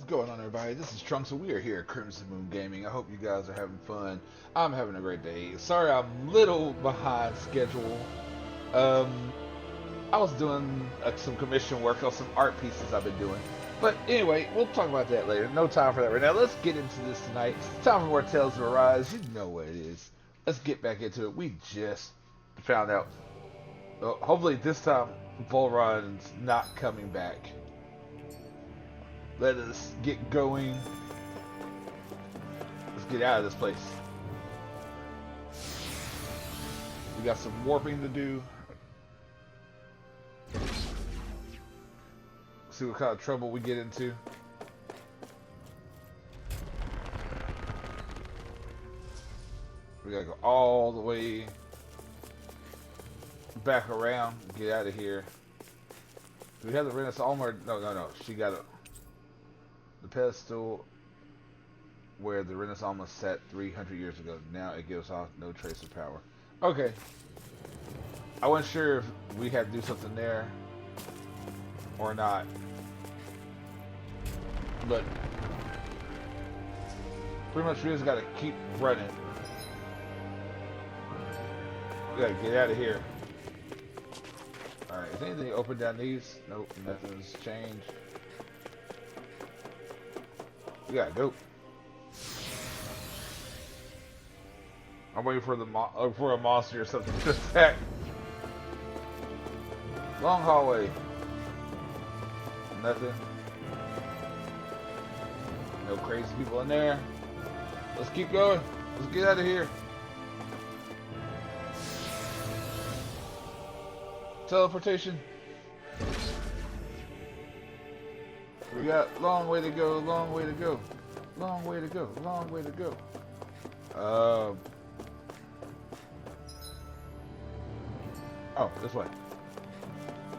going on, everybody? This is Trunks, and we are here at Crimson Moon Gaming. I hope you guys are having fun. I'm having a great day. Sorry I'm a little behind schedule. I was doing some commission work on some art pieces I've been doing. But anyway, we'll talk about that later. No time for that right now. Let's get into this tonight. Time for more Tales of Arise. You know what it is. Let's get back into it. We just found out. Hopefully this time Volron's not coming back. Let us get going. Let's get out of this place. We got some warping to do. See what kind of trouble we get into. We gotta go all the way back around. Get out of here. Do we have the Renaissance or no. She got the pedestal where the Renaissance sat 300 years ago. Now it gives off no trace of power. Okay. I wasn't sure if we had to do something there or not. But pretty much we just gotta keep running. We gotta get out of here. Alright, is anything open down these? Nope, nothing's changed. We gotta go. I'm waiting for for a monster or something to attack. Long hallway. Nothing. No crazy people in there. Let's keep going. Let's get out of here. Teleportation. We got long way to go, long way to go. Long way to go, long way to go. Oh, this way.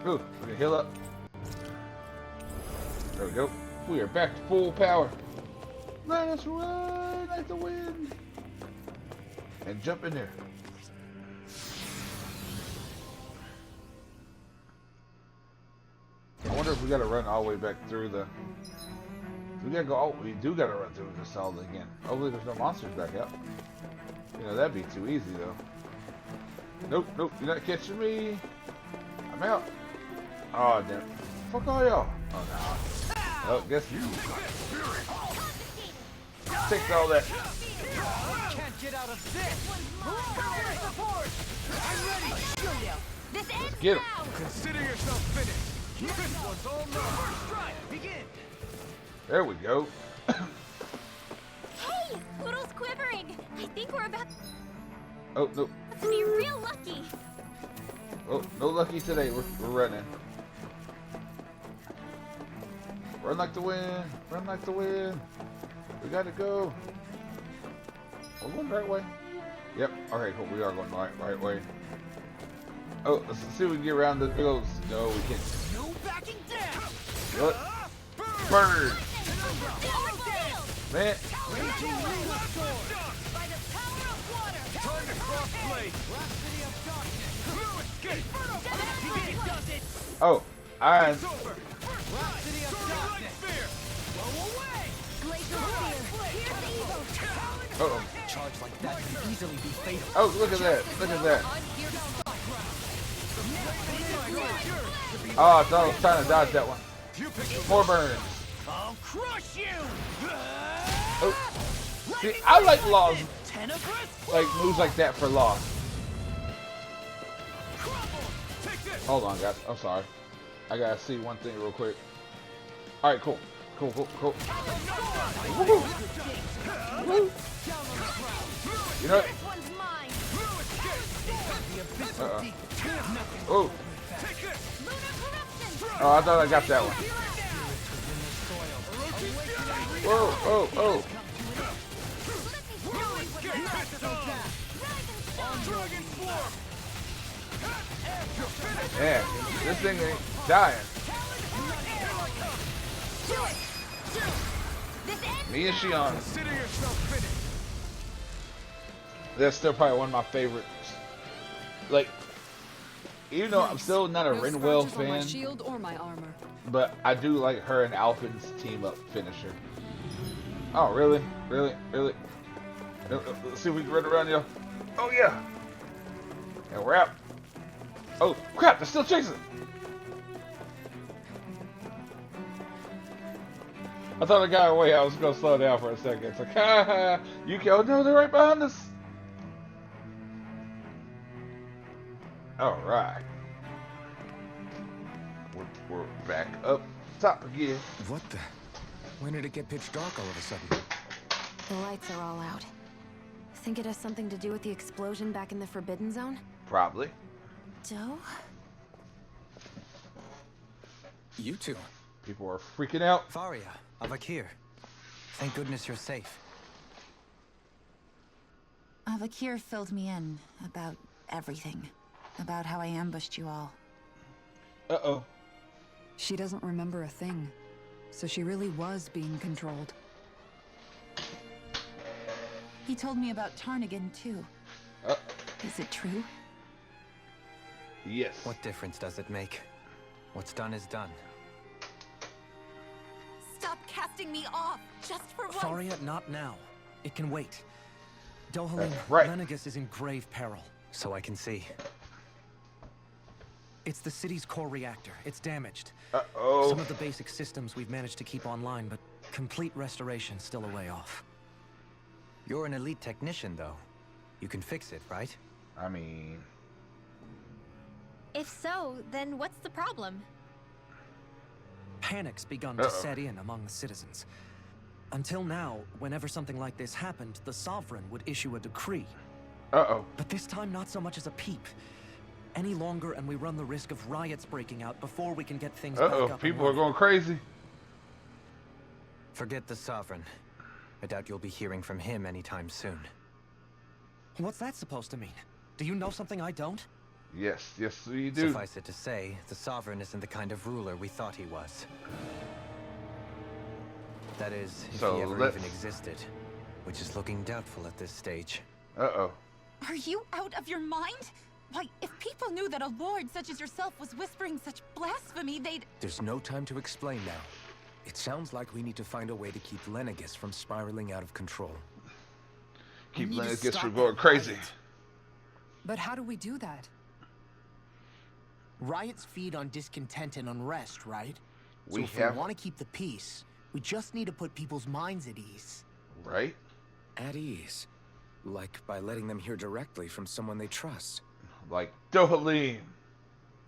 Ooh, we can heal up. There we go. We are back to full power. Let us run like the wind. And jump in there. I wonder if we gotta run all the way back through the... We gotta go... Oh, we do gotta run through this all again. Hopefully there's no monsters back out. You know, that'd be too easy, though. Nope, nope, you're not catching me. I'm out. Oh, damn. Fuck all y'all. Oh, no. Oh, guess you. Take all that. Can't get out of this. Support. I'm ready. Let's get him. Consider yourself finished. This one's all mine. First strike. Begin. There we go. Hey, Poodle's quivering. I think we're about Oh, no. to be real lucky. Oh, no lucky today. We're running. Run like the wind. Run like the wind. We gotta go. We're going the right way. Yep. Okay, cool. We are going the right way. Oh, let's see if we can get around the hills. No, we can't. No backing down. What? Burn! Man. Raging Luna Storm. By the power of water. Time to cross blade. Velocity of darkness. Fluid escape. It does it. Oh, I. It's over. Velocity of darkness. Blow away. Glacial spear. Here's the evil. Uh-oh. Charge like that can easily be fatal. Oh, look at that. Look at that. Oh, I thought I was trying to dodge that one. More burns. I'll crush you. Oh. See, I like Lost. Like moves like that for Lost. Hold on, guys. I'm sorry. I gotta see one thing real quick. Alright, cool. Cool. Woo-hoo. Woo. You know what? Oh. Oh, I thought I got that one. Whoa. Man, this thing ain't dying. Me and Shion. That's still probably one of my favorites. Like, even though I'm still not a No Renwell scratches on my fan, shield or my armor. but I do like her and Alpin's team up finisher. Oh, really? Really? Really? Let's see if we can run around, yo. Oh, yeah. And we're out. Oh, crap, they're still chasing. I thought I got away. I was going to slow down for a second. It's like, ha ha. You can, oh, no, they're right behind us. All right. We're back up top again. What the? When did it get pitch dark all of a sudden? The lights are all out. Think it has something to do with the explosion back in the Forbidden Zone? Probably. Doe? You two. People are freaking out. Faria, Avakir. Thank goodness you're safe. Avakir filled me in about everything. About how I ambushed you all. Uh-oh. She doesn't remember a thing. So she really was being controlled. He told me about Tarnigan, too. Is it true? Yes. What difference does it make? What's done is done. Stop casting me off, just for once! Faria, not now. It can wait. Dohalim, right. Lenegis is in grave peril. So I can see. It's the city's core reactor. It's damaged. Uh-oh. Some of the basic systems we've managed to keep online, but complete restoration's still a way off. You're an elite technician, though. You can fix it, right? I mean... If so, then what's the problem? Panic's begun to set in among the citizens. Until now, whenever something like this happened, the Sovereign would issue a decree. Uh-oh. But this time, not so much as a peep. Any longer, and we run the risk of riots breaking out before we can get things back up. People are going crazy. Forget the Sovereign. I doubt you'll be hearing from him anytime soon. What's that supposed to mean? Do you know something I don't? Yes, yes, we do. Suffice it to say, the Sovereign isn't the kind of ruler we thought he was. That is, if he ever even existed, which is looking doubtful at this stage. Uh-oh. Are you out of your mind? Why, if people knew that a lord such as yourself was whispering such blasphemy, they'd... There's no time to explain now. It sounds like we need to find a way to keep Lenegis from spiraling out of control. Keep Lenegis from going crazy. But how do we do that? Riots feed on discontent and unrest, right? We if we want to keep the peace, we just need to put people's minds at ease. Right? At ease? Like by letting them hear directly from someone they trust. Like Dohalim.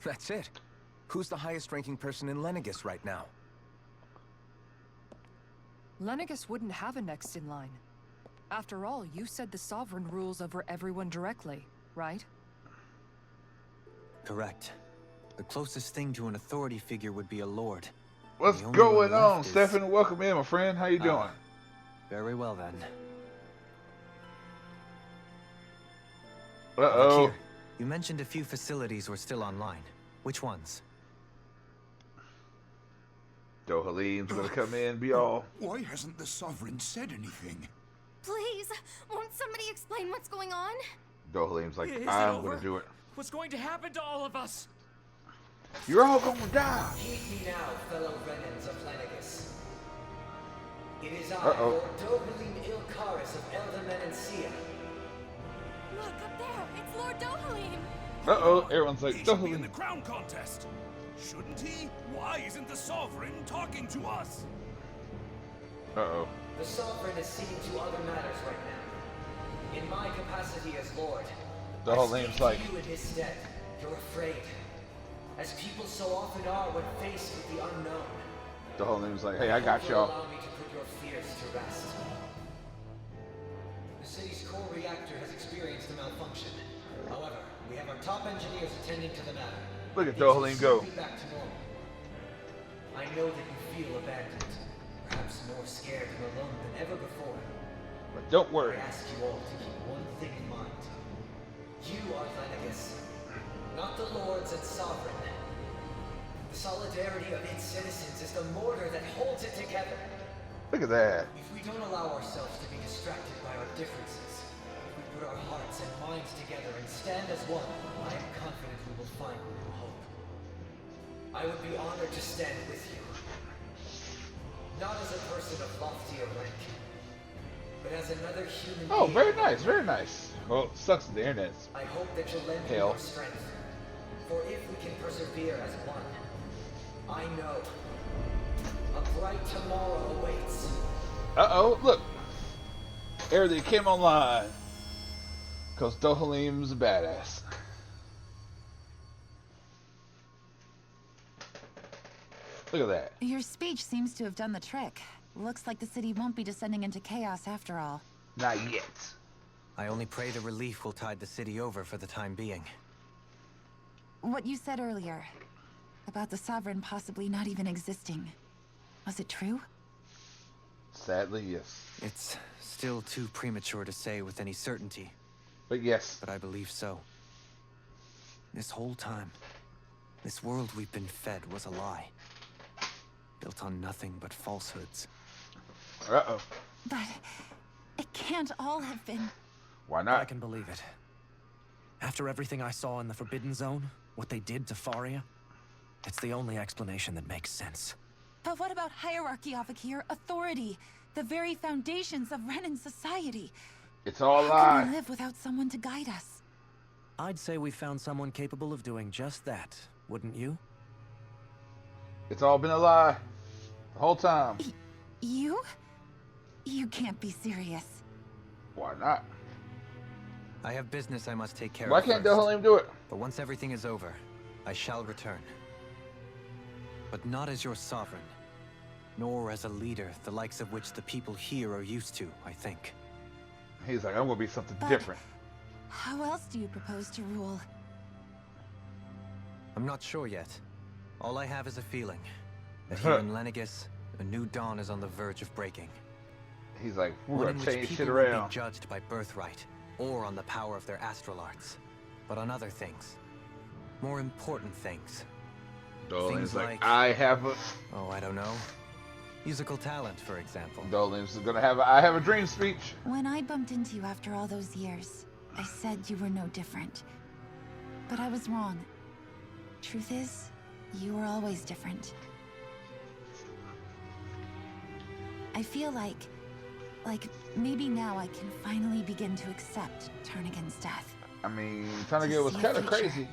That's it. Who's the highest ranking person in Lenegis right now? Lenegis wouldn't have a next in line. After all, you said the Sovereign rules over everyone directly, right? Correct. The closest thing to an authority figure would be a lord. What's going on, Stefan? Welcome in, my friend. How you doing? Very well, then. Uh-oh. You mentioned a few facilities were still online. Which ones? Dohalim's gonna come in and be all... Why hasn't the Sovereign said anything? Please, won't somebody explain what's going on? Dohalim's like, I'm gonna do it. What's going to happen to all of us? You're all gonna die. Heed me now, fellow Renans of Lenegis. It is I, Lord Dohalim Ilkaris of Eldermen and Sia. Look up there, it's Lord Dohalim. Uh-oh, everyone's like, He should be in Dohalim. the crown contest. Shouldn't he? Why isn't the Sovereign talking to us? Uh-oh. The Sovereign is seeing to other matters right now. In my capacity as Lord, Dohalim's like... you in his stead. You're afraid. As people so often are when faced with the unknown. Dohalim's like, hey, I got y'all. Allow me to put your fears to rest. The city's core reactor has experienced a malfunction. However, we have our top engineers attending to the matter. Look at Dohalim go. Back to normal. I know that you feel abandoned, perhaps more scared and alone than ever before. But don't worry. I ask you all to keep one thing in mind. You are Lenegis, not the lords and sovereign. The solidarity of its citizens is the mortar that holds it together. Look at that. If we don't allow ourselves to be distracted by our differences, if we put our hearts and minds together and stand as one, I am confident we will find new hope. I would be honored to stand with you. Not as a person of loftier rank, but as another human being. Oh, very nice, very nice. Well, sucks the internet. I hope that you'll lend me your strength. For if we can persevere as one, I know a bright tomorrow awaits. Uh-oh, look. Everything came online. Because Dohalim's a badass. Look at that. Your speech seems to have done the trick. Looks like the city won't be descending into chaos after all. Not yet. I only pray the relief will tide the city over for the time being. What you said earlier, about the Sovereign possibly not even existing, was it true? Sadly, yes. It's still too premature to say with any certainty. But yes. But I believe so. This whole time, this world we've been fed was a lie. Built on nothing but falsehoods. Uh-oh. But it can't all have been... Why not? I can believe it. After everything I saw in the Forbidden Zone, what they did to Faria, it's the only explanation that makes sense. But what about hierarchy, Avakir? Authority? The very foundations of Renan society? It's all a How lie. can we live without someone to guide us? I'd say we found someone capable of doing just that, wouldn't you? It's all been a lie. The whole time. You? You can't be serious. Why not? I have business I must take care Why of can't first. Dohalim do it? But once everything is over, I shall return. But not as your sovereign, nor as a leader the likes of which the people here are used to, I think. He's like, I'm gonna be something But different. how else do you propose to rule? I'm not sure yet. All I have is a feeling that here in Lenegis, a new dawn is on the verge of breaking. He's like, One we're in gonna which change people shit won't around. be judged by birthright or on the power of their astral arts, but on other things, more important things. Dohalim's Things like, like- I have a... Oh, I don't know. Musical talent, for example. Dohalim's gonna have a I have a dream speech. When I bumped into you after all those years, I said you were no different. But I was wrong. Truth is, you were always different. I feel like maybe now I can finally begin to accept Tarnigan's death. I mean, Tarnigan was see a kind of future. crazy.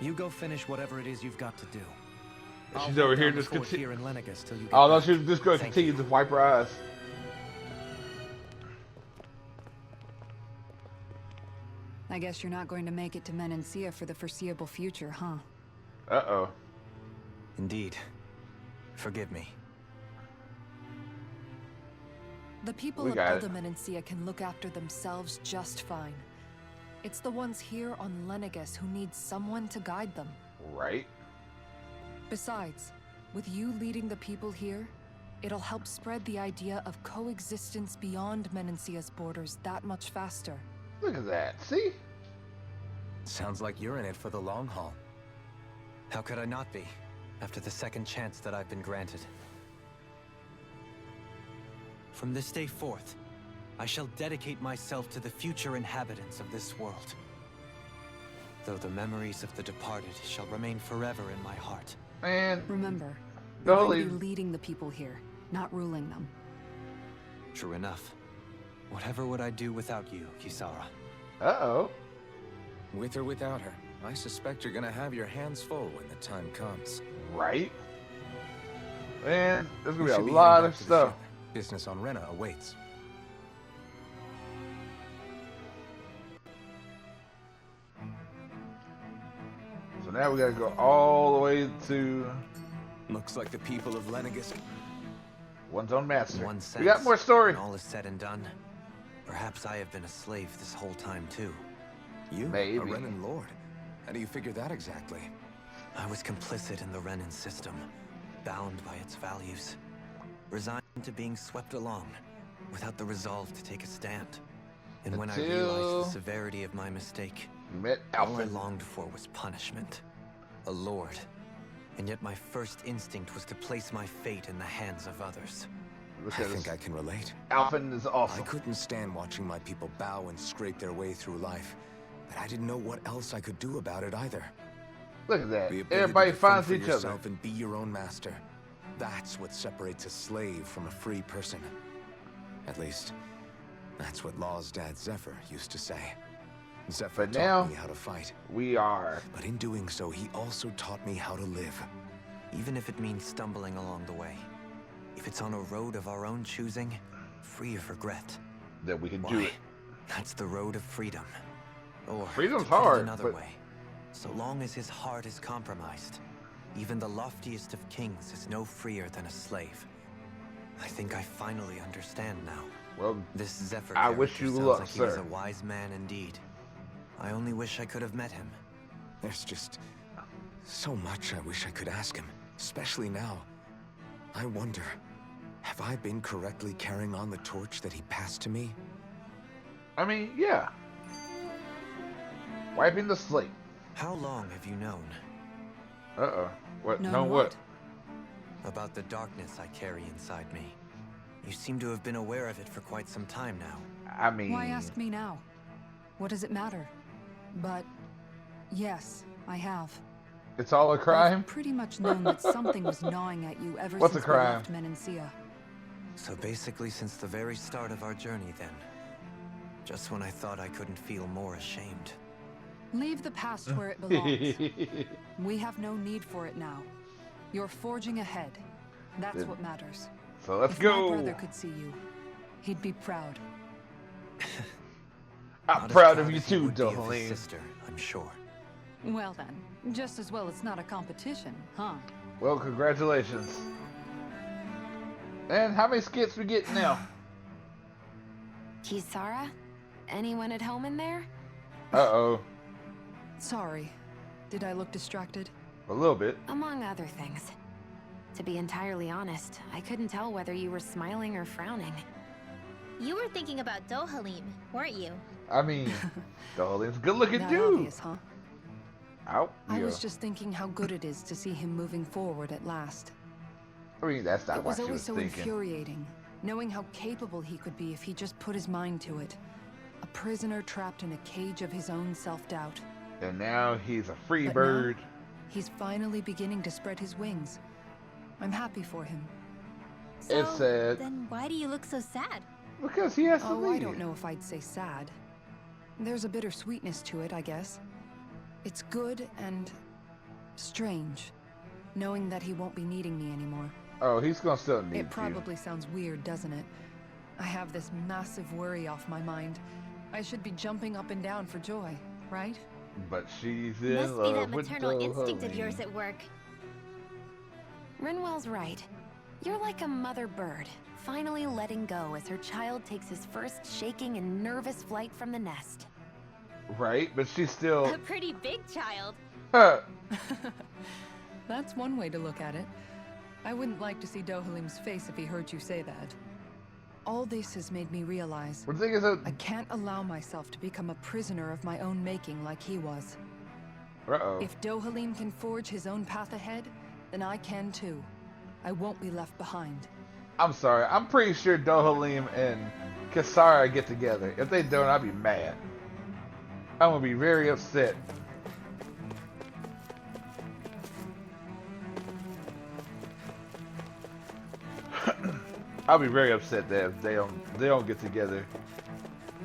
You go finish whatever it is you've got to do. She's I'll over hold here down the just fort continue. here in Lenegis till you get Oh no, back. she was just gonna Thank continue you. to wipe her eyes. I guess you're not going to make it to Menancia for the foreseeable future, huh? Uh-oh. Indeed. Forgive me. The people We of got it. Elda Menancia can look after themselves just fine. It's the ones here on Lenegis who need someone to guide them. Right? Besides, with you leading the people here, it'll help spread the idea of coexistence beyond Menancia's borders that much faster. Look at that. See? Sounds like you're in it for the long haul. How could I not be, after the second chance that I've been granted? From this day forth, I shall dedicate myself to the future inhabitants of this world. Though the memories of the departed shall remain forever in my heart. Man. Remember, you're going to Dohalim. be leading the people here, not ruling them. True enough. Whatever would I do without you, Kisara? Uh-oh. With or without her, I suspect you're gonna have your hands full when the time comes. Right? Man, there's We gonna should be a be lot heading of back to the stuff. ship. Business on Rena awaits. So now we gotta go all the way to Looks like the people of Lenegis. One's Own Master. In one sense, We got more story. when all is said and done, perhaps I have been a slave this whole time too. You, Maybe. a Renan Lord. How do you figure that exactly? I was complicit in the Renan system, bound by its values, resigned to being swept along, without the resolve to take a stand. And when I Until realized the severity of my mistake, You met all I Alfred. longed for was punishment. A lord, And yet my first instinct was to place my fate in the hands of others. I think I can relate. Alphen is awesome. I couldn't stand watching my people bow and scrape their way through life, but I didn't know what else I could do about it either. Look at that. The ability Everybody to fend finds for each yourself other. and be your own master. That's what separates a slave from a free person. At least, that's what Law's dad Zephyr used to say. Zephyr But taught now, me how to fight. We are. But in doing so, he also taught me how to live. Even if it means stumbling along the way. If it's on a road of our own choosing, free of regret. That we can do it. That's the road of freedom. Or Freedom's to put it hard, another but- way. So long as his heart is compromised, even the loftiest of kings is no freer than a slave. I think I finally understand now. Well, this Zephyr I wish you character luck, sounds like he was sir. a wise man indeed. I only wish I could have met him. There's just so much I wish I could ask him, especially now. I wonder, have I been correctly carrying on the torch that he passed to me? I mean, yeah. Wiping the slate. How long have you known? Uh-oh. What? Known No, what? About the darkness I carry inside me. You seem to have been aware of it for quite some time now. I mean... Why ask me now? What does it matter? But, yes, I have. It's all a crime? I've pretty much known that something was gnawing at you ever What's since a crime? we left Menancia. So basically since the very start of our journey then. Just when I thought I couldn't feel more ashamed. Leave the past where it belongs. We have no need for it now. You're forging ahead. That's what matters. So let's if go. my brother could see you, he'd be proud. I'm Not as proud of you as he too, would be of his Dohalim. sister, I'm sure. Well then, just as well it's not a competition, huh? Well, congratulations. And how many skits we get now? Kisara? Anyone at home in there? Uh-oh. Sorry. Did I look distracted? A little bit. Among other things. To be entirely honest, I couldn't tell whether you were smiling or frowning. You were thinking about Dohalim, weren't you? I mean, Dohalim's a good-looking That dude. obvious, huh? Out. I Yeah. was just thinking how good it is to see him moving forward at last. I mean, that's not It what was she always was so thinking. infuriating, knowing how capable he could be if he just put his mind to it. A prisoner trapped in a cage of his own self-doubt. And now he's a free But bird. now, he's finally beginning to spread his wings. I'm happy for him. So, It's sad. then why do you look so sad? Because he has to Oh, leave. I don't know if I'd say sad. There's a bittersweetness to it, I guess. It's good and strange, knowing that he won't be needing me anymore. Oh, he's gonna still need It probably sounds weird, doesn't it? I have this massive worry off my mind. I should be jumping up and down for joy, right? you. But she's in Must be love that with maternal instinct of Dohalim. yours at work. Rinwell's right. You're like a mother bird, finally letting go as her child takes his first shaking and nervous flight from the nest. Right? But she's still... A pretty big child. Huh. That's one way to look at it. I wouldn't like to see Dohalim's face if he heard you say that. All this has made me realize The thing is that... I can't allow myself to become a prisoner of my own making like he was. Uh-oh. If Dohalim can forge his own path ahead, then I can too. I won't be left behind. I'm sorry. I'm pretty sure Dohalim and Kisara get together. If they don't, I'll be mad. I'm gonna be very upset. I'll be very upset that if they don't get together.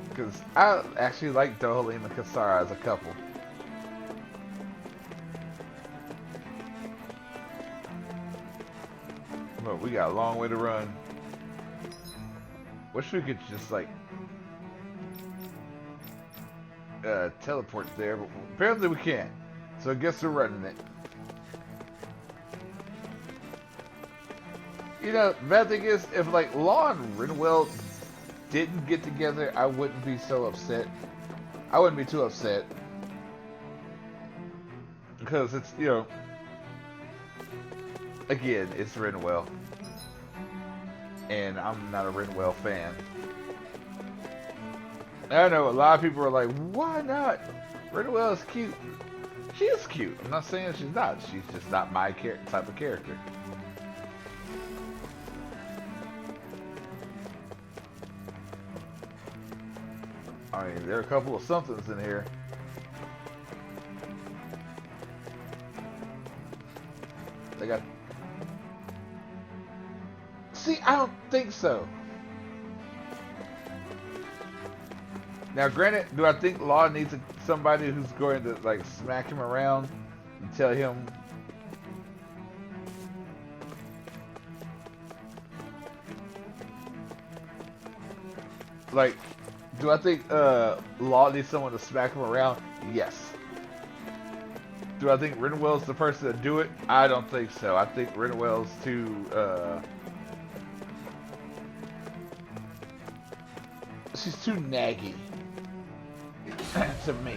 Because I actually like Dohalim and Kisara as a couple. But we got a long way to run. Wish we could just like teleport there, but apparently we can't. So I guess we're running it. You know, the bad thing is, if like Law and Rinwell didn't get together, I wouldn't be so upset. I wouldn't be too upset. Because it's, you know, again, it's Rinwell. And I'm not a Rinwell fan. I know a lot of people are like, why not? Rinwell is cute. She is cute. I'm not saying she's not. She's just not my type of character. I mean, there are a couple of somethings in here. They got... See, I don't think so. Now, granted, do I think Law needs somebody who's going to, like, smack him around and tell him... Like, do I think Law needs someone to smack him around? Yes. Do I think Rinwell's the person to do it? I don't think so. I think Rinwell's too... she's too naggy. To me.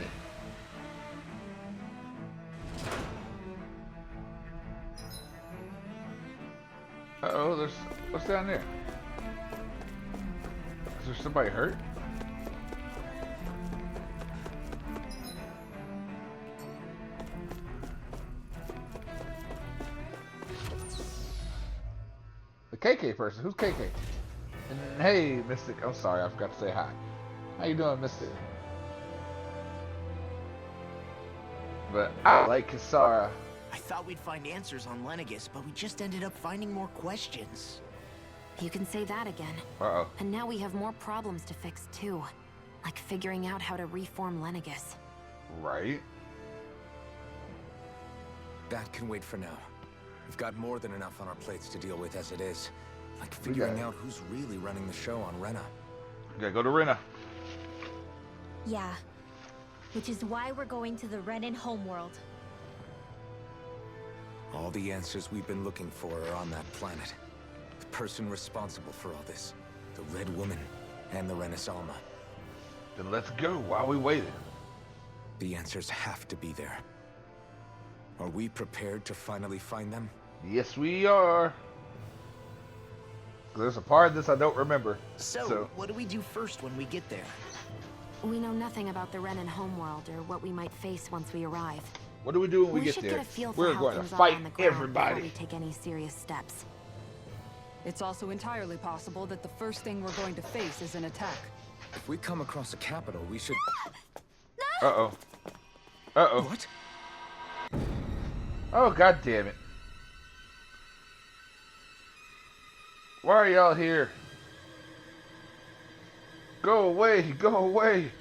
Uh-oh, there's... What's down there? Is there somebody hurt? The KK person. Who's KK? And hey, Mystic. I'm sorry, I forgot to say hi. How you doing, Mystic? But I like Kisara. I thought we'd find answers on Lenegis, but we just ended up finding more questions. You can say that again. Uh-oh. And now we have more problems to fix too. Like figuring out how to reform Lenegis. Right. That can wait for now. We've got more than enough on our plates to deal with as it is. Like figuring out who's really running the show on Rena. We gotta go to Rena. Yeah. Which is why we're going to the Renan homeworld. All the answers we've been looking for are on that planet. The person responsible for all this. The Red Woman and the Renaissama. Then let's go while we waited. The answers have to be there. Are we prepared to finally find them? Yes, we are. There's a part of this I don't remember. So, what do we do first when we get there? We know nothing about the Renan homeworld or what we might face once we arrive. What do we do when we get should there? get a feel for We're how going to things are fight on the ground everybody. before we take any serious steps. It's also entirely possible that the first thing we're going to face is an attack. If we come across a capital, we should... Uh-oh. Uh-oh. What? Oh, god damn it. Why are y'all here? Go away, go away.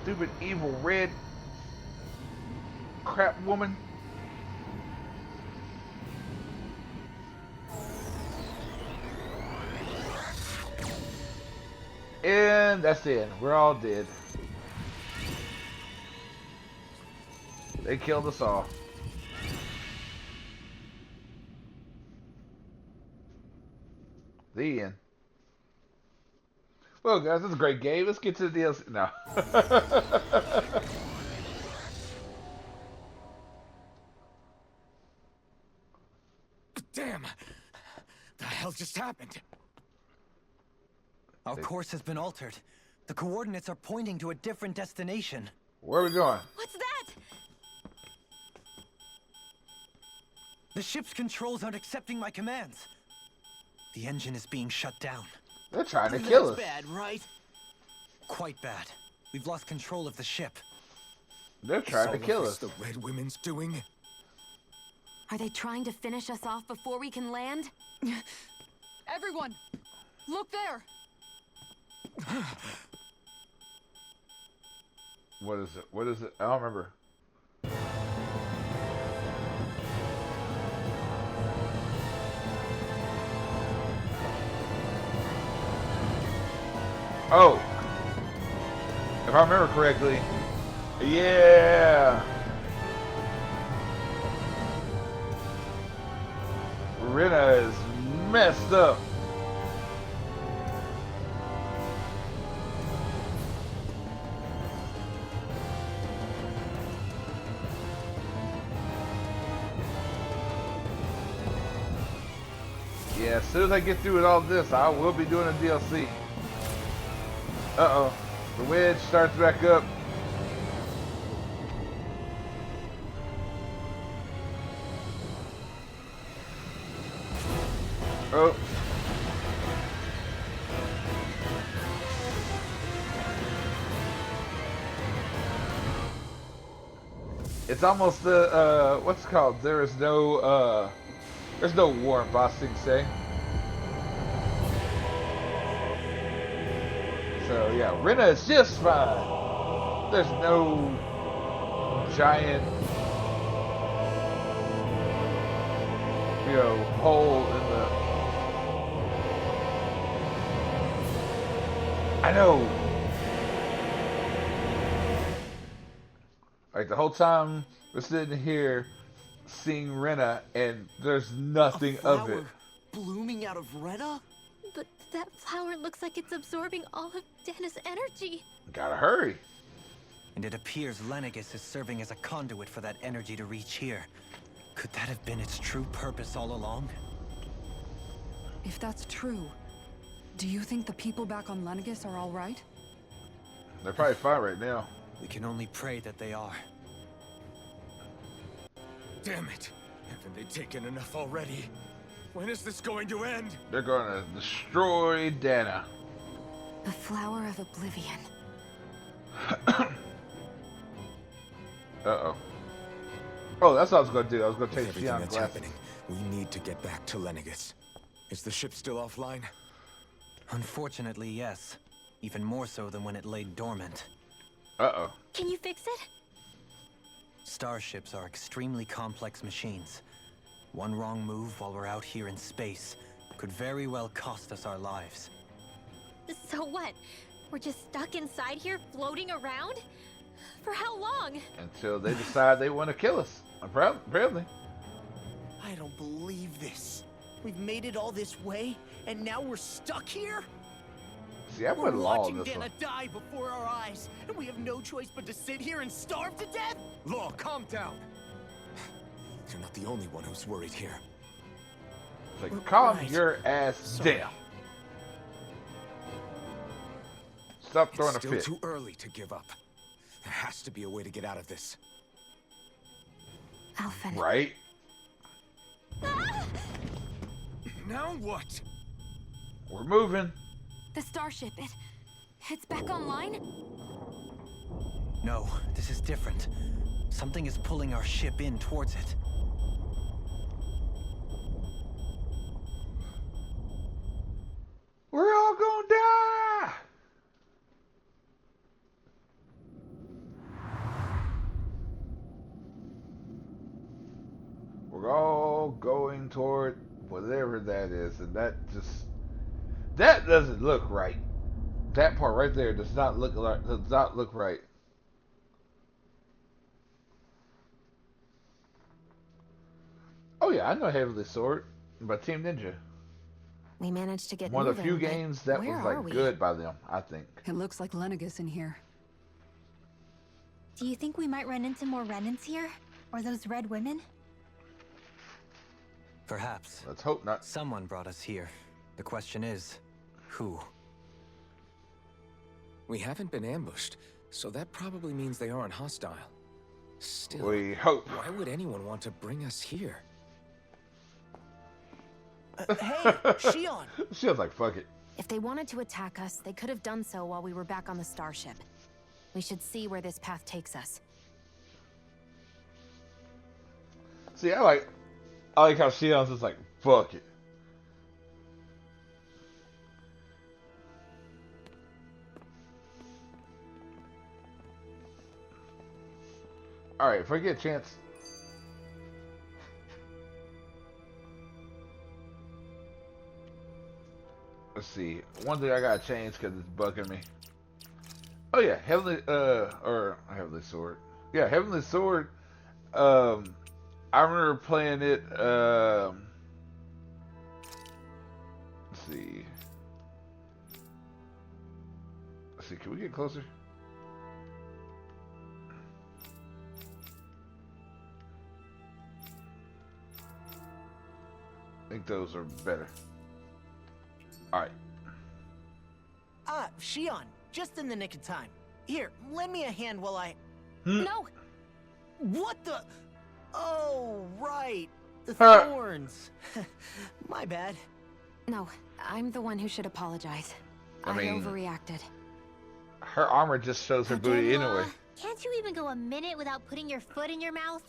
Stupid evil red crap woman. And that's the end. We're all dead. They killed us all. The end. Well, guys, this is a great game. Let's get to the DLC. No. Damn! The hell just happened? Our course has been altered. The coordinates are pointing to a different destination. Where are we going? What's that? The ship's controls aren't accepting my commands. The engine is being shut down. They're trying to kill us. That's bad, right? Quite bad. We've lost control of the ship. They're trying to kill us. The Red Women's doing? Are they trying to finish us off before we can land? Everyone, look there. What is it? What is it? I don't remember. Oh! If I remember correctly, yeah! Rena is messed up. Yeah, as soon as I get through with all this, I will be doing a DLC. Uh-oh. The wedge starts back up. Oh. It's almost the, what's it called? There's no warp, I think say. So yeah, Rena is just fine. There's no giant, hole in the... I know. Like the whole time we're sitting here seeing Rena and there's nothing of it. Blooming out of Rena? But that flower looks like it's absorbing all of Dana's energy. Gotta hurry. And it appears Lenegis is serving as a conduit for that energy to reach here. Could that have been its true purpose all along? If that's true, do you think the people back on Lenegis are all right? They're probably fine right now. We can only pray that they are. Damn it! Haven't they taken enough already? When is this going to end? They're gonna destroy Dana. The Flower of Oblivion. Uh-oh. Oh, that's what I was gonna do. I was gonna With take everything Sion that's glasses. happening, we need to get back to Lenegis. Is the ship still offline? Unfortunately, yes. Even more so than when it lay dormant. Uh-oh. Can you fix it? Starships are extremely complex machines. One wrong move while we're out here in space could very well cost us our lives. So what? We're just stuck inside here, floating around? For how long? Until they decide they want to kill us. Apparently. I don't believe this. We've made it all this way, and now we're stuck here? See, I We're put law watching on this Dana one. die before our eyes, and we have no choice but to sit here and starve to death? Law, calm down. You're not the only one who's worried here. It's like, calm Right. your ass Sorry. down. Stop throwing It's a still fit. too early to give up. There has to be a way to get out of this. Alphen. Right? Now what? We're moving. The starship, it's back online? No, this is different. Something is pulling our ship in towards it. We're all gonna die. We're all going toward whatever that is, and that doesn't look right. That part right there does not look right. Oh yeah, I know Heavenly Sword by Team Ninja. We managed to get One of the few moving, but games that where was are like we? good by them, I think. It looks like Lenegis in here. Do you think we might run into more Renans here? Or those red women? Perhaps. Let's hope not. Someone brought us here. The question is, who? We haven't been ambushed, so that probably means they aren't hostile. Still, We hope. why would anyone want to bring us here? Hey, Shion! She was like, fuck it. If they wanted to attack us, they could have done so while we were back on the starship. We should see where this path takes us. See, I like how Shion's just like, fuck it. Alright, if I get a chance. Let's see. One thing I gotta change because it's bugging me. Oh yeah, Heavenly Sword. Yeah, Heavenly Sword. I remember playing it. Let's see. Let's see. Can we get closer? I think those are better. Alright. Ah, Shion, just in the nick of time. Here, lend me a hand while I... No! What the... Oh, right. The Huh. thorns. My bad. No, I'm the one who should apologize. I mean- overreacted. Her armor just shows her booty Again, anyway. Law, can't you even go a minute without putting your foot in your mouth?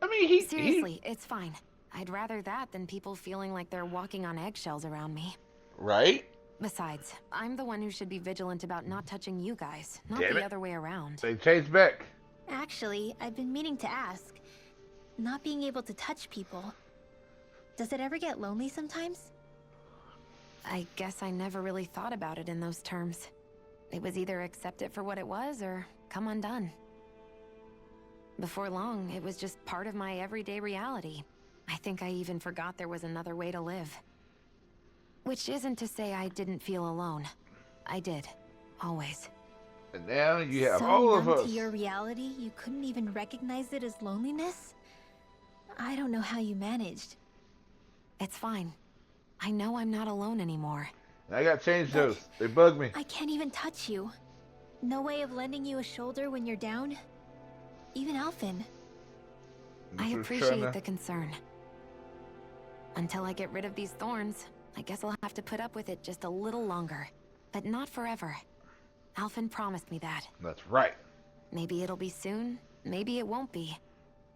I mean, he... Seriously, it's fine. I'd rather that than people feeling like they're walking on eggshells around me. Right? Besides, I'm the one who should be vigilant about not touching you guys, not Damn the it. other way around. They changed back. Actually, I've been meaning to ask. Not being able to touch people, does it ever get lonely sometimes? I guess I never really thought about it in those terms. It was either accept it for what it was or come undone. Before long, it was just part of my everyday reality. I think I even forgot there was another way to live. Which isn't to say I didn't feel alone. I did. Always. And now you have So all of numb us. to your reality, you couldn't even recognize it as loneliness? I don't know how you managed. It's fine. I know I'm not alone anymore. I gotta change those. They bug me. I can't even touch you. No way of lending you a shoulder when you're down? Even Alphen. I Just appreciate trying to- the concern. Until I get rid of these thorns, I guess I'll have to put up with it just a little longer. But not forever. Alphen promised me that. That's right. Maybe it'll be soon, maybe it won't be.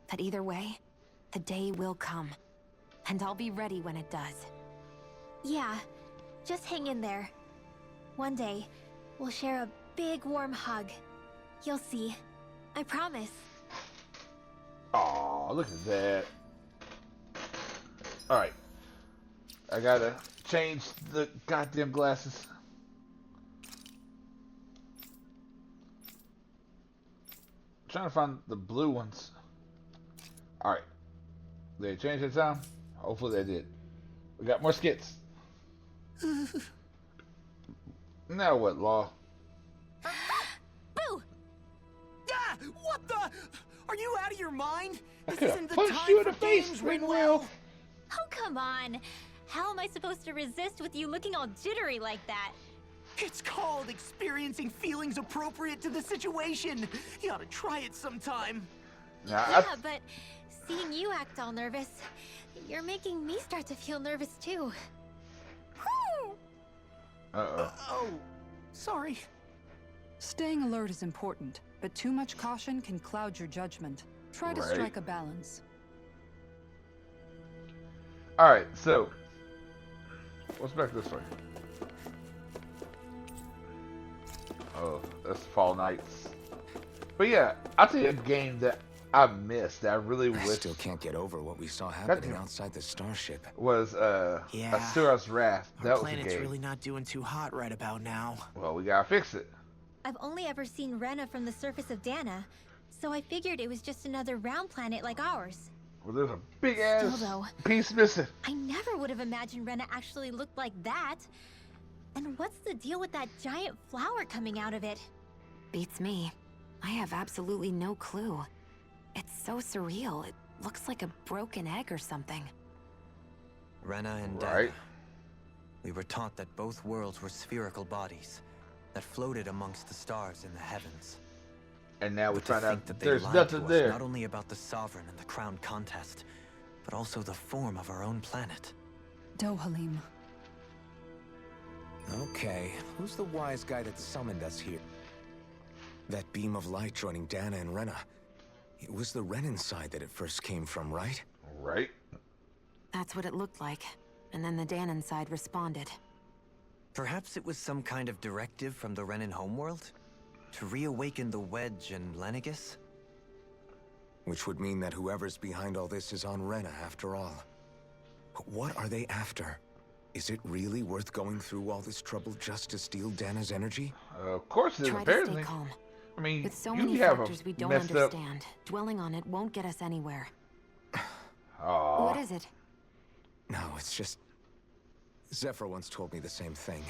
But either way, the day will come. And I'll be ready when it does. Yeah, just hang in there. One day, we'll share a big warm hug. You'll see. I promise. Aw, look at that. Alright. I gotta change the goddamn glasses. Trying to find the blue ones. Alright. They changed their time? Hopefully they did. We got more skits. Now what, Law? Boo! Ah, what the? Are you out of your mind? I This could isn't have the punched time you in for the face, games, Ringwell. Oh, come on. How am I supposed to resist with you looking all jittery like that? It's called experiencing feelings appropriate to the situation. You ought to try it sometime. Now, Yeah, but seeing you act all nervous, you're making me start to feel nervous too. uh-oh. Oh, sorry. Staying alert is important, but too much caution can cloud your judgment. Try to Right. strike a balance. Alright, so what's back this way? Oh, that's Fall Nights. But yeah, I'll tell you a game that I missed that I really I wish still can't get over what we saw happening Goddamn. outside the starship. was Yeah. Asura's Wrath. Our That was a planet's game. really not doing too hot right about now. Well, we gotta fix it. I've only ever seen Rena from the surface of Dana, so I figured it was just another round planet like ours. Well, there's a big ass Still, though, piece missing. I never would have imagined Rena actually looked like that. And what's the deal with that giant flower coming out of it? Beats me. I have absolutely no clue. It's so surreal. It looks like a broken egg or something. Rena and Right. Dana. We were taught that both worlds were spherical bodies that floated amongst the stars in the heavens. And now we But to find out think that they there's lied nothing to us there. not only about the Sovereign and the Crown contest, but also the form of our own planet. Dohalim. Okay, who's the wise guy that summoned us here? That beam of light joining Dana and Rena. It was the Renan side that it first came from, right? Right? That's what it looked like. And then the Danon side responded. Perhaps it was some kind of directive from the Renan homeworld? To reawaken the Wedge and Lenegis? Which would mean that whoever's behind all this is on Rena after all. But what are they after? Is it really worth going through all this trouble just to steal Dana's energy? Of course it is, Try to stay apparently. calm. I mean, With so you many have factors we don't messed up. understand, dwelling on it won't get us anywhere. Aw. What is it? No, it's just... Zephyr once told me the same thing.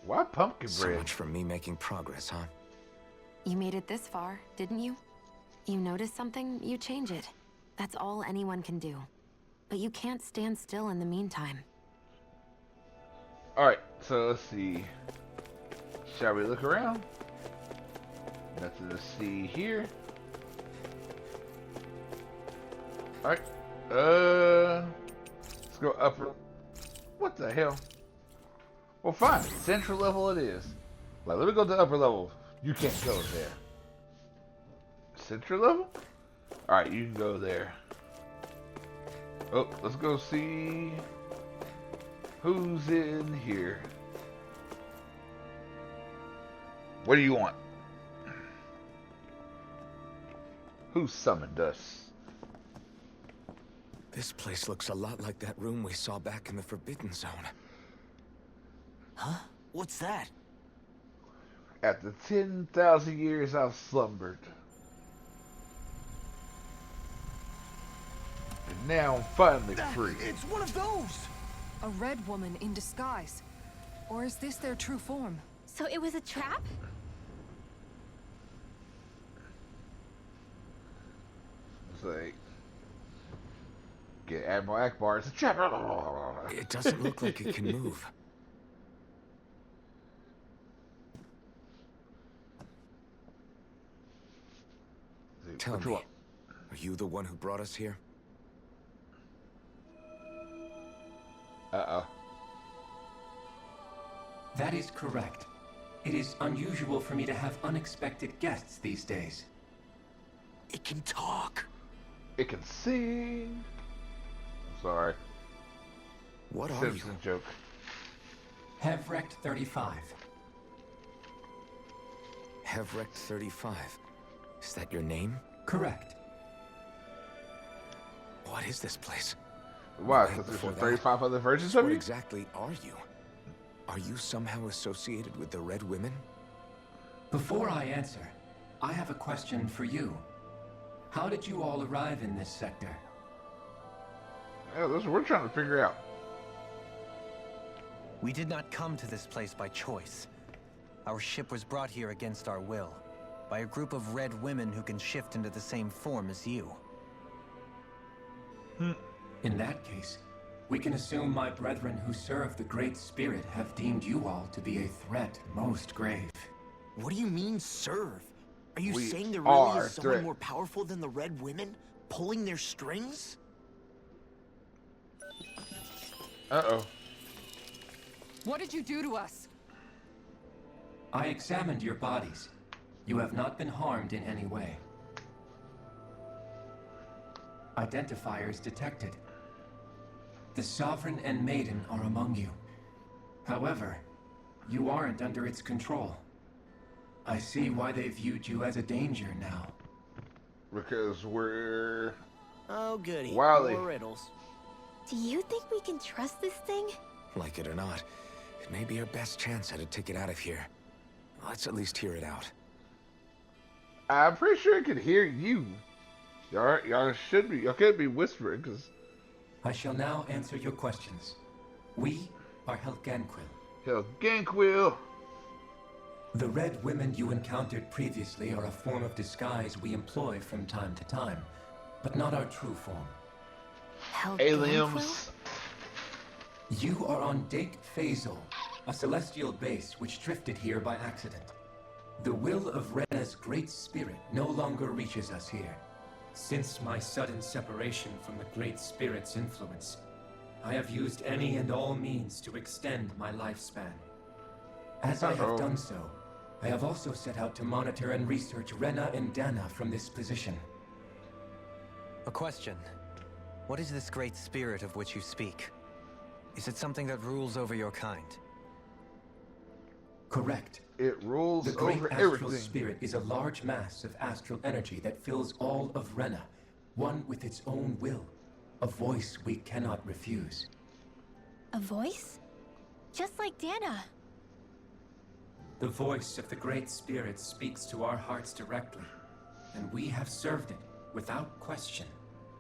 Why pumpkin So bread? much for me making progress, huh? You made it this far, didn't you? You notice something, you change it. That's all anyone can do. But you can't stand still in the meantime. Alright, so let's see. Shall we look around? Nothing to see here. Alright. Let's go upper. What the hell? Well, fine. Central level it is. Like, let me go to the upper level. You can't go there. Central level? Alright, you can go there. Oh, let's go see who's in here. What do you want? Who summoned us? This place looks a lot like that room we saw back in the Forbidden Zone. Huh? What's that? After 10,000 years I've slumbered. And now I'm finally free. It's one of those! A red woman in disguise. Or is this their true form? So it was a trap? It's like, get Admiral Akbar, it's a trap. It doesn't look like it can move. Tell me, are you the one who brought us here? Uh-oh. That is correct. It is unusual for me to have unexpected guests these days. It can talk. It can sing. Sorry. What are Simpson you? Joke. Hevrect 35. Hevrect 35. Is that your name? Correct. What is this place? Why? Because there's 35 other versions of What you? exactly are you? Are you somehow associated with the Red Women? Before I answer, I have a question for you. How did you all arrive in this sector? Yeah, that's what we're trying to figure out. We did not come to this place by choice. Our ship was brought here against our will, by a group of red women who can shift into the same form as you. In that case, we can assume my brethren who serve the Great Spirit have deemed you all to be a threat most grave. What do you mean, serve? Are you We saying there really are is someone threat. more powerful than the Red Women? Pulling their strings? Uh-oh. What did you do to us? I examined your bodies. You have not been harmed in any way. Identifiers detected. The Sovereign and Maiden are among you. However, you aren't under its control. I see why they viewed you as a danger now. Because we're... Oh, goody. Wily. More riddles. Do you think we can trust this thing? Like it or not, it may be our best chance at a ticket out of here. Let's at least hear it out. I'm pretty sure it can hear you. Y'all should be. Y'all can't be whispering, because... I shall now answer your questions. We are Helganquil. Helganquil. The red women you encountered previously are a form of disguise we employ from time to time, but not our true form. Aliens. You are on Dake Phasal, a celestial base which drifted here by accident. The will of Rena's great spirit no longer reaches us here. Since my sudden separation from the Great Spirit's influence, I have used any and all means to extend my lifespan. As I have done so, I have also set out to monitor and research Rena and Dana from this position. A question. What is this great spirit of which you speak? Is it something that rules over your kind? Correct. It rules The great over astral everything. spirit is a large mass of astral energy that fills all of Rena, one with its own will, a voice we cannot refuse. A voice? Just like Dana. The voice of the great spirit speaks to our hearts directly, and we have served it without question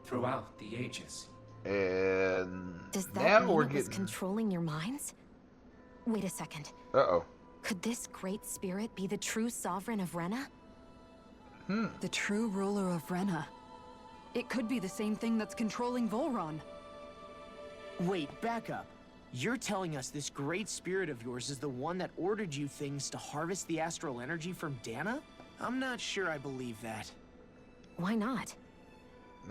throughout the ages. And Does that now mean we're it was getting... controlling your minds? Wait a second. Uh-oh. Could this great spirit be the true sovereign of Rena? The true ruler of Rena. It could be the same thing that's controlling Volron. Wait, back up. You're telling us this great spirit of yours is the one that ordered you things to harvest the astral energy from Dana? I'm not sure I believe that. Why not?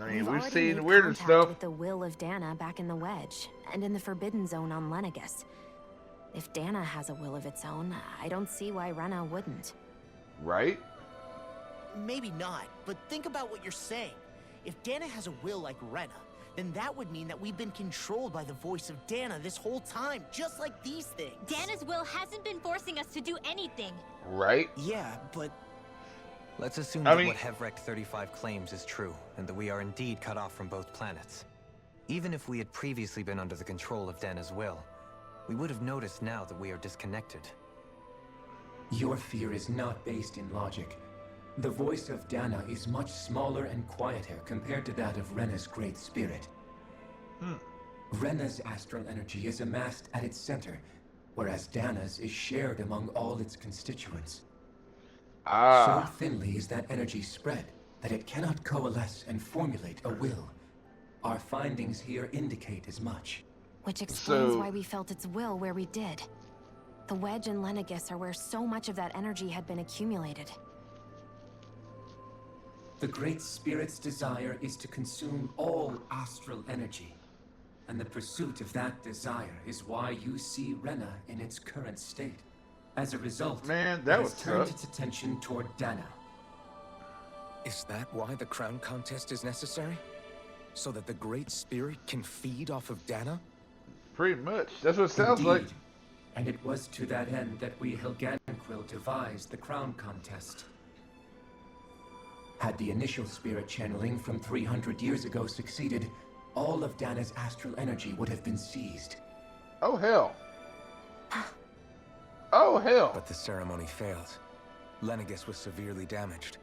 I mean, We've we've already seen made weirder contact stuff. with the will of Dana back in the Wedge, and in the Forbidden Zone on Lenegus. If Dana has a will of its own, I don't see why Rena wouldn't. Right? Maybe not, but think about what you're saying. If Dana has a will like Rena, then that would mean that we've been controlled by the voice of Dana this whole time, just like these things. Dana's will hasn't been forcing us to do anything. Right? Yeah, but... Let's assume I that mean- what Hevrek 35 claims is true, and that we are indeed cut off from both planets. Even if we had previously been under the control of Dana's will, we would have noticed now that we are disconnected. Your fear is not based in logic. The voice of Dana is much smaller and quieter compared to that of Rena's great spirit. Rena's astral energy is amassed at its center, whereas Dana's is shared among all its constituents. So thinly is that energy spread that it cannot coalesce and formulate a will. Our findings here indicate as much. Which explains why we felt its will where we did. The Wedge and Lenegus are where so much of that energy had been accumulated. The Great Spirit's desire is to consume all astral energy. And the pursuit of that desire is why you see Rena in its current state. As a result, Man, that it was has turned tough. its attention toward Dana. Is that why the crown contest is necessary? So that the Great Spirit can feed off of Dana? Pretty much. That's what it sounds like. Indeed. And it was to that end that we Helganquil devised the crown contest. Had the initial spirit channeling from 300 years ago succeeded, all of Dana's astral energy would have been seized. Oh, hell. Oh, hell. But the ceremony failed. Lenegus was severely damaged,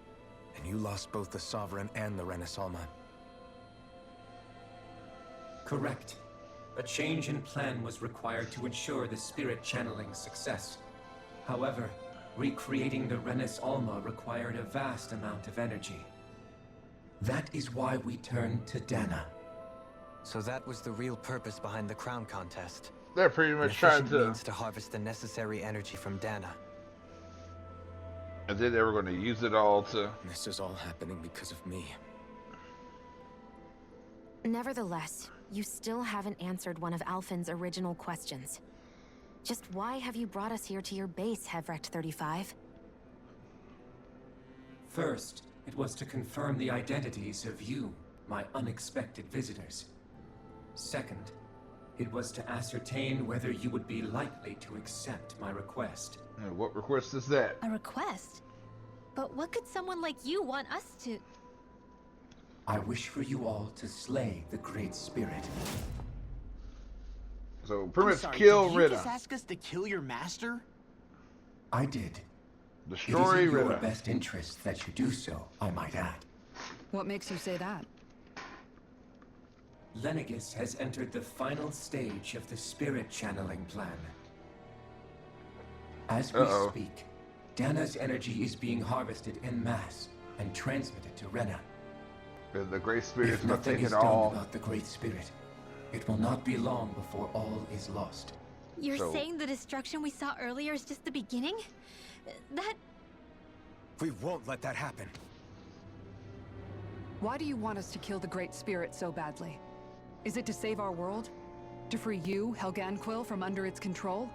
and you lost both the Sovereign and the Renaissance. Correct. A change in plan was required to ensure the spirit channeling's success. However, recreating the Renis Alma required a vast amount of energy. That is why we turned to Dana. So that was the real purpose behind the crown contest. They're pretty An much trying efficient to... means to harvest the necessary energy from Dana. And then they were going to use it all to... This is all happening because of me. Nevertheless, you still haven't answered one of Alphen's original questions. Just why have you brought us here to your base, Hevrek 35? First, it was to confirm the identities of you, my unexpected visitors. Second, it was to ascertain whether you would be likely to accept my request. What request is that? A request? But what could someone like you want us to... I wish for you all to slay the Great Spirit. So, pretty I'm much sorry, kill did you Rita. just ask us to kill your master? I did. Destroy It is in your Rita. best interest that you do so, I might add. What makes you say that? Lenegus has entered the final stage of the spirit channeling plan. As we speak, Dana's energy is being harvested en masse and transmitted to Rena. The Great Spirit's If not nothing taking is done all. about the Great Spirit, it will not be long before all is lost. You're So- saying the destruction we saw earlier is just the beginning? That... We won't let that happen. Why do you want us to kill the Great Spirit so badly? Is it to save our world? To free you, Helganquil, from under its control?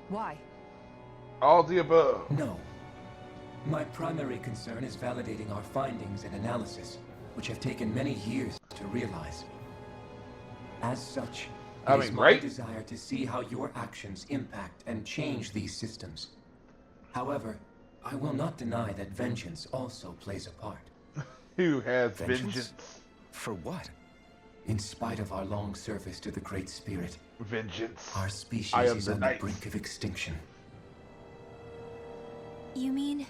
Why? All the above. No. My primary concern is validating our findings and analysis, which have taken many years to realize. As such, I it is mean, my right? desire to see how your actions impact and change these systems. However, I will not deny that vengeance also plays a part. Who has Vengeance? vengeance? For what? In spite of our long service to the Great Spirit, Vengeance. our species I am is the on the knight. brink of extinction. You mean...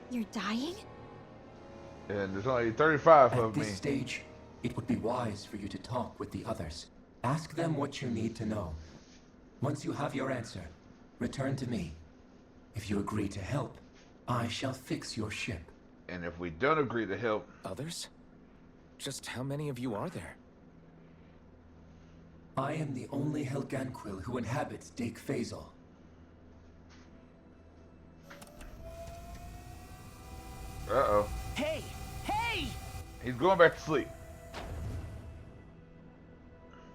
you're dying? And there's only 35 At of me. this stage, it would be wise for you to talk with the others. Ask them what you need to know. Once you have your answer, return to me. If you agree to help, I shall fix your ship. And if we don't agree to help, Others? Just how many of you are there? I am the only Helganquil who inhabits Dake Faisal. Uh-oh. Hey! Hey! He's going back to sleep.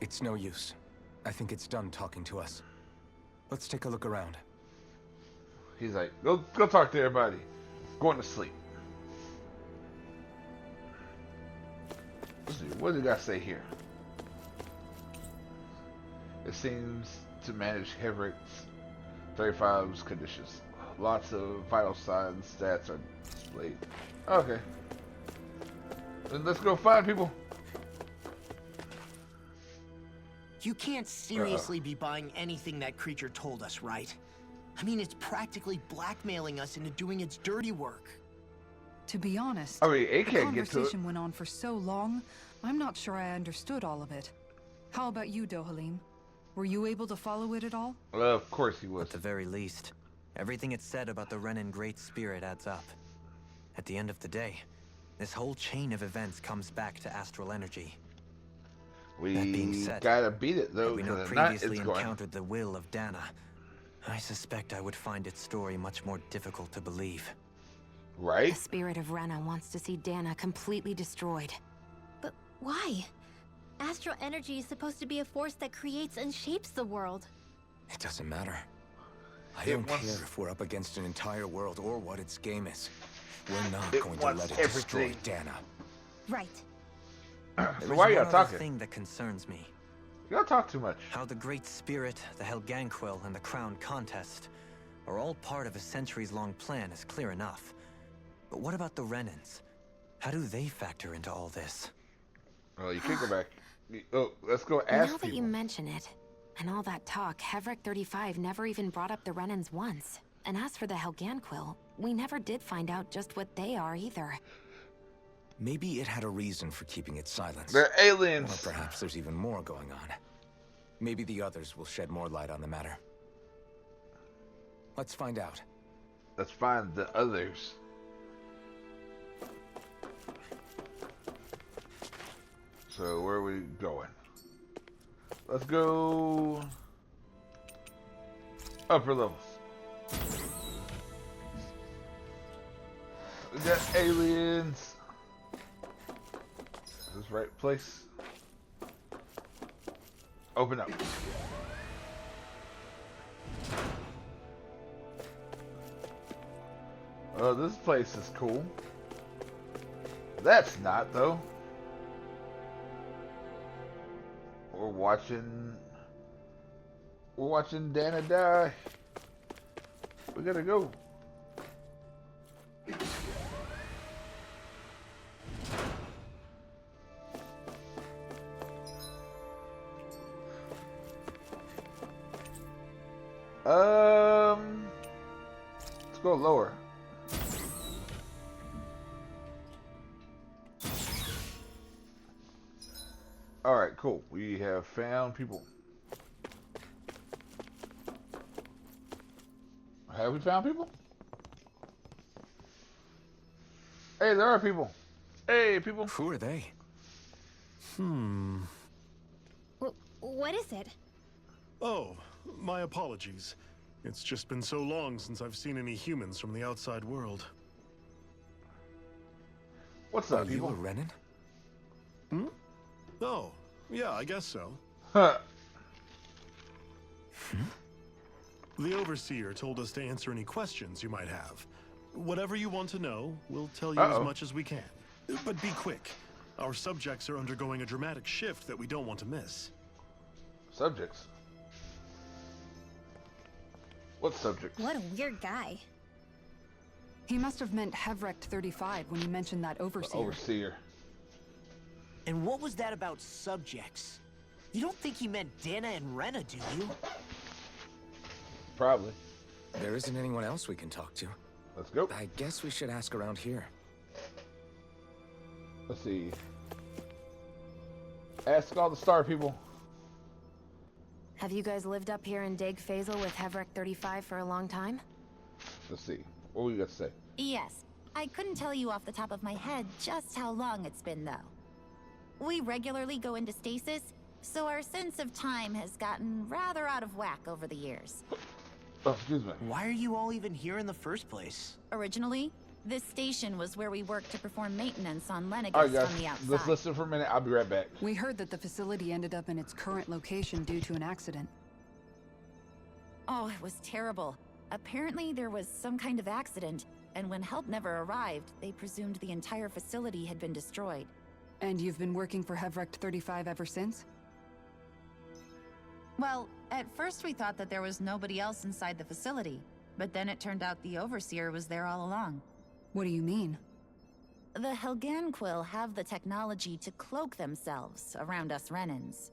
It's no use. I think it's done talking to us. Let's take a look around. He's like, go talk to everybody. Going to sleep. Let's see, what does it got to say here? It seems to manage Hevric's 35's conditions. Lots of vital signs, stats are displayed. Okay. Then let's go find people. You can't seriously be buying anything that creature told us, right? I mean, it's practically blackmailing us into doing its dirty work. To be honest, I mean, it the can't get to it. conversation went on for so long, I'm not sure I understood all of it. How about you, Dohalim? Were you able to follow it at all? Of course he was. At the very least, everything it said about the Renan Great Spirit adds up. At the end of the day, this whole chain of events comes back to astral energy. We That being said, gotta beat it though, had we not because if not, previously it's going. encountered the will of Dana, I suspect I would find its story much more difficult to believe. Right? The spirit of Rena wants to see Dana completely destroyed. But why? Astral energy is supposed to be a force that creates and shapes the world. It doesn't matter. I It don't wants- care if we're up against an entire world or what its game is. We're not It going to wants let it destroy everything. Dana. Right. There So is why are one y'all other talking? thing that concerns me. You don't talk too much. How the Great Spirit, the Helganquil, and the Crown Contest are all part of a centuries-long plan is clear enough. But what about the Renans? How do they factor into all this? Oh, you can't go back. Oh, let's go ask Now that you people. mention it, and all that talk, Hevric 35 never even brought up the Renans once. And as for the Helganquil, we never did find out just what they are either. Maybe it had a reason for keeping its silence. They're aliens. Or perhaps there's even more going on. Maybe the others will shed more light on the matter. Let's find out. Let's find the others. So where are we going? Let's go upper levels. We got aliens. Is this right place? Open up. Oh, this place is cool. That's not, though. We're watching Dana die. We gotta go. Let's go lower. Alright, cool. We have found people. Have we found people? Hey, there are people. Hey, people. Who are they? What is it? Oh, my apologies. It's just been so long since I've seen any humans from the outside world. What's Are up, you people? a Renan? Hmm? Oh, yeah, I guess so. Huh. The Overseer told us to answer any questions you might have. Whatever you want to know, we'll tell you as much as we can. But be quick. Our subjects are undergoing a dramatic shift that we don't want to miss. Subjects? What subjects? What a weird guy. He must have meant Hevric 35 when he mentioned that overseer. Overseer. And what was that about subjects? You don't think he meant Dana and Rena, do you? Probably. There isn't anyone else we can talk to. Let's go. I guess we should ask around here. Let's see. Ask all the star people. Have you guys lived up here in Dake Faisal with Hevric 35 for a long time? Let's see. What we got to say? Yes. I couldn't tell you off the top of my head just how long it's been, though. We regularly go into stasis, So our sense of time has gotten rather out of whack over the years. Oh, excuse me. Why are you all even here in the first place? Originally, this station was where we worked to perform maintenance on Lenegis All right, guys, from the outside. let's listen for a minute. I'll be right back. We heard that the facility ended up in its current location due to an accident. Oh, it was terrible. Apparently there was some kind of accident, and when help never arrived, they presumed the entire facility had been destroyed. And you've been working for Hevrecht 35 ever since? Well, at first we thought that there was nobody else inside the facility, but then it turned out the Overseer was there all along. What do you mean? The Helganquil have the technology to cloak themselves around us Renans.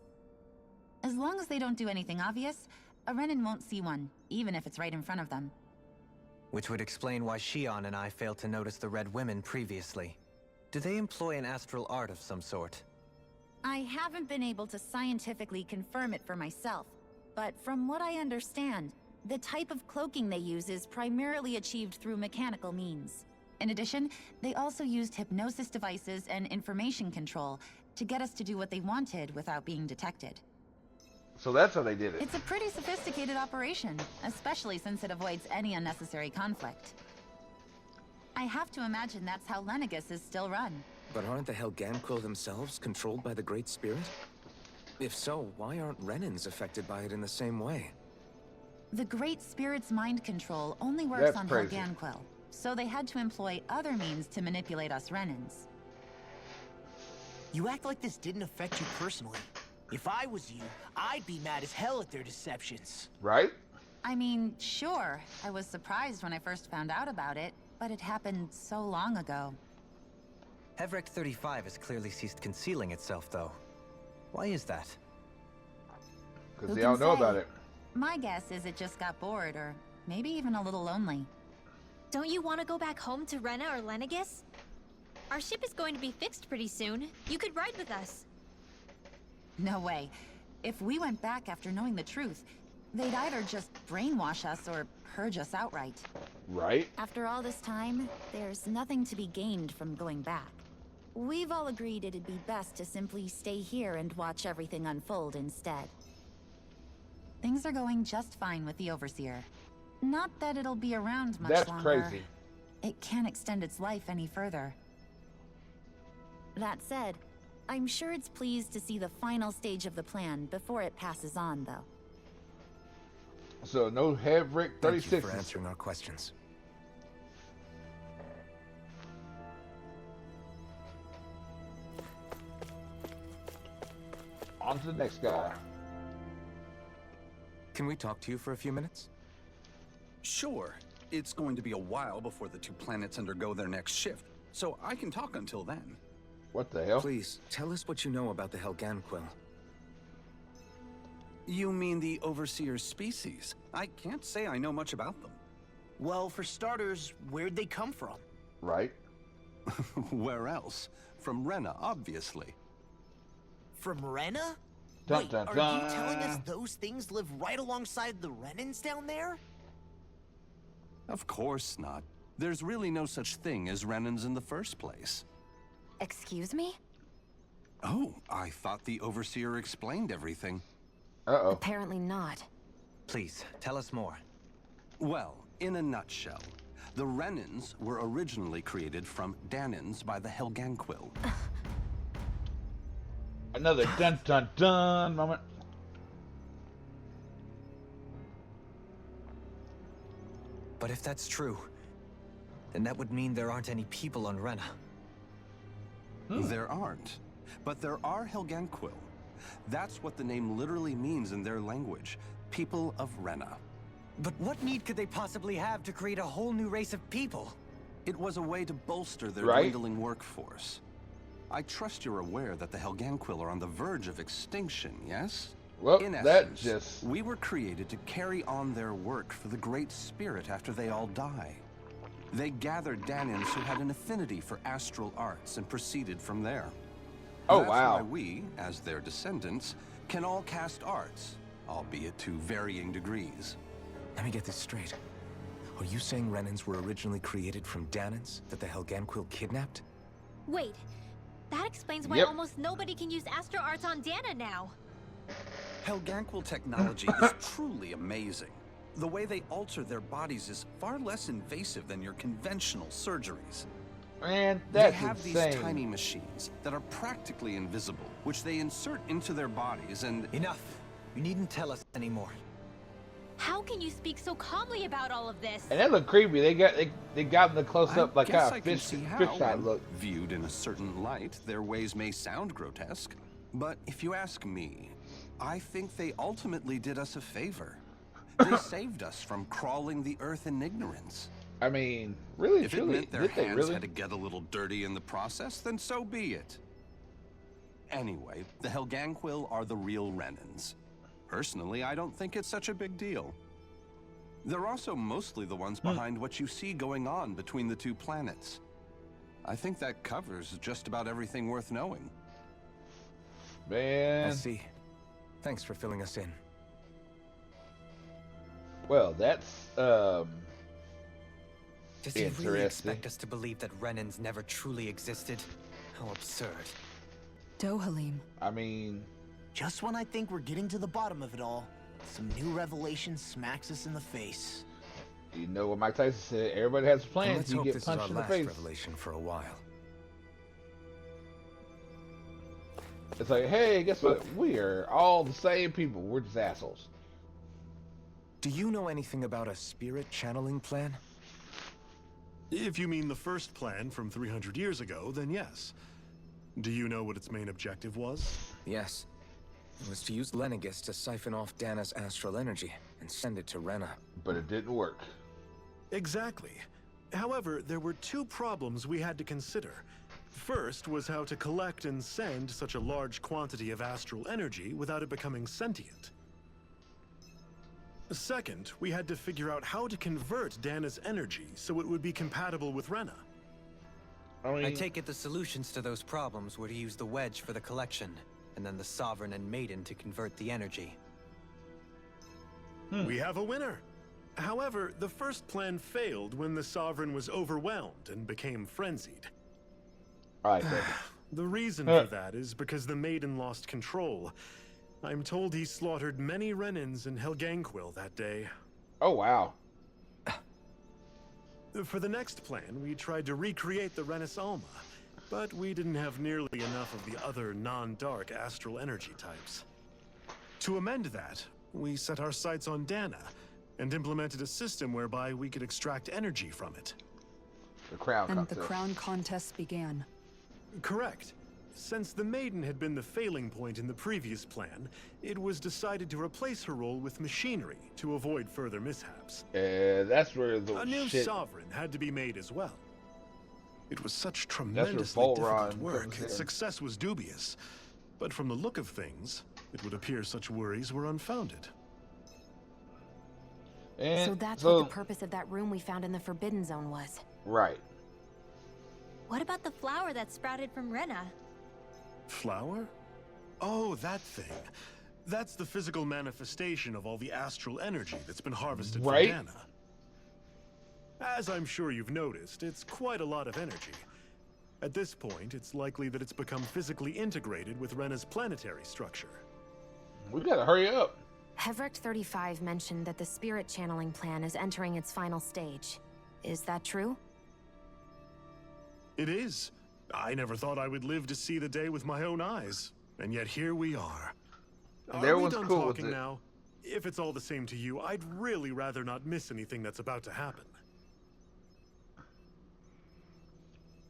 As long as they don't do anything obvious, a Renan won't see one, even if it's right in front of them. Which would explain why Shion and I failed to notice the Red Women previously. Do they employ an astral art of some sort? I haven't been able to scientifically confirm it for myself, but from what I understand, the type of cloaking they use is primarily achieved through mechanical means. In addition, they also used hypnosis devices and information control to get us to do what they wanted without being detected. So that's how they did it. It's a pretty sophisticated operation, especially since it avoids any unnecessary conflict. I have to imagine that's how Lenegis is still run. But aren't the Helganquil themselves controlled by the Great Spirit? If so, why aren't Renans affected by it in the same way? The Great Spirit's mind control only works on crazy. Helganquil, so they had to employ other means to manipulate us Renans. You act like this didn't affect you personally. If I was you, I'd be mad as hell at their deceptions. Right? I mean, sure, I was surprised when I first found out about it, but it happened so long ago. Hevrecht 35 has clearly ceased concealing itself, though. Why is that? Because Who they can all know say? about it. My guess is it just got bored, or maybe even a little lonely. Don't you want to go back home to Rena or Lenegis? Our ship is going to be fixed pretty soon. You could ride with us. No way. If we went back after knowing the truth, they'd either just brainwash us or purge us outright. Right? After all this time, there's nothing to be gained from going back. We've all agreed it'd be best to simply stay here and watch everything unfold instead. Things are going just fine with the Overseer. Not that it'll be around much That's longer. crazy. It can't extend its life any further. That said, I'm sure it's pleased to see the final stage of the plan before it passes on, though. So no Hevrecht 36. Thank you for answering our questions. On to the next guy. Can we talk to you for a few minutes? Sure. It's going to be a while before the two planets undergo their next shift, so I can talk until then. What the hell? Please, tell us what you know about the Helganquil. You mean the Overseer's species? I can't say I know much about them. Well, for starters, where'd they come from? Right? Where else? From Rena, obviously. From Rena? Dun, Wait, dun, are dun. you telling us those things live right alongside the Renans down there? Of course not. There's really no such thing as Renans in the first place. Excuse me? Oh, I thought the Overseer explained everything. Uh-oh. Apparently not. Please, tell us more. Well, in a nutshell, the Renans were originally created from Danans by the Helganquil. Another dun dun dun moment. But if that's true, then that would mean there aren't any people on Rena. There aren't. But there are Helganquil. That's what the name literally means in their language. People of Rena. But what need could they possibly have to create a whole new race of people? It was a way to bolster their Right. dwindling workforce. I trust you're aware that the Helganquil are on the verge of extinction, yes? Well, in that essence, just... we were created to carry on their work for the Great Spirit after they all die. They gathered Danans who had an affinity for astral arts and proceeded from there. Oh, That's wow. why we, as their descendants, can all cast arts, albeit to varying degrees. Let me get this straight. Are you saying Renans were originally created from Danans that the Helganquil kidnapped? Wait, that explains why Yep. almost nobody can use Astro Arts on Dana now. Helganquil technology is truly amazing. The way they alter their bodies is far less invasive than your conventional surgeries. Man, that's They have insane. these tiny machines that are practically invisible, which they insert into their bodies and... Enough! You needn't tell us anymore. How can you speak so calmly about all of this? And that looked creepy. They got in the close up like guess how I a can fish see fish how, shot when look. viewed in a certain light, their ways may sound grotesque. But if you ask me, I think they ultimately did us a favor. They saved us from crawling the earth in ignorance. I mean, really, If it truly, meant their did they hands really? had to get a little dirty in the process, then so be it. Anyway, the Helganquil are the real Renans. Personally, I don't think it's such a big deal. They're also mostly the ones behind what you see going on between the two planets. I think that covers just about everything worth knowing. Man. I see. Thanks for filling us in. Well, that's Does he really interesting. expect us to believe that Renans never truly existed? How absurd. Dohalim. I mean, Just when I think we're getting to the bottom of it all, some new revelation smacks us in the face. you know what Mike Tyson said. Everybody has And plans. let's You hope get this is our punched in the last face. revelation for a while. It's like, hey, guess what? We are all the same people. We're just assholes. Do you know anything about a spirit channeling plan? If you mean the first plan from 300 years ago, then yes. Do you know what its main objective was? Yes. It was to use Lenegis to siphon off Dana's astral energy and send it to Rena. But it didn't work. Exactly. However, there were two problems we had to consider. First was how to collect and send such a large quantity of astral energy without it becoming sentient. Second, we had to figure out how to convert Dana's energy so it would be compatible with Rena. I take it the solutions to those problems were to use the wedge for the collection, and then the Sovereign and Maiden to convert the energy. We have a winner. However, the first plan failed when the Sovereign was overwhelmed and became frenzied. Alright, The reason for that is because the Maiden lost control. I'm told he slaughtered many Renans in Helganquil that day. Oh, wow. For the next plan, we tried to recreate the Renis Alma, but we didn't have nearly enough of the other non-dark astral energy types. To amend that, we set our sights on Dana, and implemented a system whereby we could extract energy from it. The crown And the crown contest began. Correct. Since the Maiden had been the failing point in the previous plan, it was decided to replace her role with machinery to avoid further mishaps. That's where the A new shit... Sovereign had to be made as well. It was such That's where tremendously difficult Volron work, comes in. success was dubious. But from the look of things, it would appear such worries were unfounded. And So that's what the purpose of that room we found in the Forbidden Zone was. Right. What about the flower that sprouted from Rena? Flower? Oh, that thing. That's the physical manifestation of all the astral energy that's been harvested from Right. Dana. As I'm sure you've noticed, it's quite a lot of energy. At this point, it's likely that it's become physically integrated with Rena's planetary structure. We gotta hurry up. Hevrecht 35 mentioned that the spirit channeling plan is entering its final stage. Is that true? It is. I never thought I would live to see the day with my own eyes. And yet here we are. And Are we everyone's done cool with talking it. now? If it's all the same to you, I'd really rather not miss anything that's about to happen.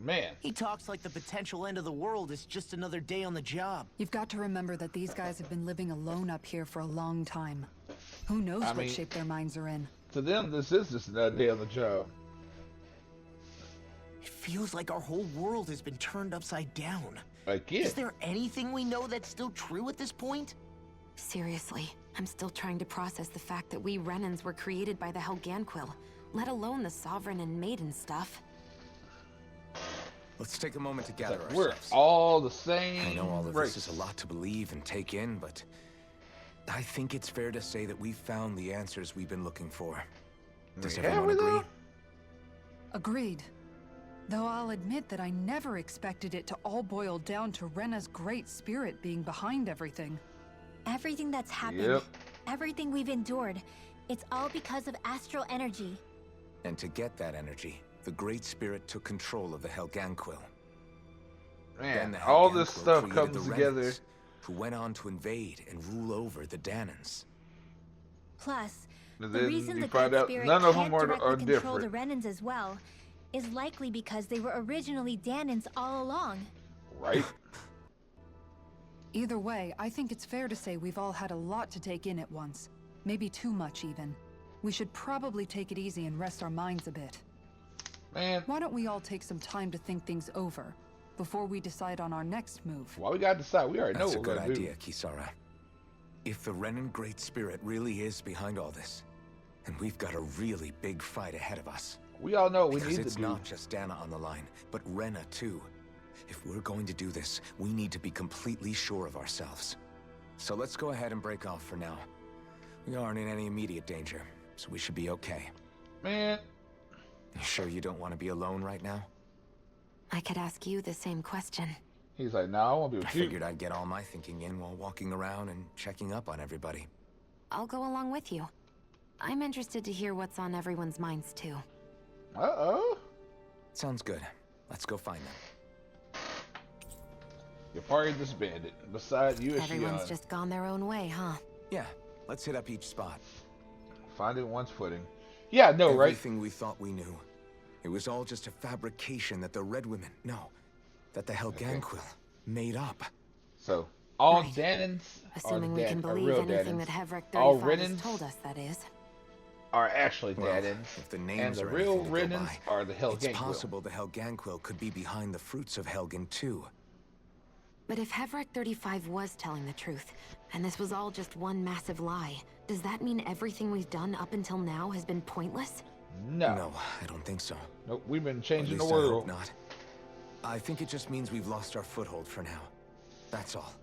Man. He talks like the potential end of the world is just another day on the job. You've got to remember that these guys have been living alone up here for a long time. Who knows I what mean- shape their minds are in? To them, this is just another day on the job. It feels like our whole world has been turned upside down. Again. Is there anything we know that's still true at this point? Seriously, I'm still trying to process the fact that we Renans were created by the Helganquil, let alone the Sovereign and Maiden stuff. Let's take a moment to gather We're ourselves. all the same I know all of race. this is a lot to believe and take in, but I think it's fair to say that we've found the answers we've been looking for. Does Yeah, everyone we agree? know. Agreed. Though I'll admit that I never expected it to all boil down to Rena's great spirit being behind everything. Everything that's happened, Yep. everything we've endured, it's all because of astral energy. And to get that energy, the Great Spirit took control of the Helganquil. Man, the all this Helganquil stuff created comes the together. Renans, who went on to invade and rule over the Danans. Plus, And the then reason you the find Great out Spirit none of can't them are directly control different. the Renans as well is likely because they were originally Danans all along. Right? Either way, I think it's fair to say we've all had a lot to take in at once. Maybe too much, even. We should probably take it easy and rest our minds a bit. Man. Why don't we all take some time to think things over before we decide on our next move? Why we gotta decide? We already know That's what a we're good gonna idea, do. Kisara. If the Renan Great Spirit really is behind all this, then we've got a really big fight ahead of us. We all know what we Because need it's to do. not just Dana on the line, but Rena too. If we're going to do this, we need to be completely sure of ourselves. So let's go ahead and break off for now. We aren't in any immediate danger, so we should be okay. Man. You sure you don't want to be alone right now? I could ask you the same question. He's like, nah, I won't be with I you. figured I'd get all my thinking in while walking around and checking up on everybody. I'll go along with you. I'm interested to hear what's on everyone's minds, too. Uh-oh. Sounds good. Let's go find them. Your party disbanded. Besides you and Everyone's Shion. just gone their own way, huh? Yeah, let's hit up each spot. Finding one's footing. Yeah, no, right? Everything we thought we knew. It was all just a fabrication that the Red Women, that the Helganquil made up. So, all Right. Danans Assuming are we the can Dan- are believe real anything Danans. that Hevric All 35 has Renans told us, that is. are actually Well, Danans. if the And names the are real anything to go Renans by, are the it's Helganquil. possible the Helganquil could be behind the fruits of Helgen too. But if Hevric 35 was telling the truth, and this was all just one massive lie, does that mean everything we've done up until now has been pointless? No. No, I don't think so. Nope, we've been At changing the least I hope world. not. I think it just means we've lost our foothold for now. That's all.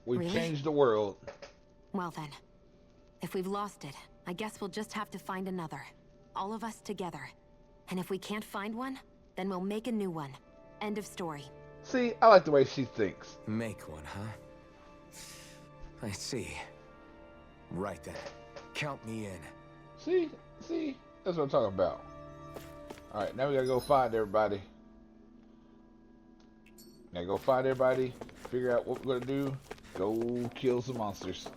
We've Really? changed the world. Well then, if we've lost it, I guess we'll just have to find another. All of us together. And if we can't find one, then we'll make a new one. End of story. See, I like the way she thinks. Make one, huh? I see. Right then. Count me in. See, that's what I'm talking about. All right, now we gotta go find everybody. Gotta go find everybody. Figure out what we're gonna do. Go kill some monsters.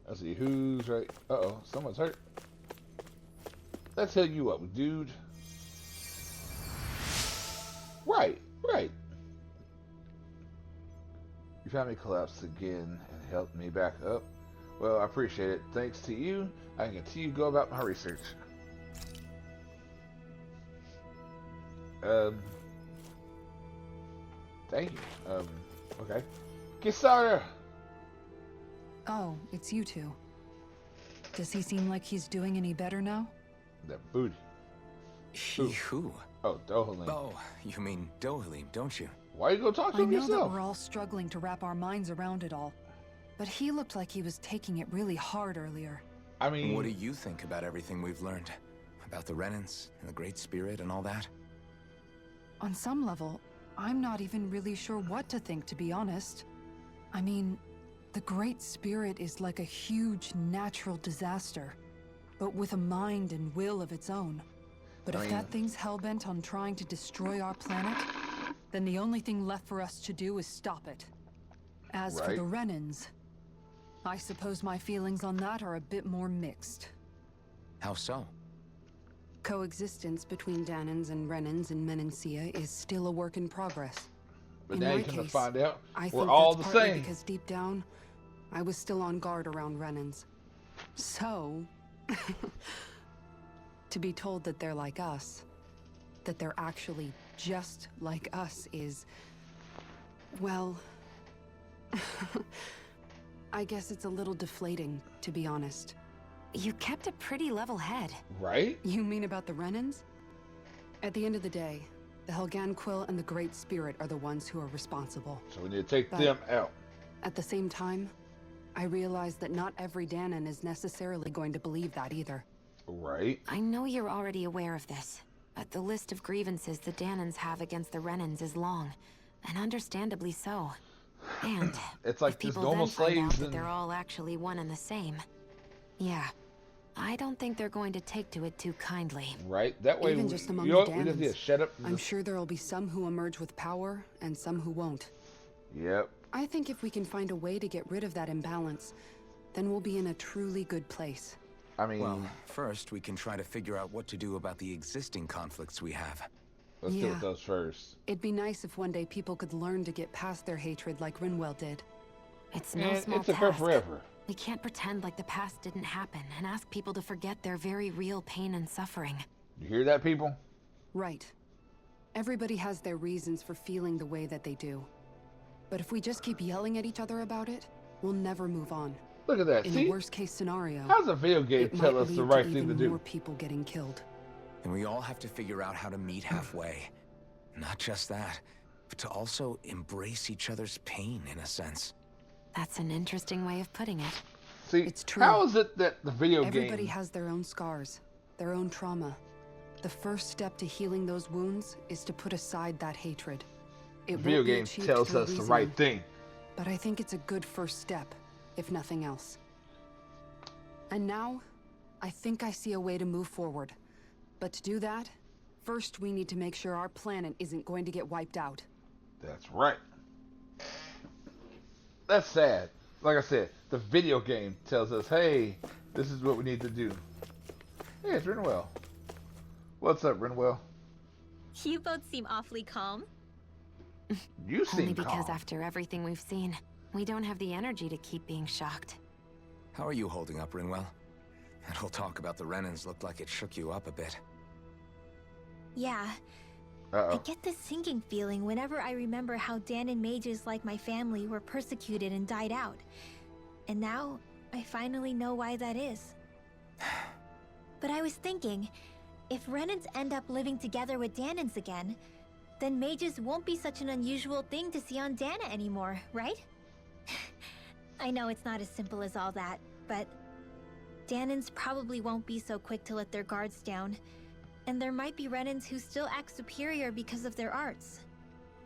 Let's see who's right. Uh-oh, someone's hurt. Let's heal you up, dude. Right. Your family collapsed again and helped me back up. Well, I appreciate it. Thanks to you, I can continue to go about my research. Thank you. Okay. Kisara! Oh, it's you two. Does he seem like he's doing any better now? That booty. Who? Oh, Dohalim. Oh, you mean Dohalim, don't you? Why you go talk to I him know that yourself? we're all struggling to wrap our minds around it all, but he looked like he was taking it really hard earlier. I mean... What do you think about everything we've learned? About the Renans and the Great Spirit and all that? On some level, I'm not even really sure what to think, to be honest. I mean, the Great Spirit is like a huge natural disaster, but with a mind and will of its own. But if that thing's hellbent on trying to destroy our planet, then the only thing left for us to do is stop it. As for the Renans, I suppose my feelings on that are a bit more mixed. How so? Coexistence between Danans and Renans in Menancia is still a work in progress. But in now my you're gonna case, find out I we're think all that's the partly same. because deep down, I was still on guard around Renans. So, to be told that they're like us, that they're actually just like us is, well, I guess it's a little deflating, to be honest. You kept a pretty level head. Right? You mean about the Renans? At the end of the day, the Helganquil and the Great Spirit are the ones who are responsible. So we need to take But them out. at the same time, I realize that not every Danan is necessarily going to believe that either. Right. I know you're already aware of this, but the list of grievances the Danans have against the Renans is long, and understandably so. And it's like if just people normal then find out slaves that and they're all actually one and the same, yeah, I don't think they're going to take to it too kindly. right. That way, Even just among you know the what? We just need Daemons, to shut up. I'm sure there'll be some who emerge with power and some who won't. Yep. I think if we can find a way to get rid of that imbalance, then we'll be in a truly good place. I mean, well, first we can try to figure out what to do about the existing conflicts we have. Let's deal with those first. It'd be nice if one day people could learn to get past their hatred like Rinwell did. It's no small It's a task. forever. We can't pretend like the past didn't happen and ask people to forget their very real pain and suffering. You hear that, people? Right. Everybody has their reasons for feeling the way that they do. But if we just keep yelling at each other about it, we'll never move on. Look at that. In See? the worst case scenario, How's a video game it tell might us the lead right to thing to even do? more people getting killed. And we all have to figure out how to meet halfway. Not just that, but to also embrace each other's pain in a sense. That's an interesting way of putting it. See, It's true. how is it that the video Everybody game... has their own scars, their own trauma. The first step to healing those wounds is to put aside that hatred. The It video won't be game achieved tells through us the reasoning, right thing. But I think it's a good first step, if nothing else. And now, I think I see a way to move forward. But to do that, first we need to make sure our planet isn't going to get wiped out. That's right. That's sad. Like I said, the video game tells us, hey, this is what we need to do. Hey, it's Rinwell. What's up, Rinwell? You both seem awfully calm. You seem Only because calm. after everything we've seen, we don't have the energy to keep being shocked. How are you holding up, Rinwell? That whole talk about the Renans looked like it shook you up a bit. Yeah. Uh-oh. I get this sinking feeling whenever I remember how Danon mages like my family were persecuted and died out. And now, I finally know why that is. But I was thinking, if Renans end up living together with Danons again, then mages won't be such an unusual thing to see on Dana anymore, right? I know it's not as simple as all that, but Danons probably won't be so quick to let their guards down. And there might be Renans who still act superior because of their arts.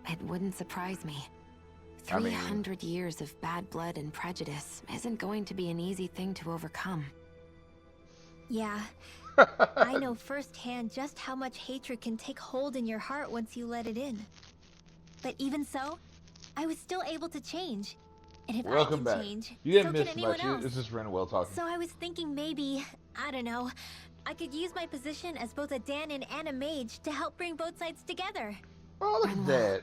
It wouldn't surprise me. 300 years of bad blood and prejudice isn't going to be an easy thing to overcome. Yeah. I know firsthand just how much hatred can take hold in your heart once you let it in. But even so, I was still able to change. And if Welcome I can back. change, You didn't so can miss anyone much. else. It's just Rinwell talking. So I was thinking maybe, I don't know, I could use my position as both a Danon and a mage to help bring both sides together. Oh, look at that.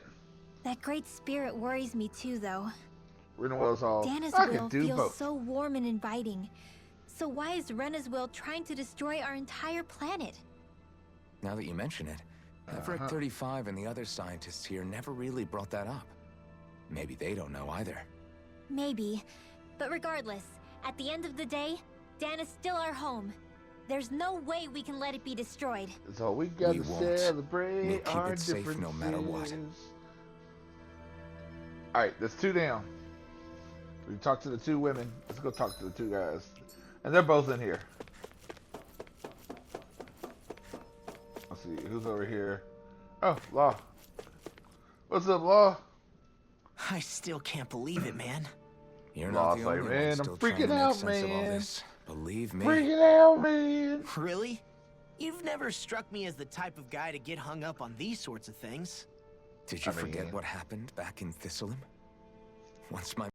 That great spirit worries me too, though. Rinwell's all, Dana's I will can do feels both. so warm and inviting. So why is Rena's will trying to destroy our entire planet? Now that you mention it, Everett 35 and the other scientists here never really brought that up. Maybe they don't know either. Maybe. But regardless, at the end of the day, Dana's still our home. There's no way we can let it be destroyed. So we gotta We won't. celebrate We'll keep our it safe no matter what. differences. Alright, there's two down. We talked to the two women. Let's go talk to the two guys. And they're both in here. Let's see, who's over here? Oh, Law. What's up, Law? I still can't believe it, man. You're Law's not the like, only man, one I'm still trying to freaking make out, sense of all man. this. Believe me. Freaking out, man. Really? You've never struck me as the type of guy to get hung up on these sorts of things. Did you I mean, forget what happened back in Thistleum? Once my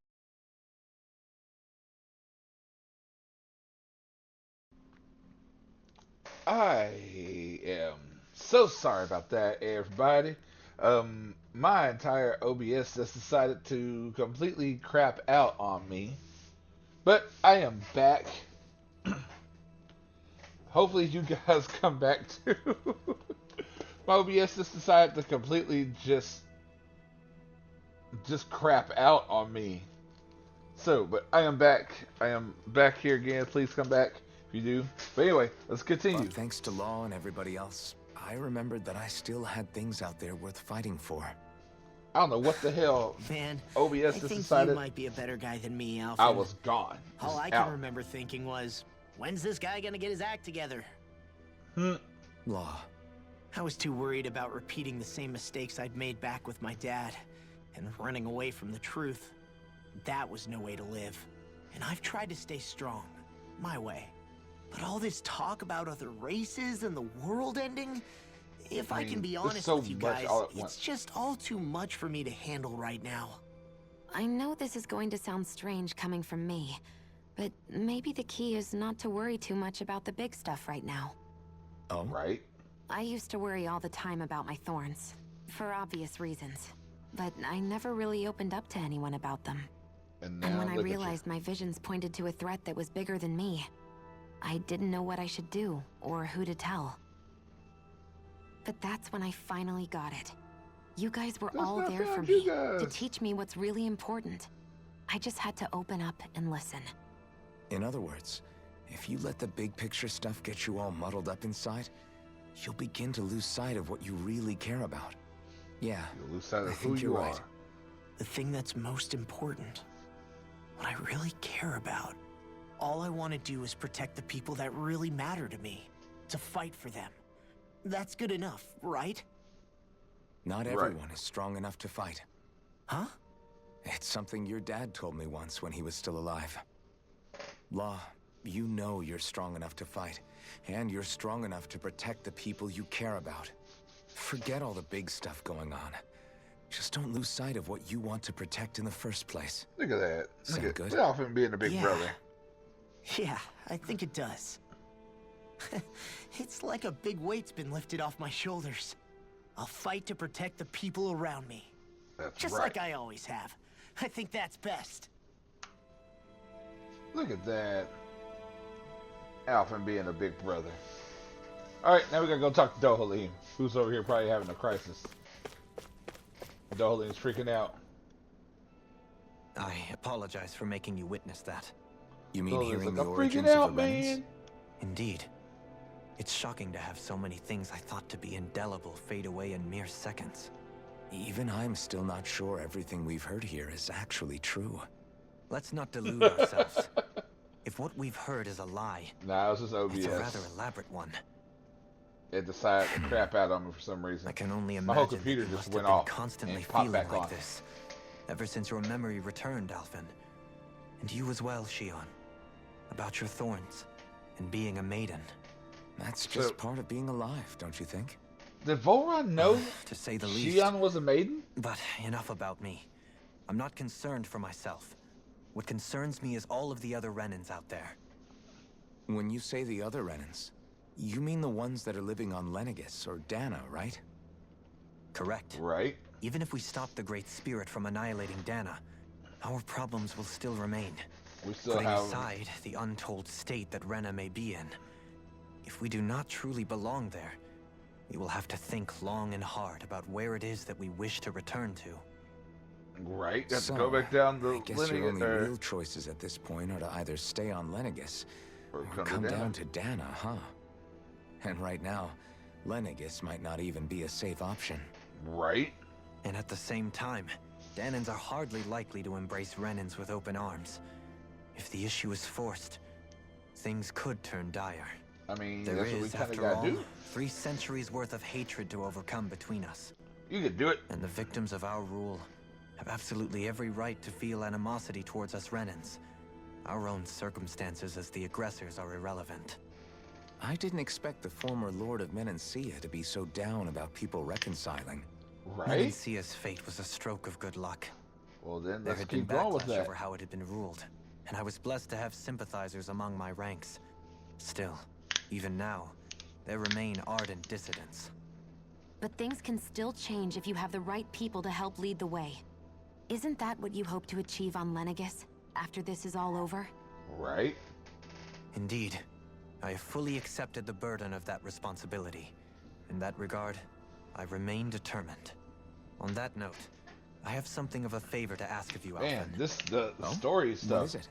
I am so sorry about that, everybody. My entire OBS just decided to completely crap out on me. But I am back. Hopefully you guys come back too. My OBS just decided to completely just crap out on me. So, but I am back. I am back here again. Please come back if you do. But anyway, let's continue. But thanks to Law and everybody else, I remembered that I still had things out there worth fighting for. I don't know what the hell Man, OBS I just think decided. you might be a better guy than me, Alpha. I was gone. All Just I can out. remember thinking was, when's this guy gonna get his act together? Law. I was too worried about repeating the same mistakes I'd made back with my dad. and running away from the truth. That was no way to live. And I've tried to stay strong, my way. But all this talk about other races and the world ending, if I can be honest with you guys, it's just all too much for me to handle right now. I know this is going to sound strange coming from me, but maybe the key is not to worry too much about the big stuff right now. Oh? Right. I used to worry all the time about my thorns, for obvious reasons. But I never really opened up to anyone about them. And when I realized my visions pointed to a threat that was bigger than me, I didn't know what I should do, or who to tell. But that's when I finally got it. You guys were all there for me, to teach me what's really important. I just had to open up and listen. In other words, if you let the big picture stuff get you all muddled up inside, you'll begin to lose sight of what you really care about. Yeah, you'll lose sight of who you are. Right. The thing that's most important, what I really care about. All I want to do is protect the people that really matter to me, to fight for them. That's good enough, right? Not everyone is strong enough to fight. Huh? It's something your dad told me once when he was still alive. Law, you know you're strong enough to fight, and you're strong enough to protect the people you care about. Forget all the big stuff going on. Just don't lose sight of what you want to protect in the first place. Look at that. Sound Look at good? Alphen being a big brother. Yeah, I think it does. It's like a big weight's been lifted off my shoulders. I'll fight to protect the people around me. That's just right. like I always have. I think that's best. Look at that. Alphen being a big brother. Alright, now we gotta go talk to Dohalim, who's over here probably having a crisis. Dohalim's freaking out. I apologize for making you witness that. You mean Dohalim's hearing like, the I'm origins freaking out, of the Renans? man. Indeed. It's shocking to have so many things I thought to be indelible fade away in mere seconds. Even I'm still not sure everything we've heard here is actually true. Let's not delude ourselves. If what we've heard is a lie, Nah, this is OBS. it's a rather elaborate one. It decided to crap out on me for some reason. I can only imagine my whole computer that you just must went have been off constantly and popped feeling back like on. this ever since your memory returned, Alphen. And you as well, Shion. About your thorns and being a maiden. That's just part of being alive, don't you think? Did Volron know to say the least. Shion was a maiden? But enough about me. I'm not concerned for myself. What concerns me is all of the other Renans out there. When you say the other Renans, you mean the ones that are living on Lenegis or Dana, right? Correct. Right. Even if we stop the Great Spirit from annihilating Dana, our problems will still remain. We still Putting have aside the untold state that Rena may be in, if we do not truly belong there, we will have to think long and hard about where it is that we wish to return to. Right. You have So, to go back down the I guess your only real choices at this point are to either stay on Lenegis or come down to Dana, huh? And right now, Lenegis might not even be a safe option. Right. And at the same time, Danans are hardly likely to embrace Renans with open arms. If the issue is forced, things could turn dire. I mean, There that's what we is, kind of after gotta all, do. 3 centuries worth of hatred to overcome between us. You could do it. And the victims of our rule have absolutely every right to feel animosity towards us Renans. Our own circumstances as the aggressors are irrelevant. I didn't expect the former Lord of Menancia to be so down about people reconciling. Right? Menancia's fate was a stroke of good luck. Well, then There let's had been keep going with backlash that. over how it had been ruled, and I was blessed to have sympathizers among my ranks. Still, even now, there remain ardent dissidents. But things can still change if you have the right people to help lead the way. Isn't that what you hope to achieve on Lenegis, after this is all over? Right. Indeed. I have fully accepted the burden of that responsibility. In that regard, I remain determined. On that note, I have something of a favor to ask of you, Man, Alphen. the story stuff. What is it?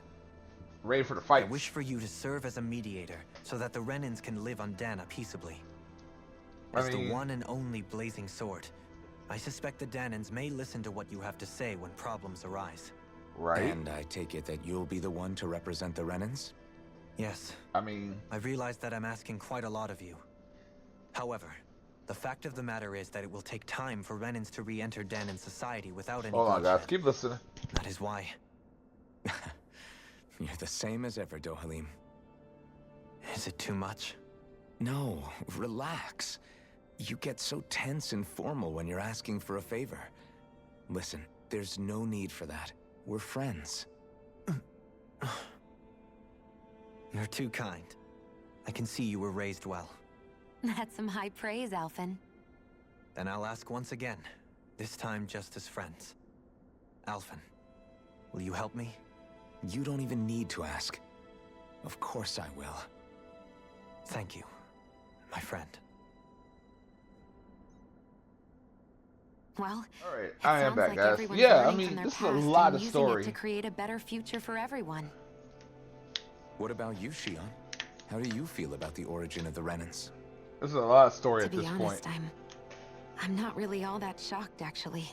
Ready for the fight. I wish for you to serve as a mediator, so that the Renans can live on Dana peaceably. As the one and only Blazing Sword, I suspect the Danans may listen to what you have to say when problems arise. Right. And I take it that you'll be the one to represent the Renans? Yes. I mean... I realize that I'm asking quite a lot of you. However, The fact of the matter is that it will take time for Renans to re-enter Danan's society without any Hold on, bloodshed. guys. Keep listening. That is why. You're the same as ever, Dohalim. Is it too much? No, relax. You get so tense and formal when you're asking for a favor. Listen, there's no need for that. We're friends. You're too kind. I can see you were raised well. That's some high praise, Alphen. Then I'll ask once again, this time just as friends. Alphen, will you help me? You don't even need to ask. Of course I will. Thank you, my friend. Well, all right, it I am sounds back, like guys. everyone's Yeah, I learning mean, from their this is a past lot and of using story. it to create a better future for everyone. What about you, Shion? How do you feel about the origin of the Renans? This is a lot of story at To this be honest, point. I'm not really all that shocked, actually.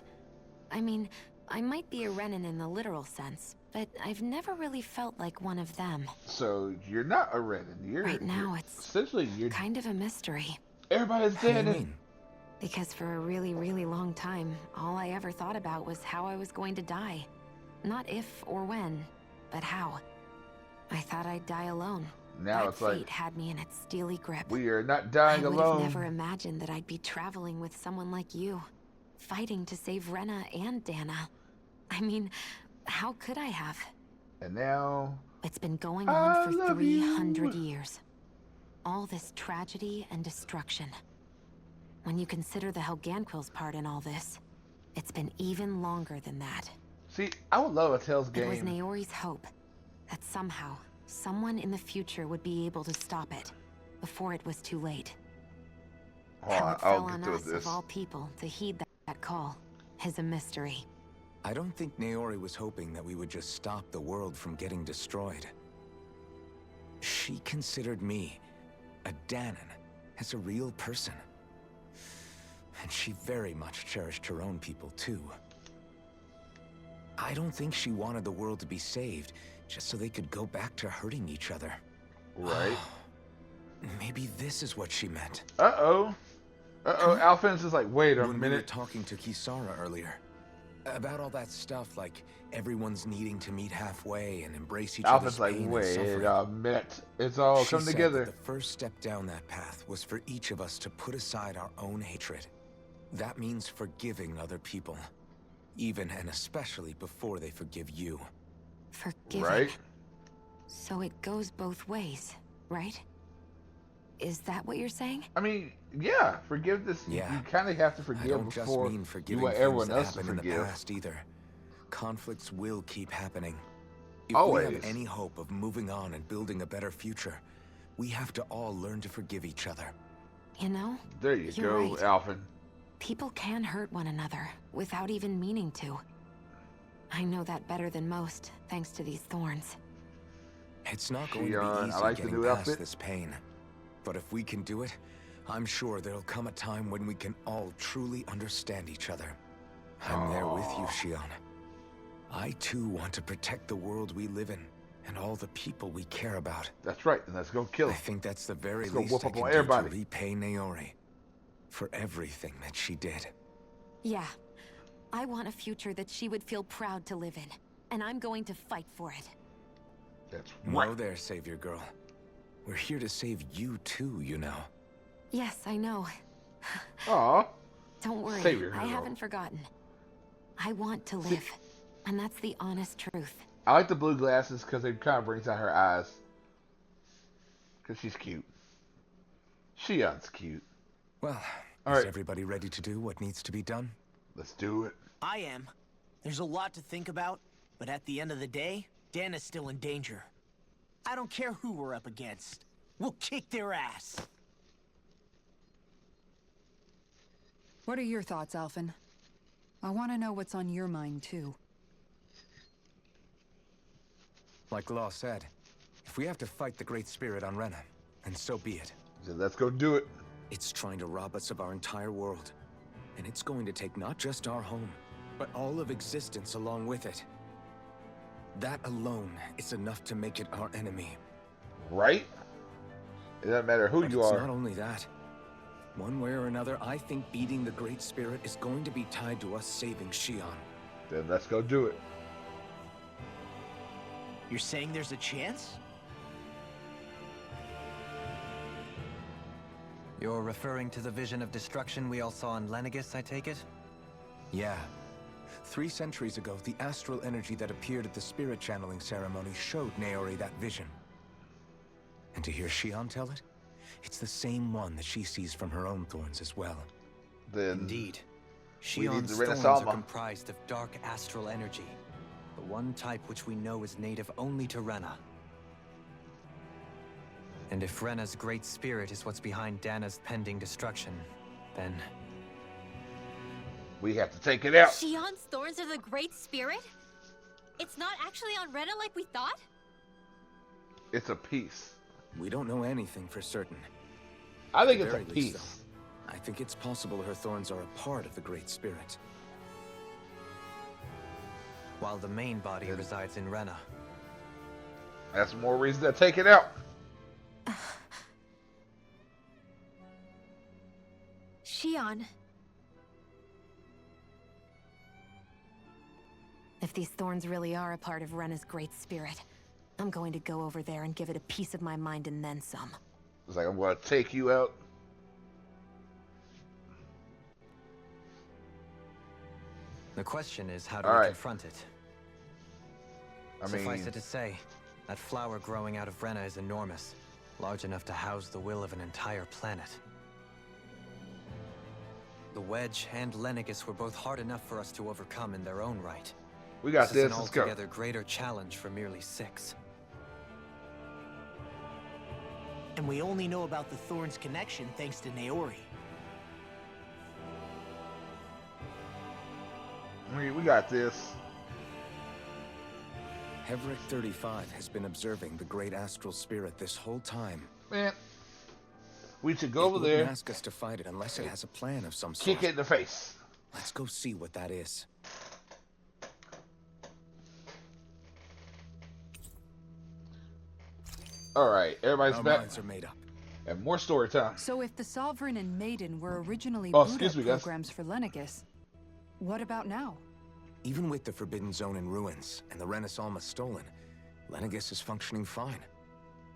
I mean, I might be a Renan in the literal sense, but I've never really felt like one of them. So you're not a Renan. You're Right now, you're, it's essentially you're kind of a mystery. Everybody's dead. Because for a really, really long time, all I ever thought about was how I was going to die. Not if or when, but how. I thought I'd die alone. Now but it's like fate had me in its steely grip. we are not dying I would alone. have never imagined that I'd be traveling with someone like you, fighting to save Rena and Dana. I mean, how could I have? And now It's been going on for 300 years. All this tragedy and destruction. When you consider the Helganquil's part in all this, it's been even longer than that. See, I would love a Tales It was game. Naori's hope that somehow, someone in the future would be able to stop it before it was too late. Hold How on, it fell I'll on get to us, this. of all people, to heed that call is a mystery. I don't think Naori was hoping that we would just stop the world from getting destroyed. She considered me, a Danan, as a real person. And she very much cherished her own people, too. I don't think she wanted the world to be saved, just so they could go back to hurting each other. Right. Maybe this is what she meant. Uh-oh. Uh-oh, Alphen's is like, wait a When we were minute. talking to Kisara earlier, about all that stuff, like everyone's needing to meet halfway and embrace each other's Alphen's like, pain and wait suffering. a minute. It's all She come said together. that the first step down that path was for each of us to put aside our own hatred. That means forgiving other people, even and especially before they forgive you. Forgiving. Right? So it goes both ways, right? Is that what you're saying? I mean, yeah, forgiveness. Yeah. You kind of have to I forgive don't just before mean you forgiving want things everyone that else to happened in forgive. the past either. Conflicts will keep happening. If we Always. have any hope of moving on and building a better future, we have to all learn to forgive each other. You know, There you You're go, right. Alphen. people can hurt one another without even meaning to. I know that better than most, thanks to these thorns. It's not going to Shion, be easy I like the getting new past outfit. this pain. But if we can do it, I'm sure there'll come a time when we can all truly understand each other. I'm there with you, Shion. I too want to protect the world we live in and all the people we care about. That's right, then let's go kill I him. think that's the very Let's go least whoop I up can on do everybody. to repay Naori for everything that she did. Yeah, I want a future that she would feel proud to live in, and I'm going to fight for it. That's Whoa there, Savior Girl. We're here to save you too, you know. Yes, I know. Aw. Don't worry, Savior I girl. haven't forgotten. I want to live, and that's the honest truth. I like the blue glasses because it kind of brings out her eyes. Because she's cute. Shion's cute. Well, All is right. everybody ready to do what needs to be done? Let's do it. I am. There's a lot to think about, but at the end of the day, Dana's still in danger. I don't care who we're up against. We'll kick their ass. What are your thoughts, Alphen? I want to know what's on your mind, too. Like Law said, if we have to fight the Great Spirit on Rena, then so be it. So let's go do it. It's trying to rob us of our entire world. And it's going to take not just our home, but all of existence along with it. That alone is enough to make it our enemy. Right? It doesn't matter who But you it's are. not only that. One way or another, I think beating the Great Spirit is going to be tied to us saving Xion. Then let's go do it. You're saying there's a chance? You're referring to the vision of destruction we all saw in Lenegis, I take it? Yeah. 3 centuries ago, the astral energy that appeared at the spirit channeling ceremony showed Naori that vision. And to hear Xion tell it, it's the same one that she sees from her own thorns as well. Then indeed. we need Xion's the thorns Renaissance. are comprised of dark astral energy, the one type which we know is native only to Rena. And if Rena's great spirit is what's behind Dana's pending destruction, then we have to take it out. Xion's thorns are the Great Spirit? It's not actually on Rena like we thought? It's a piece. We don't know anything for certain. I think At it's a the very least, piece. though, I think it's possible her thorns are a part of the Great Spirit. while the main body resides in Rena. That's more reason to take it out. Xion. If these thorns really are a part of Rena's great spirit, I'm going to go over there and give it a piece of my mind and then some. It's like, I'm going to take you out. The question is, how do we confront it? Suffice it to say, that flower growing out of Rena is enormous, large enough to house the will of an entire planet. The Wedge and Lenegis were both hard enough for us to overcome in their own right. We got this. Is an Let's go. altogether greater challenge for merely 6. And we only know about the Thorns connection thanks to Naori. We got this. Heverick 35 has been observing the great astral spirit this whole time. Man, we should go over there. It wouldn't ask us to fight it unless it has a plan of some sort. Kick it in the face. Let's go see what that is. All right, everybody's Our back. minds are made up. And more story time. So if the Sovereign and Maiden were originally excuse boot-up me, guys. programs for Lenegis, what about now? Even with the Forbidden Zone in ruins and the Renaissance stolen, Lenegis is functioning fine.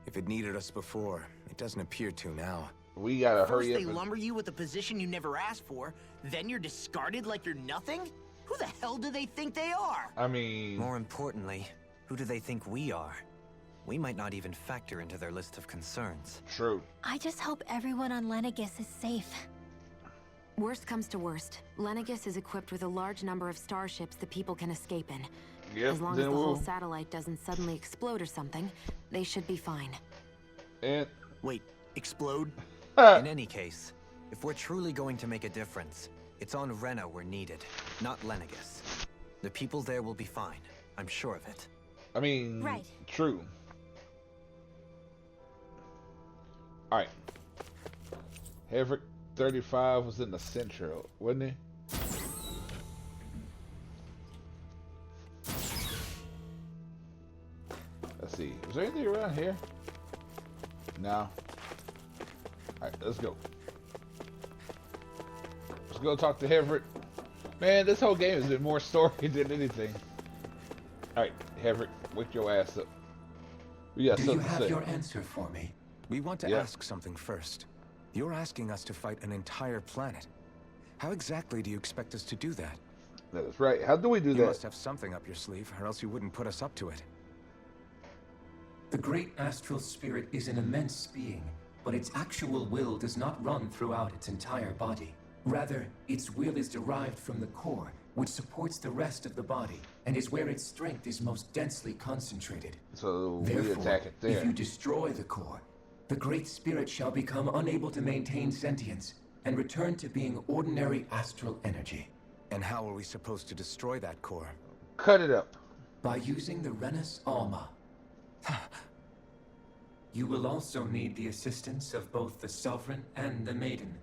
If it needed us before, it doesn't appear to now. We gotta First hurry they up. lumber you with a position you never asked for, then you're discarded like you're nothing? Who the hell do they think they are? I mean... More importantly, who do they think we are? We might not even factor into their list of concerns. True. I just hope everyone on Lenegis is safe. Worst comes to worst, Lenegis is equipped with a large number of starships that people can escape in. Yep, As long as the whole satellite doesn't suddenly explode or something, they should be fine. And... Wait, explode? In any case, if we're truly going to make a difference, it's on Rena we're needed, not Lenegis. The people there will be fine, I'm sure of it. I mean, right. True. Alright. Heverick 35 was in the central, wasn't he? Let's see. Is there anything around here? No. Alright, let's go. Let's go talk to Heverick. Man, this whole game has been more story than anything. Alright, Heverick, wake your ass up. We got Do you something to have say. your answer for me? We want to Yeah. ask something first. You're asking us to fight an entire planet. How exactly do you expect us to do that? That is right. How do we do You that? must have something up your sleeve, or else you wouldn't put us up to it. The great astral spirit is an immense being, but its actual will does not run throughout its entire body. Rather, its will is derived from the core, which supports the rest of the body, and is where its strength is most densely concentrated. So we Therefore, attack it there. if you destroy the core, the great spirit shall become unable to maintain sentience and return to being ordinary astral energy. And how are we supposed to destroy that core? Cut it up. By using the Renus Alma. You will also need the assistance of both the Sovereign and the Maiden.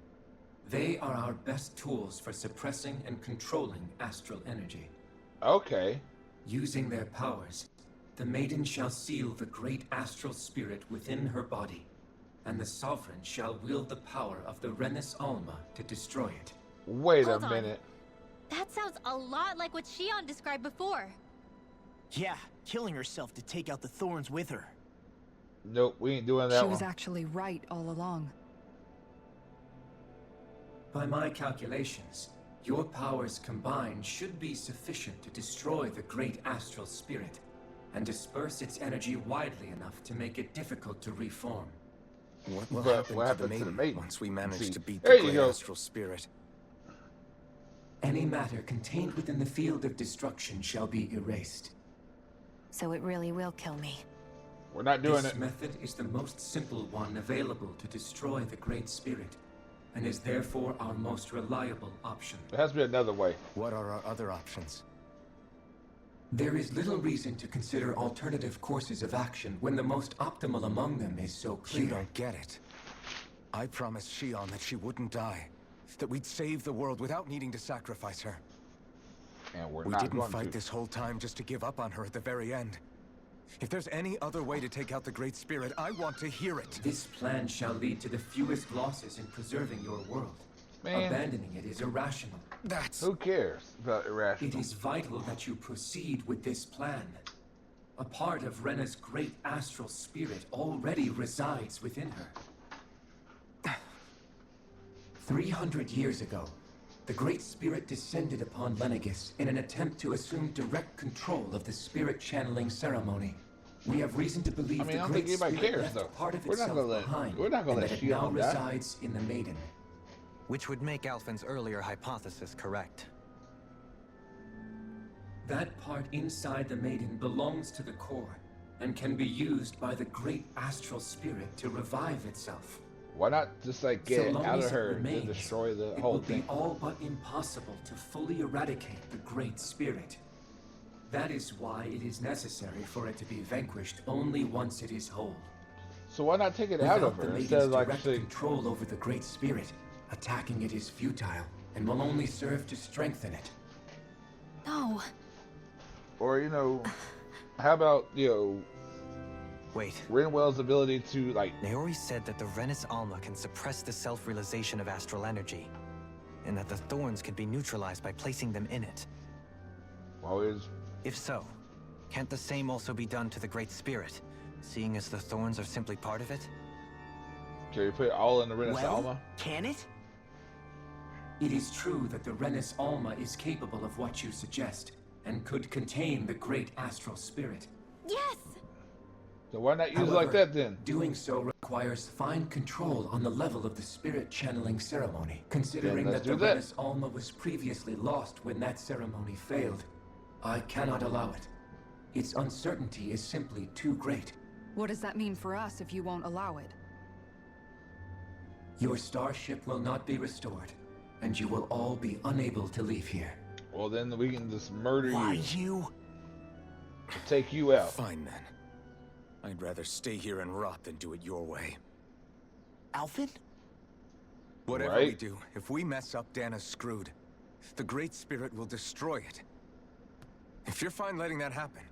They are our best tools for suppressing and controlling astral energy. Okay. Using their powers, the Maiden shall seal the great astral spirit within her body. and the Sovereign shall wield the power of the Renis Alma to destroy it. Wait Hold a on. minute. That sounds a lot like what Shion described before. Yeah, killing herself to take out the thorns with her. Nope, we ain't doing that She one. was actually right all along. By my calculations, your powers combined should be sufficient to destroy the great astral spirit and disperse its energy widely enough to make it difficult to reform. What will But happen what to happened the to the maiden maiden? once we manage See, to beat there the you great go. astral spirit? Any matter contained within the field of destruction shall be erased. So it really will kill me. We're not doing This it. method is the most simple one available to destroy the Great Spirit, and is therefore our most reliable option. There has to be another way. What are our other options? There is little reason to consider alternative courses of action when the most optimal among them is so clear. You don't get it. I promised Shion that she wouldn't die. That we'd save the world without needing to sacrifice her. And we didn't going fight to. this whole time just to give up on her at the very end. If there's any other way to take out the Great Spirit, I want to hear it. This plan shall lead to the fewest losses in preserving your world. Man. Abandoning it is irrational. Who cares about irrational? It is vital that you proceed with this plan. A part of Rena's great astral spirit already resides within her. 300 years ago, the Great Spirit descended upon Lenegis in an attempt to assume direct control of the spirit channeling ceremony. We have reason to believe I mean, I the don't Great think anybody Spirit cares, left though. part of We're not itself gonna let- behind, we're not gonna and let that it now Shion die. resides in the Maiden. Which would make Alphen's earlier hypothesis correct. That part inside the Maiden belongs to the core, and can be used by the great astral spirit to revive itself. Why not just like get So it long out as of it her and remains, destroy the it whole will thing? be all but impossible to fully eradicate the Great Spirit. That is why it is necessary for it to be vanquished only once it is whole. So why not take it Without out of the her instead Maiden's of like direct saying, control over the Great Spirit, attacking it is futile and will only serve to strengthen it. No. or how about Wait. Rinwell's ability to like. Naori said that the Renis Alma can suppress the self-realization of astral energy, and that the thorns can be neutralized by placing them in it. Always. If so, can't the same also be done to the Great Spirit, seeing as the thorns are simply part of it? Can you put it all in the Renis Well, Alma? can it? It is true that the Renis Alma is capable of what you suggest, and could contain the great astral spirit. Yes! So why not use it However, like that then? Doing so requires fine control on the level of the spirit channeling ceremony, considering Then that let's the do that. Renis Alma was previously lost when that ceremony failed. I cannot allow it. Its uncertainty is simply too great. What does that mean for us if you won't allow it? Your starship will not be restored, and you will all be unable to leave here. Well, then we can just murder Why you. Take you out. Fine then. I'd rather stay here and rot than do it your way. Alphen? Whatever we Right. do, if we mess up, Dana's screwed. The Great Spirit will destroy it. If you're fine letting that happen,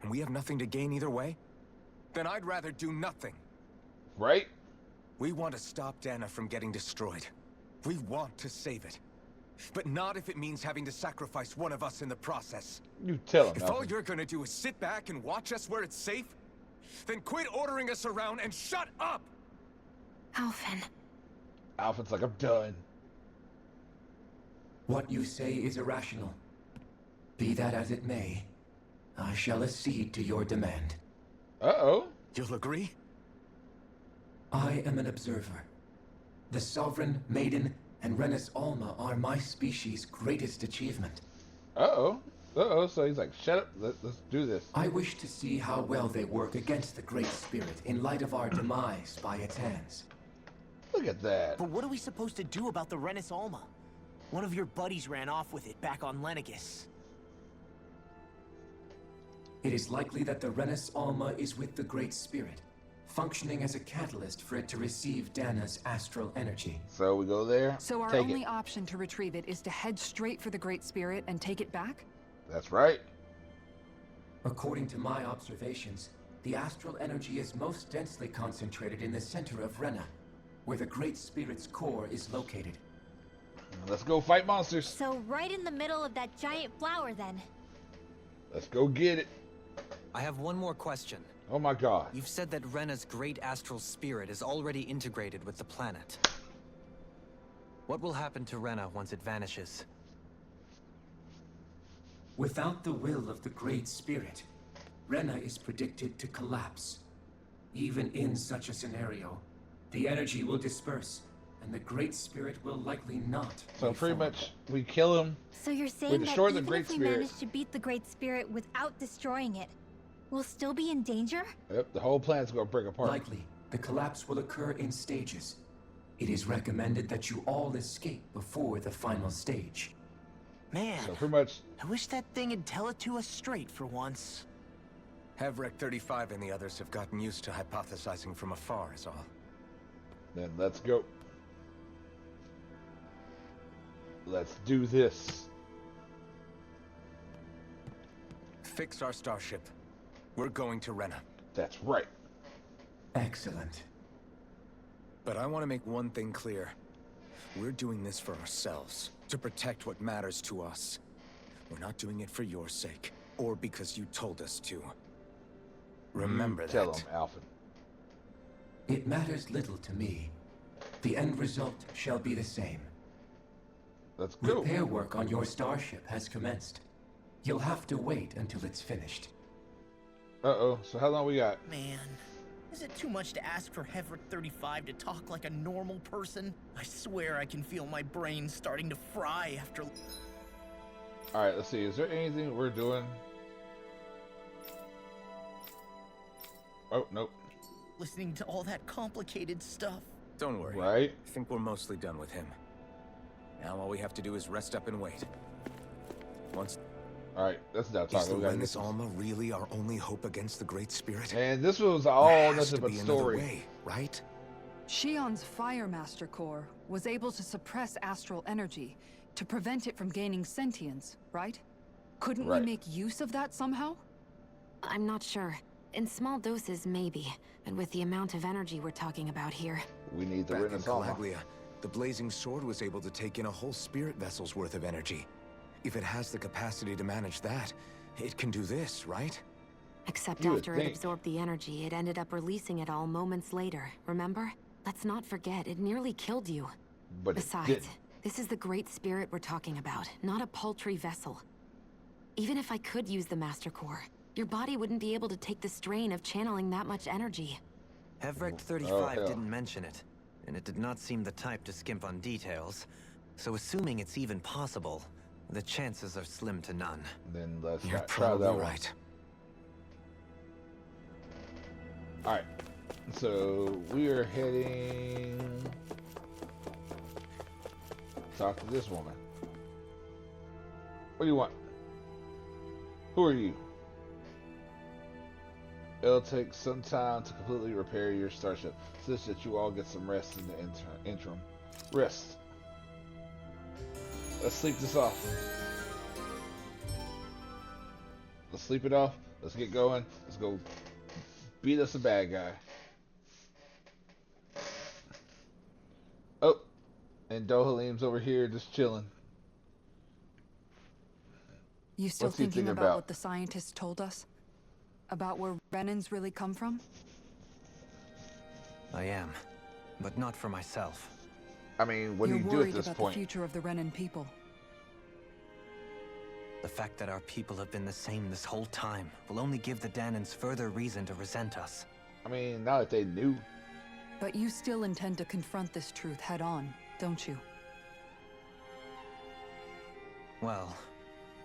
and we have nothing to gain either way, then I'd rather do nothing. Right? We want to stop Dana from getting destroyed. We want to save it. But not if it means having to sacrifice one of us in the process. You tell him. If all Alphen. you're gonna do is sit back and watch us where it's safe, then quit ordering us around and shut up! Alphen. Alphen's like, I'm done. What you say is irrational. Be that as it may, I shall accede to your demand. Uh-oh. You'll agree? I am an observer. The Sovereign, Maiden, and Renis Alma are my species' greatest achievement. Uh-oh. Uh-oh. So he's like, shut up. Let's do this. I wish to see how well they work against the Great Spirit in light of our demise by its hands. Look at that. But what are we supposed to do about the Renis Alma? One of your buddies ran off with it back on Lenegis. It is likely that the Renis Alma is with the Great Spirit, functioning as a catalyst for it to receive Dana's astral energy. So we go there. So our take only it. option to retrieve it is to head straight for the Great Spirit and take it back? That's right. According to my observations, the astral energy is most densely concentrated in the center of Rena, where the Great Spirit's core is located. Let's go fight monsters. So right in the middle of that giant flower then. Let's go get it. I have one more question. Oh my god. You've said that Rena's great astral spirit is already integrated with the planet. What will happen to Rena once it vanishes? Without the will of the Great Spirit, Rena is predicted to collapse. Even in such a scenario, the energy will disperse, and the Great Spirit will likely not. So pretty much, we kill him. So you're we saying that destroy the even Great if we Spirit. manage to beat the Great Spirit without destroying it, we'll still be in danger? Yep, the whole planet's gonna break apart. Likely, the collapse will occur in stages. It is recommended that you all escape before the final stage. Man, So pretty much, I wish that thing would tell it to us straight for once. Havrek 35 and the others have gotten used to hypothesizing from afar is all. then let's go. Let's do this. Fix our starship. We're going to Rena. That's right. Excellent. But I want to make one thing clear. We're doing this for ourselves, to protect what matters to us. We're not doing it for your sake, or because you told us to. Remember Tell that. him, Alpha. It matters little to me. The end result shall be the same. Let's go. Repair work on your starship has commenced. You'll have to wait until it's finished. Uh-oh, so how long we got? Man, is it too much to ask for Havrek 35 to talk like a normal person? I swear I can feel my brain starting to fry after... Alright, let's see. Is there anything we're doing? Oh, nope. listening to all that complicated stuff. Don't worry. Right? I think we're mostly done with him. Now all we have to do is rest up and wait. Once... Alright, that's not Is talking. the Renis Alma really our only hope against the Great Spirit? And this was all nothing but story. Way, right? Shion's Fire Master Core was able to suppress astral energy to prevent it from gaining sentience, right? Couldn't we make use of that somehow? I'm not sure. In small doses, maybe. But with the amount of energy we're talking about here... We need the Back in Renis Alma. Calaglia, the Blazing Sword was able to take in a whole spirit vessel's worth of energy. If it has the capacity to manage that, it can do this, right? Except after it absorbed the energy, it ended up releasing it all moments later, remember? Let's not forget, it nearly killed you. But besides, this is the Great Spirit we're talking about, not a paltry vessel. Even if I could use the Master Core, your body wouldn't be able to take the strain of channeling that much energy. Havrek 35 didn't mention it, and it did not seem the type to skimp on details. So assuming it's even possible, the chances are slim to none. Then let's You're try that probably one. right. Alright, so we are heading... Talk to this woman. What do you want? Who are you? It'll take some time to completely repair your starship, such that you all get some rest in the interim. Rest. Let's sleep this off. Let's sleep it off. Let's get going. Let's go beat us a bad guy. Oh, and Dohalim's over here just chilling. You still What's he thinking thinking about what the scientists told us? About where Renans really come from? I am, but not for myself. I mean, what do You're you do worried at this about point? the future of the Renan people. The fact that our people have been the same this whole time will only give the Danans further reason to resent us. I mean, now that they knew. But you still intend to confront this truth head on, don't you? Well,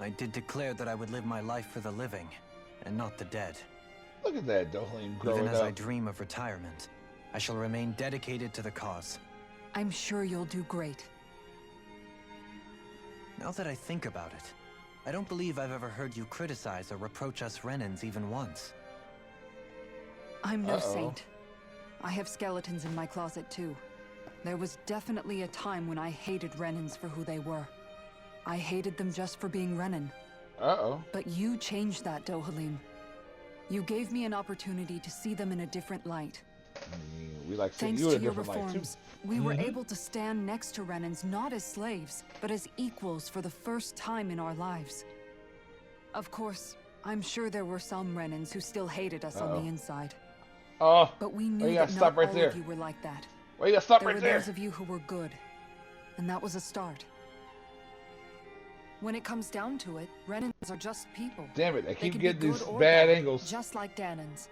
I did declare that I would live my life for the living, and not the dead. Look at that Dohalim growing Even as up. I dream of retirement, I shall remain dedicated to the cause. I'm sure you'll do great. Now that I think about it, I don't believe I've ever heard you criticize or reproach us Renans even once. I'm no saint. I have skeletons in my closet too. There was definitely a time when I hated Renans for who they were. I hated them just for being Renan. Uh-oh. But you changed that, Dohalim. You gave me an opportunity to see them in a different light. We like seeing Thanks you in to a your different light, too. reforms, we were able to stand next to Renans not as slaves, but as equals for the first time in our lives. Of course, I'm sure there were some Renans who still hated us on the inside. Oh, but we you knew gotta that stop not right all there. of you were like that. Why you gotta stop There right were there? those of you who were good, and that was a start. When it comes down to it, Renans are just people. Damn it, I They keep can getting be these good or bad bad, angles. just like Danans.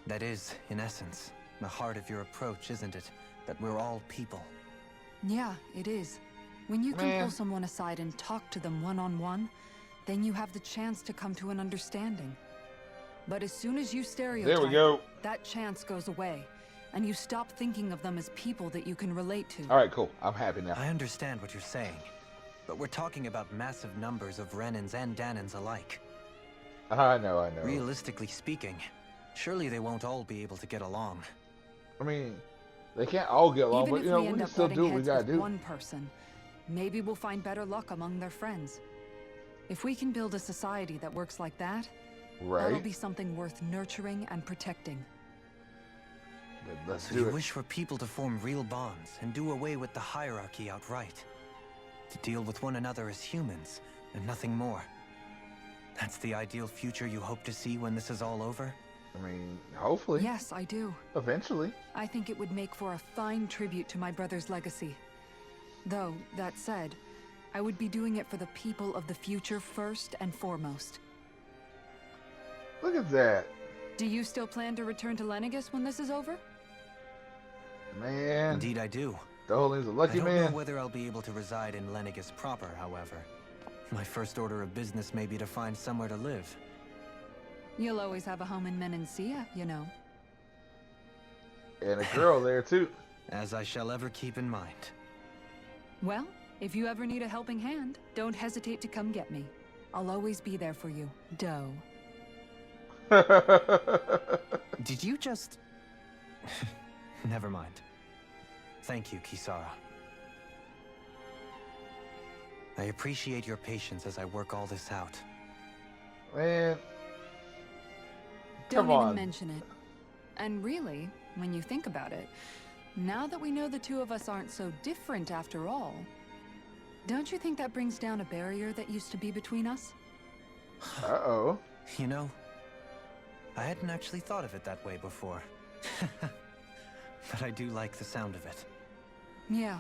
That is, in essence, the heart of your approach, isn't it? That we're all people. Yeah, it is. When you can Man. pull someone aside and talk to them one-on-one, then you have the chance to come to an understanding. But as soon as you stereotype, There we go. that chance goes away, and you stop thinking of them as people that you can relate to. All right, cool. I'm happy now. I understand what you're saying, but we're talking about massive numbers of Renans and Danans alike. I know. Realistically speaking, surely they won't all be able to get along. I mean, they can't all get along, Even but if you know, we we end can up still butting do what we heads gotta with do. one person, maybe we'll find better luck among their friends. If we can build a society that works like that, that'll Right? be something worth nurturing and protecting. Let's So do you it. wish for people to form real bonds and do away with the hierarchy outright. To deal with one another as humans, and nothing more. That's the ideal future you hope to see when this is all over? I mean, hopefully. Yes, I do. Eventually. I think it would make for a fine tribute to my brother's legacy. Though, that said, I would be doing it for the people of the future first and foremost. Look at that. Do you still plan to return to Lenegus when this is over? Man. Indeed I do. Dolin's a lucky I don't man. know whether I'll be able to reside in Lenegus proper, however. My first order of business may be to find somewhere to live. You'll always have a home in Menancia, you know. And a girl there, too. As I shall ever keep in mind. Well, if you ever need a helping hand, don't hesitate to come get me. I'll always be there for you, Doe. Did you just... Never mind. Thank you, Kisara. I appreciate your patience as I work all this out. Man. Don't Come even on. mention it. And really, when you think about it, now that we know the two of us aren't so different after all, don't you think that brings down a barrier that used to be between us? Uh-oh. You know, I hadn't actually thought of it that way before. But I do like the sound of it. Yeah,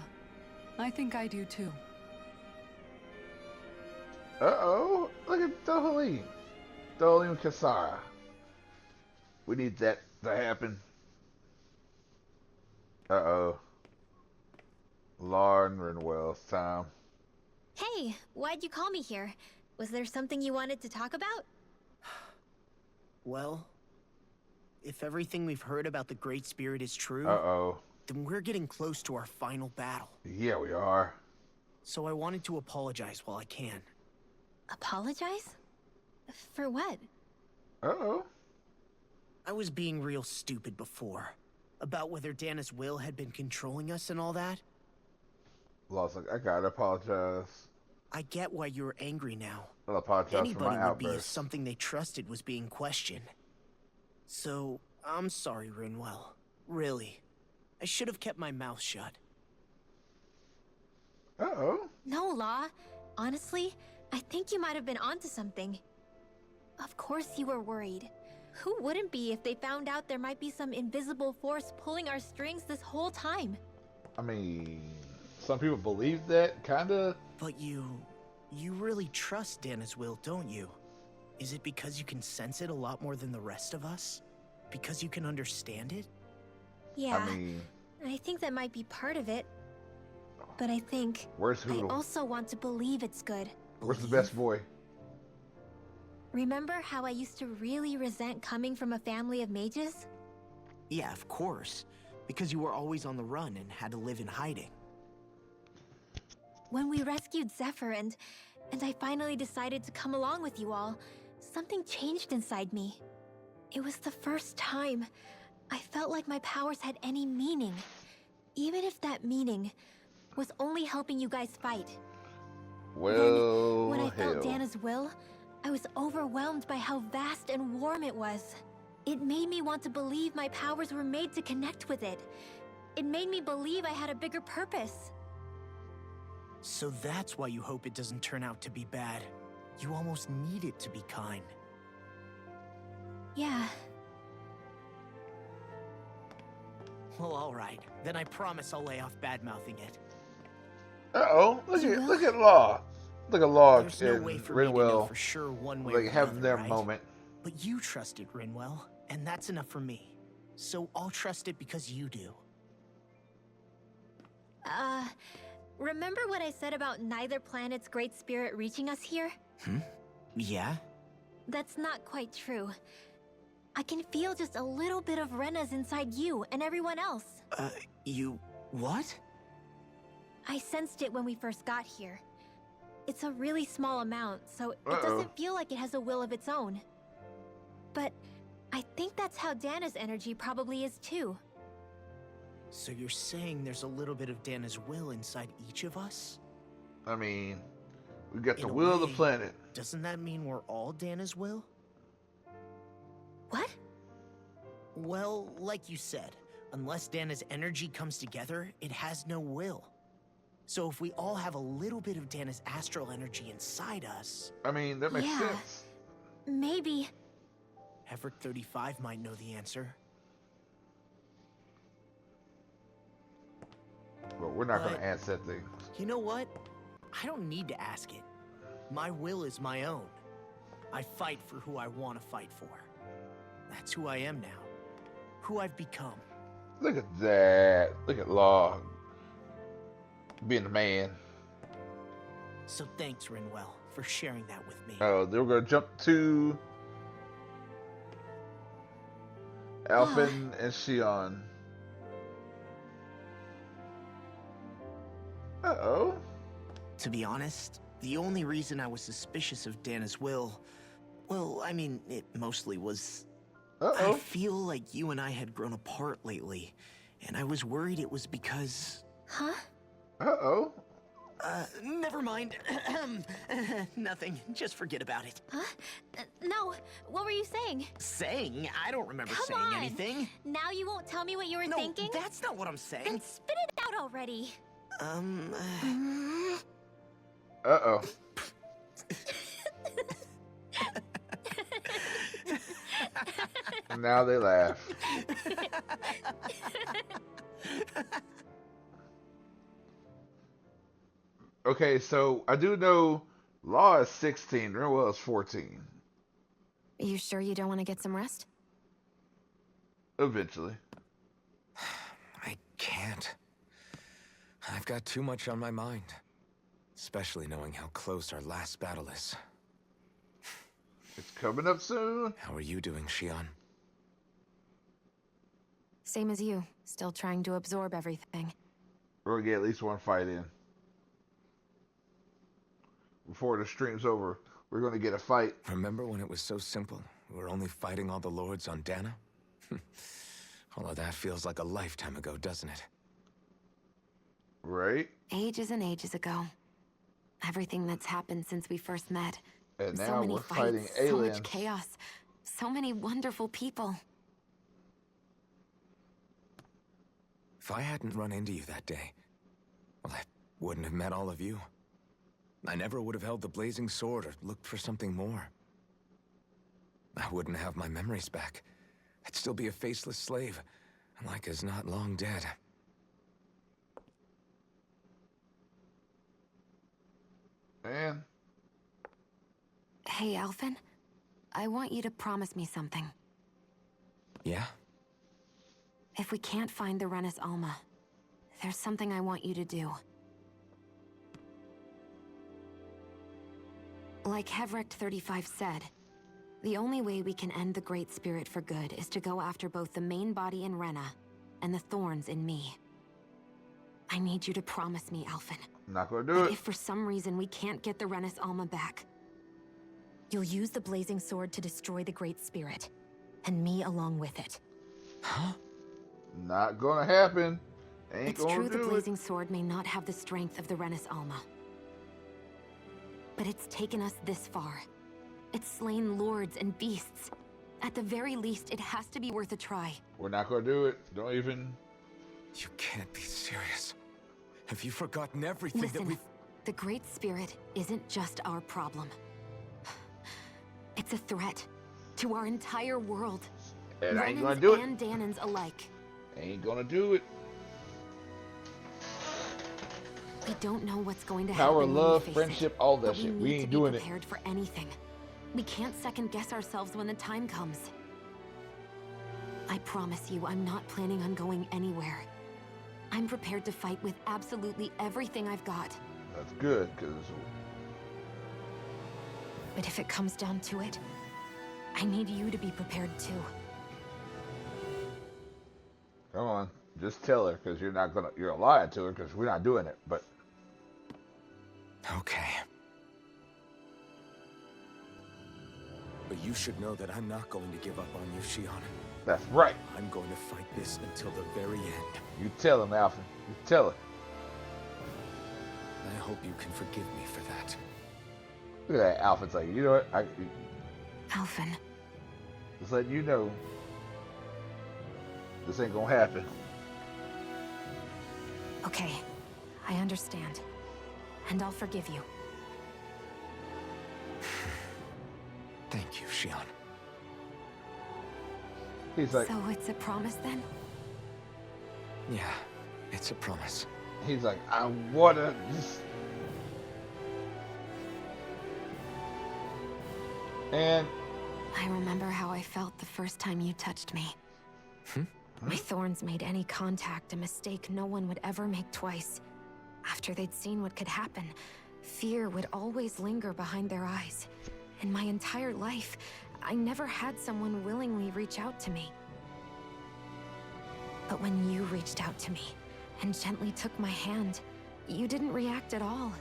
I think I do too. Uh-oh. Look at Dohalim. Dohalim Kisara. We need that to happen. Uh-oh. Lauren Renwell's time. Hey, why'd you call me here? Was there something you wanted to talk about? Well, if everything we've heard about the Great Spirit is true, Uh-oh. then we're getting close to our final battle. Yeah, we are. So I wanted to apologize while I can. Apologize? For what? Uh-oh. I was being real stupid before. About whether Dana's will had been controlling us and all that. Lost, I gotta apologize. I get why you're angry now. I'll apologize for Anybody my would be if outburst. something they trusted was being questioned. So, I'm sorry, Rinwell. Really. I should have kept my mouth shut. Uh-oh. No, Law. Honestly, I think you might have been onto something. Of course you were worried. Who wouldn't be if they found out there might be some invisible force pulling our strings this whole time? I mean, some people believe that, kinda. But you really trust Dana's will, don't you? Is it because you can sense it a lot more than the rest of us? Because you can understand it? Yeah, I mean, I think that might be part of it. But I think where's I Hoodle? also want to believe it's good. Where's the best boy? Remember how I used to really resent coming from a family of mages? Yeah, of course. Because you were always on the run and had to live in hiding. When we rescued Zephyr and I finally decided to come along with you all, something changed inside me. It was the first time I felt like my powers had any meaning, even if that meaning was only helping you guys fight. Well, When I hell. felt Dana's will, I was overwhelmed by how vast and warm it was. It made me want to believe my powers were made to connect with it. It made me believe I had a bigger purpose. So that's why you hope it doesn't turn out to be bad. You almost need it to be kind. Yeah. Well, alright. Then I promise I'll lay off bad-mouthing it. Uh-oh. Look at Law. Look at Law There's no and way for me to know Rinwell for sure one way or like having another, their right? moment. But you trusted Rinwell, and that's enough for me. So I'll trust it because you do. Remember what I said about neither planet's great spirit reaching us here? Yeah? That's not quite true. I can feel just a little bit of Rena's inside you and everyone else. You... what? I sensed it when we first got here. It's a really small amount, so it doesn't feel like it has a will of its own. But I think that's how Dana's energy probably is too. So you're saying there's a little bit of Dana's will inside each of us? I mean, we got the In a will of the way, planet. Doesn't that mean we're all Dana's will? What? Well, like you said, unless Dana's energy comes together, it has no will. So if we all have a little bit of Dana's astral energy inside us... I mean, that makes sense. Maybe. Heverick 35 might know the answer. But we're not going to ask that thing. You know what? I don't need to ask it. My will is my own. I fight for who I want to fight for. That's who I am now. Who I've become. Look at that. Look at Law being the man. So thanks, Rinwell, for sharing that with me. Oh, then we're going to jump to Alphen and Shion. Uh-oh. To be honest, the only reason I was suspicious of Dana's will, well, I mean, it mostly was... I feel like you and I had grown apart lately, and I was worried it was because... Huh? Uh-oh. Never mind. Nothing. Just forget about it. Huh? No. What were you saying? Saying? I don't remember Come saying on. anything. Now you won't tell me what you were No, thinking? that's not what I'm saying. Then spit it out already. Uh-oh. Now they laugh. Okay, so I do know Law is 16, Rinwell is 14. You sure you don't want to get some rest? Eventually. I can't. I've got too much on my mind. Especially knowing how close our last battle is. It's coming up soon. How are you doing, Shion? Same as you. Still trying to absorb everything. We're gonna get at least one fight in. Before the stream's over, we're gonna get a fight. Remember when it was so simple? We were only fighting all the lords on Dana? All of that feels like a lifetime ago, doesn't it? Right? Ages and ages ago. Everything that's happened since we first met. And so now many we're fights, fighting so aliens. much chaos. So many wonderful people. If I hadn't run into you that day, well, I wouldn't have met all of you. I never would have held the blazing sword or looked for something more. I wouldn't have my memories back. I'd still be a faceless slave, like as not long dead. Man. Hey, Alphen. I want you to promise me something. Yeah? If we can't find the Renis Alma, there's something I want you to do. Like Heverick 35 said, the only way we can end the Great Spirit for good is to go after both the main body in Rena and the thorns in me. I need you to promise me, Alphen. Not gonna do that it. if for some reason we can't get the Renis Alma back, you'll use the blazing sword to destroy the Great Spirit, and me along with it. Huh? Not gonna happen. Ain't It's gonna true do the it. blazing sword may not have the strength of the Renis Alma. But it's taken us this far, It's slain lords and beasts. At the very least, it has to be worth a try. We're not gonna do it. Don't even. You can't be serious. Have you forgotten everything Listen, that we've... the Great Spirit isn't just our problem. It's a threat to our entire world. And I ain't gonna do it. And Dahnans alike. Ain't gonna do it. We don't know what's going to Power, happen. love, when we face friendship, it, all that but shit. We We need ain't to doing be it. prepared for anything. We can't second guess ourselves when the time comes. I promise you, I'm not planning on going anywhere. I'm prepared to fight with absolutely everything I've got. That's good, because... But if it comes down to it, I need you to be prepared too. Come on. Just tell her, because you're lying to her, because we're not doing it, but... Okay. But you should know that I'm not going to give up on you, Shionne. That's right. I'm going to fight this until the very end. You tell him, Alphen. You tell her. I hope you can forgive me for that. Look at that. Alphen's like, you know what? Alphen. Just letting you know. This ain't gonna happen. Okay, I understand. And I'll forgive you. Thank you, Shionne. He's like... So it's a promise then? Yeah, it's a promise. He's like, I wanna just... And... I remember how I felt the first time you touched me. My thorns made any contact a mistake no one would ever make twice. After they'd seen what could happen, fear would always linger behind their eyes. In my entire life, I never had someone willingly reach out to me. But when you reached out to me and gently took my hand, you didn't react at all.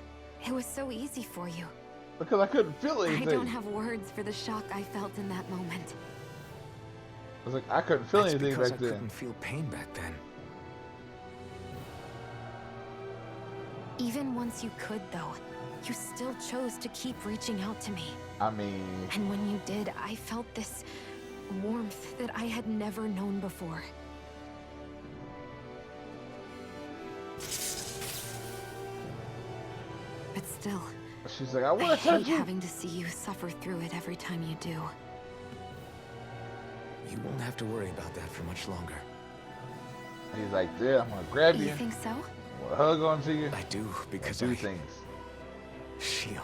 It was so easy for you. Because I couldn't feel anything. I don't have words for the shock I felt in that moment. I was like, I couldn't feel That's anything because back I then. couldn't feel pain back then. Even once you could, though, you still chose to keep reaching out to me. I mean... And when you did, I felt this warmth that I had never known before. But still, she's like, I want I to touch hate you. having to see you suffer through it every time you do. You won't have to worry about that for much longer. He's like, yeah, I'm gonna grab you. You think so? I'm gonna hug onto you. I do, because do things. Shionne,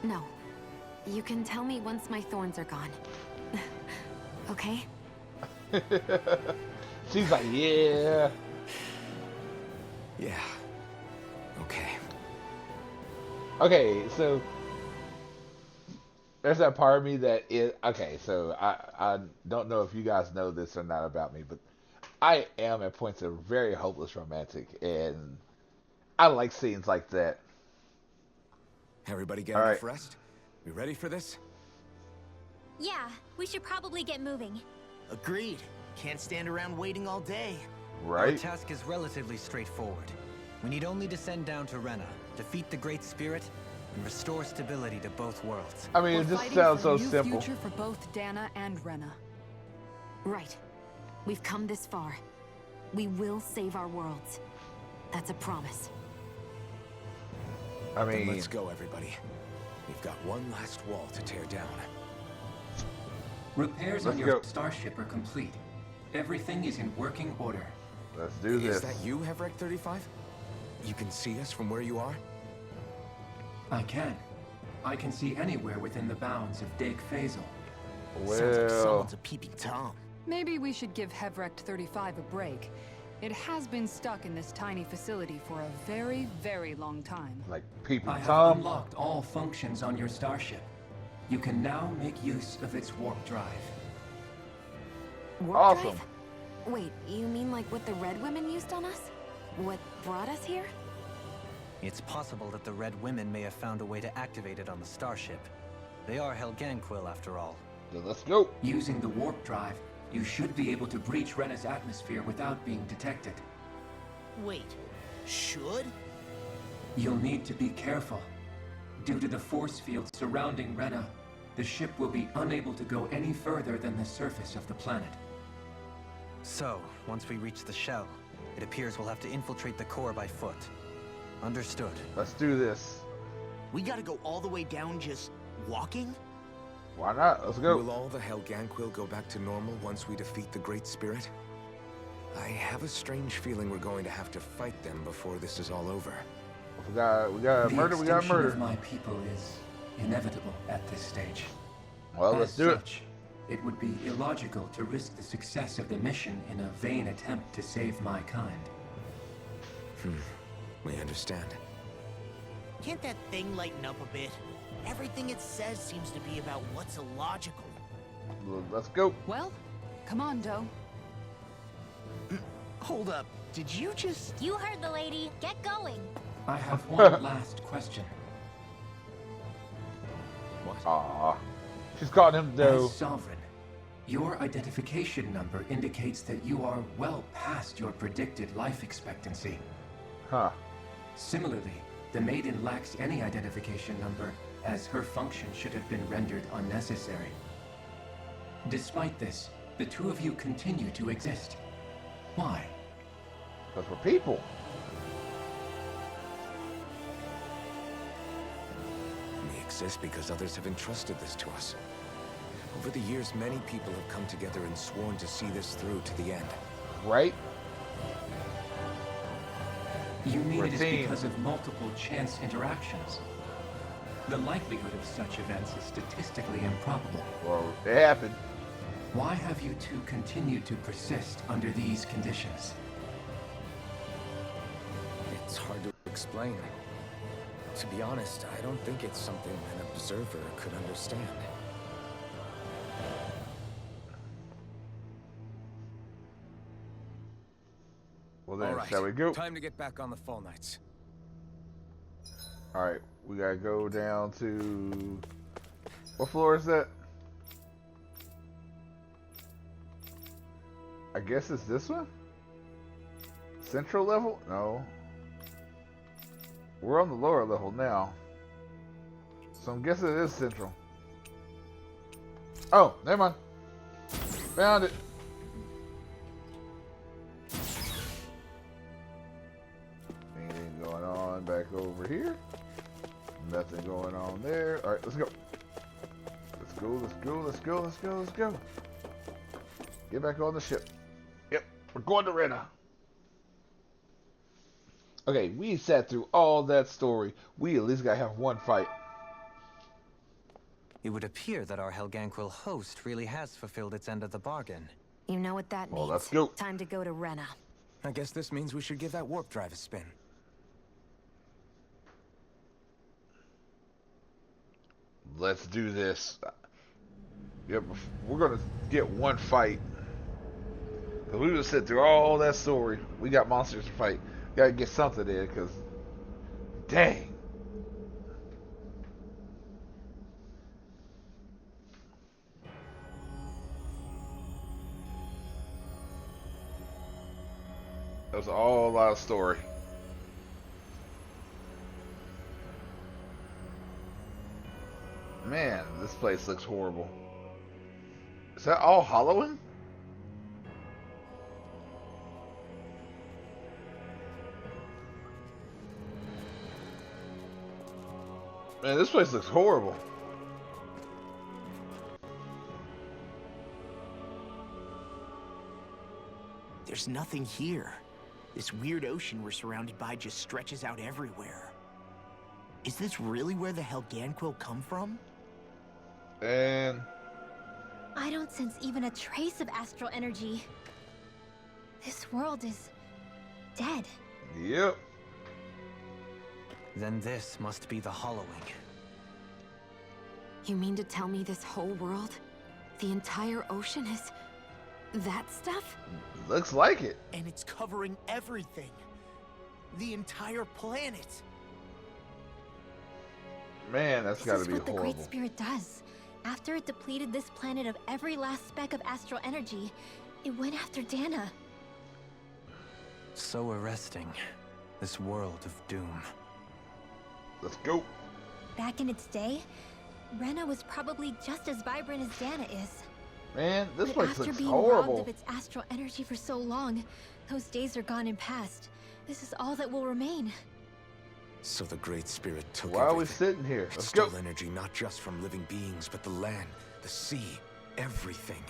No. You can tell me once my thorns are gone. Okay? She's like, yeah. Yeah. Okay. Okay, so there's that part of me that is okay. So I don't know if you guys know this or not about me, but I am at points a very hopeless romantic, and I like scenes like that. Everybody get All enough right. rest? We ready for this? Yeah, we should probably get moving. Agreed. Can't stand around waiting all day. Our task is relatively straightforward. We need only descend down to Rena, defeat the Great Spirit, and restore stability to both worlds. I mean, it just sounds so simple. Future for both Dana and Rena. Right. We've come this far. We will save our worlds. That's a promise. I Then mean, let's go, everybody. We've got one last wall to tear down. Repairs on your starship are complete. Everything is in working order. Let's do this. Is that you, Hevrek 35? You can see us from where you are? I can. I can see anywhere within the bounds of Dake Faisal. Sounds like someone's a peeping Tom. Maybe we should give Hevrek 35 a break. It has been stuck in this tiny facility for a very, very long time. Like peeping I have Tom. unlocked all functions on your starship. You can now make use of its warp drive. Warp Awesome. drive? Wait, you mean like what the Red Women used on us? What brought us here? It's possible that the Red Women may have found a way to activate it on the starship. They are Helganquil, after all. Then let's go. Using the warp drive, you should be able to breach Rena's atmosphere without being detected. Wait, should? You'll need to be careful. Due to the force field surrounding Rena, the ship will be unable to go any further than the surface of the planet. So, once we reach the shell, it appears we'll have to infiltrate the core by foot. Understood. Let's do this. We gotta go all the way down just walking? Why not? Let's go. Will all the Helganquil go back to normal once we defeat the Great Spirit? I have a strange feeling we're going to have to fight them before this is all over. We got murder. We got The extinction murder. of my people is inevitable at this stage. Well, let's do it. It would be illogical to risk the success of the mission in a vain attempt to save my kind. We understand. Can't that thing lighten up a bit? Everything it says seems to be about what's illogical. Let's go. Well, come on, Doe. Hold up. Did you just... You heard the lady. Get going. I have one last question. What? Aw. She's calling him Doe. As Sovereign, your identification number indicates that you are well past your predicted life expectancy. Huh. Similarly, the Maiden lacks any identification number, as her function should have been rendered unnecessary. Despite this, the two of you continue to exist. Why? Because we're people. We exist because others have entrusted this to us. Over the years, many people have come together and sworn to see this through to the end. Right? You mean We're it is team. because of multiple chance interactions? The likelihood of such events is statistically improbable. Well, it happened. Why have you two continued to persist under these conditions? It's hard to explain. To be honest, I don't think it's something an observer could understand. Well then, All right, shall we go? time to get back on the Fall Knights. Alright, we gotta go down to... What floor is that? I guess it's this one? Central level? No. We're on the lower level now. So I'm guessing it is central. Oh, never mind. Found it. Anything going on back over here? Nothing going on there. Alright, let's go. Let's go, let's go, let's go, let's go, let's go. Get back on the ship. Yep, we're going to Rena. Okay, we sat through all that story. We at least gotta have one fight. It would appear that our Helganquil host really has fulfilled its end of the bargain. You know what that means. Well, let's go. Time to go to Rena. I guess this means we should give that warp drive a spin. Let's do this. Yep, we're gonna get one fight. Cause we just sit through all that story. We got monsters to fight. Gotta get something in, cause dang. That was all a lot of story. Man, this place looks horrible. Is that all hollowing? Man, this place looks horrible. There's nothing here. This weird ocean we're surrounded by just stretches out everywhere. Is this really where the Helganquil come from? And I don't sense even a trace of astral energy. This world is dead. Yep. Then this must be the hollowing. You mean to tell me this whole world, the entire ocean is that stuff? Looks like it. And it's covering everything. The entire planet. Man, that's gotta This be is what the horrible. Great Spirit does. After it depleted this planet of every last speck of astral energy, it went after Dana. So arresting. This world of doom. Let's go. Back in its day, Rena was probably just as vibrant as Dana is. Man, this But place after looks being horrible. robbed of its astral energy for so long, those days are gone and past. This is all that will remain. So the Great Spirit took Why are we everything. sitting here? It Let's stole go. energy not just from living beings, but the land, the sea, everything.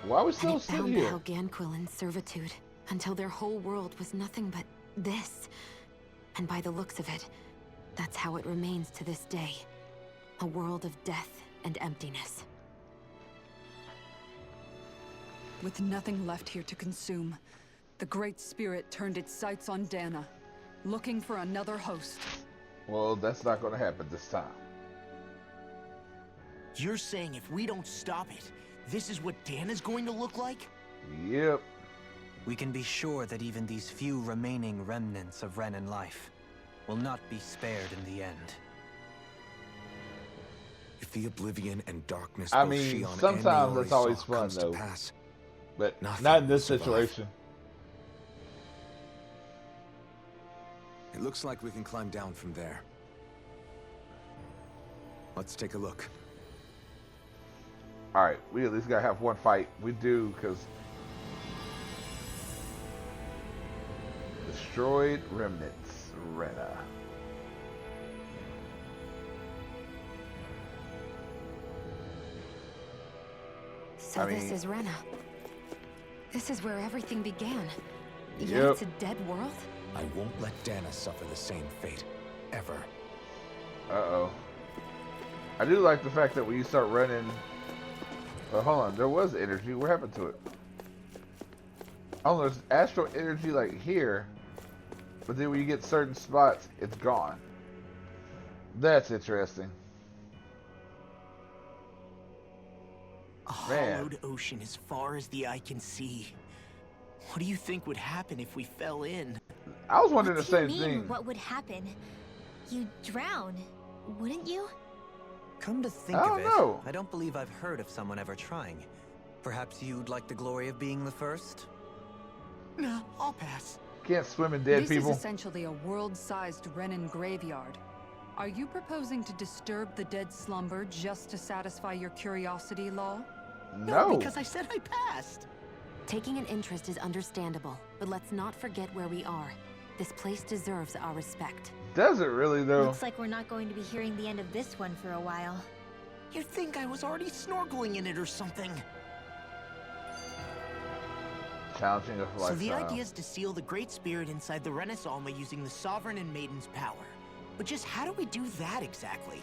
Why are we And still it sitting bound here? the Helganquil in servitude until their whole world was nothing but this. And by the looks of it, that's how it remains to this day. A world of death and emptiness. With nothing left here to consume, the Great Spirit turned its sights on Dana, looking for another host. Well, that's not going to happen this time. You're saying if we don't stop it, this is what Dana's going to look like? Yep. We can be sure that even these few remaining remnants of Renan life will not be spared in the end. If the oblivion and darkness I both mean, Shion and sometimes Niori that's always saw fun, comes to though. pass, But nothing not in this will survive. situation. It looks like we can climb down from there. Let's take a look. Alright, we at least gotta have one fight. We do, because... Destroyed remnants. Rena. So this is Rena. This is where everything began. Yet Yep. it's a dead world? I won't let Dana suffer the same fate. Ever. Uh-oh. I do like the fact that when you start running... Well, hold on. There was energy. What happened to it? Oh, there's astral energy like here. But then when you get certain spots, it's gone. That's interesting. A Man. hollowed ocean as far as the eye can see. What do you think would happen if we fell in? I was wondering What the do same you mean, thing. what would happen? You'd drown, wouldn't you? Come to think I of don't it, know. I don't believe I've heard of someone ever trying. Perhaps you'd like the glory of being the first? No, I'll pass. Can't swim in dead This people. is essentially a world-sized Renan graveyard. Are you proposing to disturb the dead slumber just to satisfy your curiosity, Law? No. Because I said I passed. Taking an interest is understandable, but let's not forget where we are. This place deserves our respect. Does it really, though? Looks like we're not going to be hearing the end of this one for a while. You'd think I was already snorkeling in it or something. Challenging of So the lifestyle. idea is to seal the Great Spirit inside the Renis Alma using the Sovereign and Maiden's power. But just how do we do that exactly?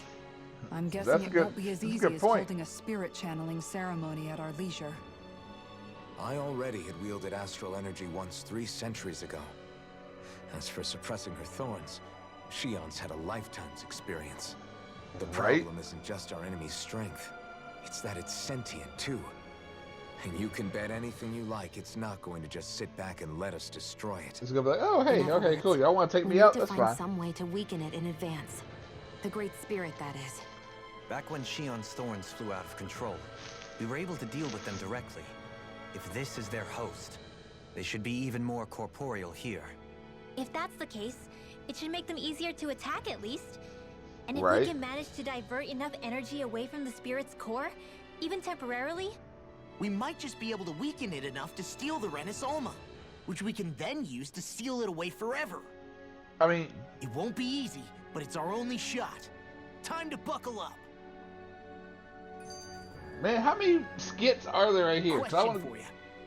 I'm guessing That's a it good- won't be as that's a easy good as point. holding a spirit channeling ceremony at our leisure. I already had wielded astral energy once 3 centuries ago. As for suppressing her thorns, Shion's had a lifetime's experience. The Right? problem isn't just our enemy's strength. It's that it's sentient, too. And you can bet anything you like it's not going to just sit back and let us destroy it. It's gonna be like, oh, hey, In other okay, words, cool. Y'all want to take we me need out? to That's find fine. some way to weaken it in advance. The Great Spirit, that is. Back when Shion's thorns flew out of control, we were able to deal with them directly. If this is their host, they should be even more corporeal here. If that's the case, it should make them easier to attack at least. And if Right. we can manage to divert enough energy away from the spirit's core, even temporarily, We might just be able to weaken it enough to steal the Renis Alma, which we can then use to seal it away forever. I mean, It won't be easy, but it's our only shot. Time to buckle up. man, how many skits are there right here? 'Cause I Question wanna... for you.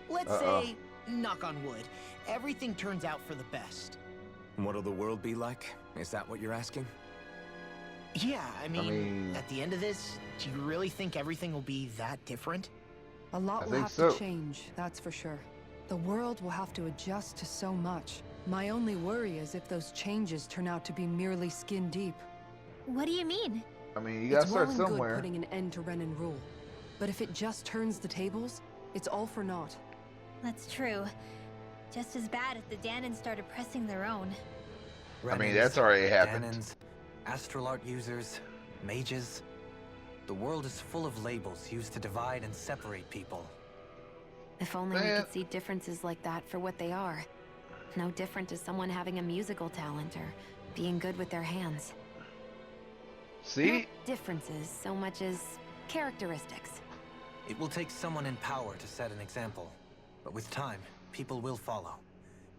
Let's say, knock on wood, everything turns out for the best. What'll the world be like? Is that what you're asking? Yeah, I mean, mean- at the end of this, do you really think everything will be that different? A lot I will think have so. to change, that's for sure. The world will have to adjust to so much. My only worry is if those changes turn out to be merely skin deep. what do you mean? I mean, you gotta It's well start and good somewhere. putting an end to Renan rule. But if it just turns the tables, it's all for naught. That's true. Just as bad if the Danans started pressing their own. I mean, Renans, that's already happened. Danans, astral art users, mages. The world is full of labels used to divide and separate people. If only we Man. could see differences like that for what they are. No different to someone having a musical talent or being good with their hands. See? Not differences so much as characteristics. It will take someone in power to set an example. But with time, people will follow.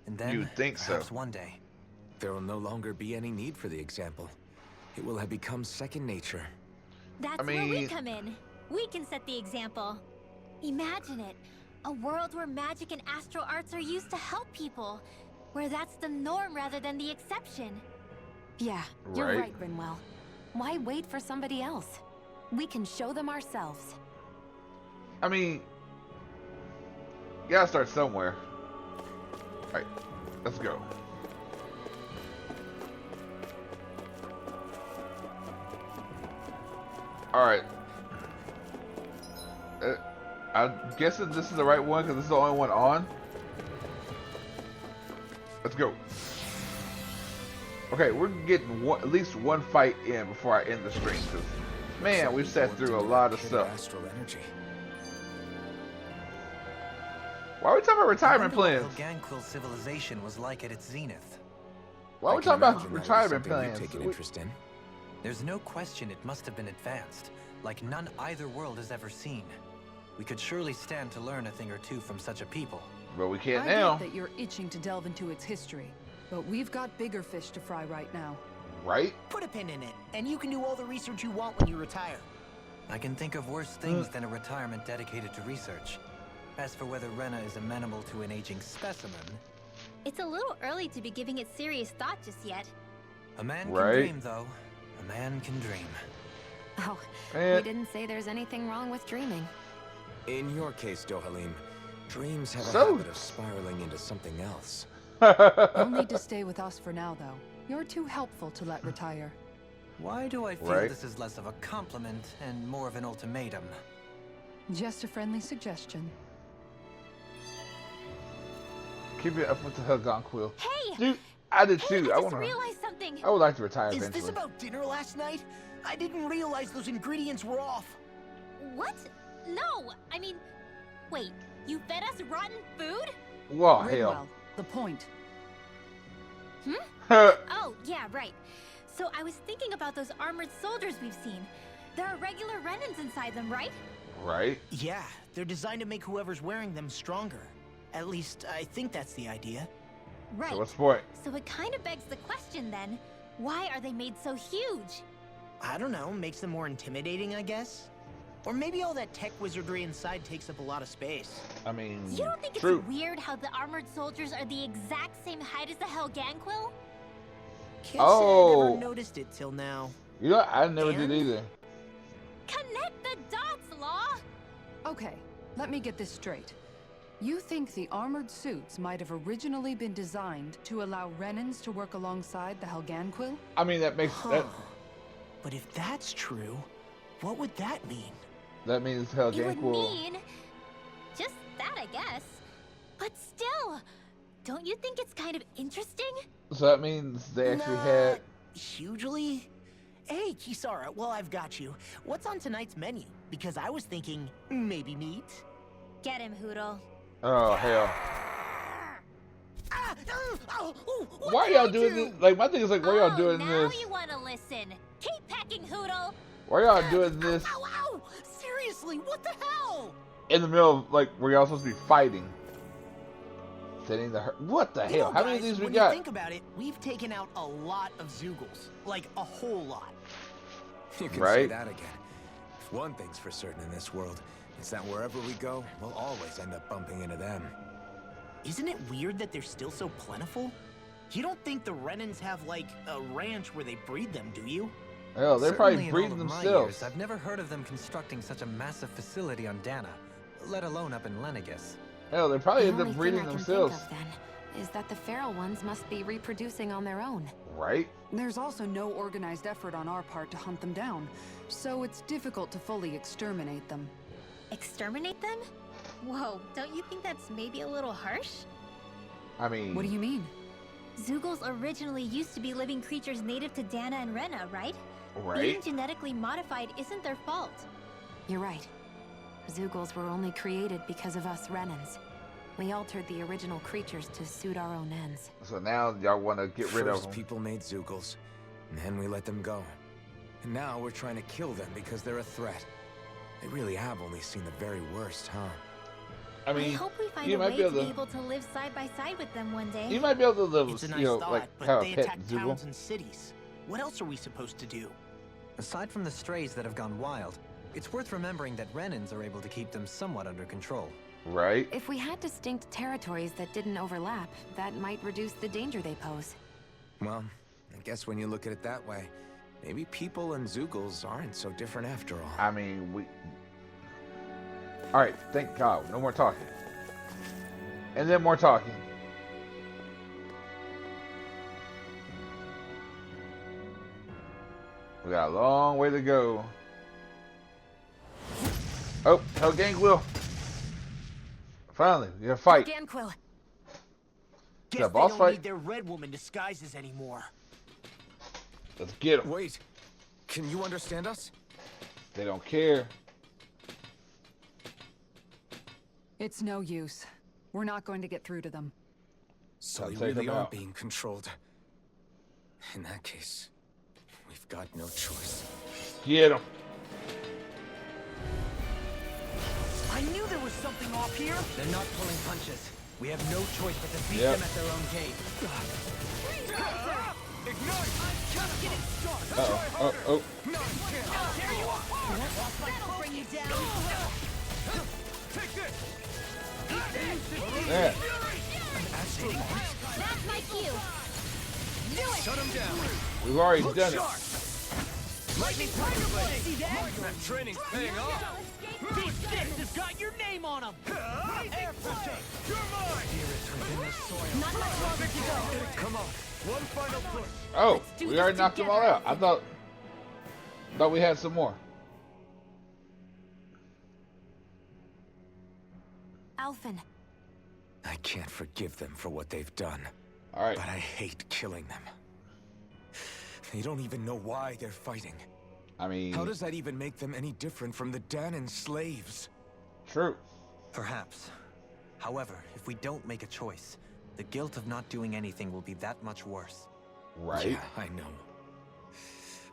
And then, You'd think so. perhaps one day, there will no longer be any need for the example. It will have become second nature. That's where we come in. We can set the example. Imagine it. A world where magic and astral arts are used to help people. Where that's the norm rather than the exception. Yeah, you're right, Rinwell. Why wait for somebody else? We can show them ourselves. I mean, you gotta start somewhere. Alright, let's go. Alright. I'm guessing this is the right one because this is the only one on. Let's go. Okay, we're getting at least one fight in before I end the stream. Because, man, we've sat through a lot of stuff. Astral energy. Why are we talking about retirement plans? Helganquil civilization was like at its zenith. Why are we talking about retirement plans? Take an interest in. There's no question it must have been advanced, like none either world has ever seen. We could surely stand to learn a thing or two from such a people. But we can't I now. get that you're itching to delve into its history, but we've got bigger fish to fry right now. Right? Put a pin in it, and you can do all the research you want when you retire. I can think of worse things than a retirement dedicated to research. As for whether Rena is amenable to an aging specimen... It's a little early to be giving it serious thought just yet. A man can dream, though. A man can dream. Oh, we didn't say there's anything wrong with dreaming. In your case, Dohalim, dreams have a habit of spiraling into something else. You'll need to stay with us for now, though. You're too helpful to let retire. Why do I feel this is less of a compliment and more of an ultimatum? Just a friendly suggestion. Keep it up with the Helganquil. Hey! Dude, I did too. I just realized something. I would like to retire Is eventually. this about dinner last night? I didn't realize those ingredients were off. What? No! I mean, wait. You fed us rotten food? Whoa, Rinwell, hell. the point. Oh, yeah, right. So I was thinking about those armored soldiers we've seen. There are regular Renans inside them, right? Right? Yeah, they're designed to make whoever's wearing them stronger. At least, I think that's the idea. Right. So what's the point? So it kind of begs the question then, why are they made so huge? I don't know, makes them more intimidating, I guess? Or maybe all that tech wizardry inside takes up a lot of space. I mean, You don't think it's weird how the armored soldiers are the exact same height as the Helganquil? Can't say I never noticed it till now. You know, I never did either. Connect the dots, Law! Okay, let me get this straight. You think the armored suits might have originally been designed to allow Renans to work alongside the Helganquil? I mean, that makes that. But if that's true, what would that mean? That means It would Helganquil. mean just that, I guess. But still, don't you think it's kind of interesting? So that means they actually had. Hugely? Hey, Kisara, well, I've got you. What's on tonight's menu? Because I was thinking, maybe meat? Get him, Hoodle. Oh hell! What Why did y'all I doing do? this? Like my thing is like, why y'all doing now this? you want to listen. Keep packing, Hoodle. Why y'all doing this Ow! Seriously, what the hell? in the middle of like where y'all supposed to be fighting? Setting the what the You hell? know, How many of guys, these we when got? you think about it, we've taken out a lot of Zeugles. Like, a whole lot. You can say Right? that again. If one thing's for certain in this world, it's that wherever we go, we'll always end up bumping into them. Isn't it weird that they're still so plentiful? You don't think the Renans have, like, a ranch where they breed them, do you? Hell, they're Certainly probably in breeding all of my themselves. years, I've never heard of them constructing such a massive facility on Dana, let alone up in Lenegis. Hell, they probably The end up only breeding thing I can themselves. think of, then, is that the feral ones must be reproducing on their own. Right? There's also no organized effort on our part to hunt them down, so it's difficult to fully exterminate them. Exterminate them? Whoa, don't you think that's maybe a little harsh? I mean, What do you mean? Zeugles originally used to be living creatures native to Dana and Rena, right? Being right? genetically modified isn't their fault. You're right. Zeugles were only created because of us Renans. We altered the original creatures to suit our own ends. So now y'all want to get rid of First them. people made Zeugles, and then we let them go. And now we're trying to kill them because they're a threat. They really have only seen the very worst, huh? I hope we find a way to be able to live side by side with them one day. You might be able to live, It's a nice you know, thought, like but have they a pet attack Zoogle. towns and cities. What else are we supposed to do? Aside from the strays that have gone wild, it's worth remembering that Renans are able to keep them somewhat under control. Right. If we had distinct territories that didn't overlap, that might reduce the danger they pose. Well, I guess when you look at it that way, maybe people and Zoogles aren't so different after all. I mean, Alright, thank God. No more talking. And then more talking. We got a long way to go. Oh, Helgangquill. Finally, we got a fight. Ganquill. Is that Guess a boss they don't fight? need their red woman disguises anymore. Let's get them. Wait, can you understand us? They don't care. It's no use. We're not going to get through to them. So we Take really them are out. being controlled. In that case, we've got no choice. Get them. I knew there was something off here. They're not pulling punches. We have no choice but to beat Yep. them at their own game. Ignite! I'm just getting started. Uh-oh. There you are. That'll bring you down. Take this. Yeah. That's my cue. Do it. Shut him down. We've already done it. Lightning Tiger Blade. See that? That training's paying off. These sticks have got your name on them. Air protect. You're mine. Not much longer to go. Come on. One final push. Oh, do we this already knocked them all together, out. I thought we had some more. Alphen. I can't forgive them for what they've done. Alright. But I hate killing them. They don't even know why they're fighting. I mean, How does that even make them any different from the Danon slaves? true. Perhaps. However, if we don't make a choice, the guilt of not doing anything will be that much worse. Right. Yeah, I know.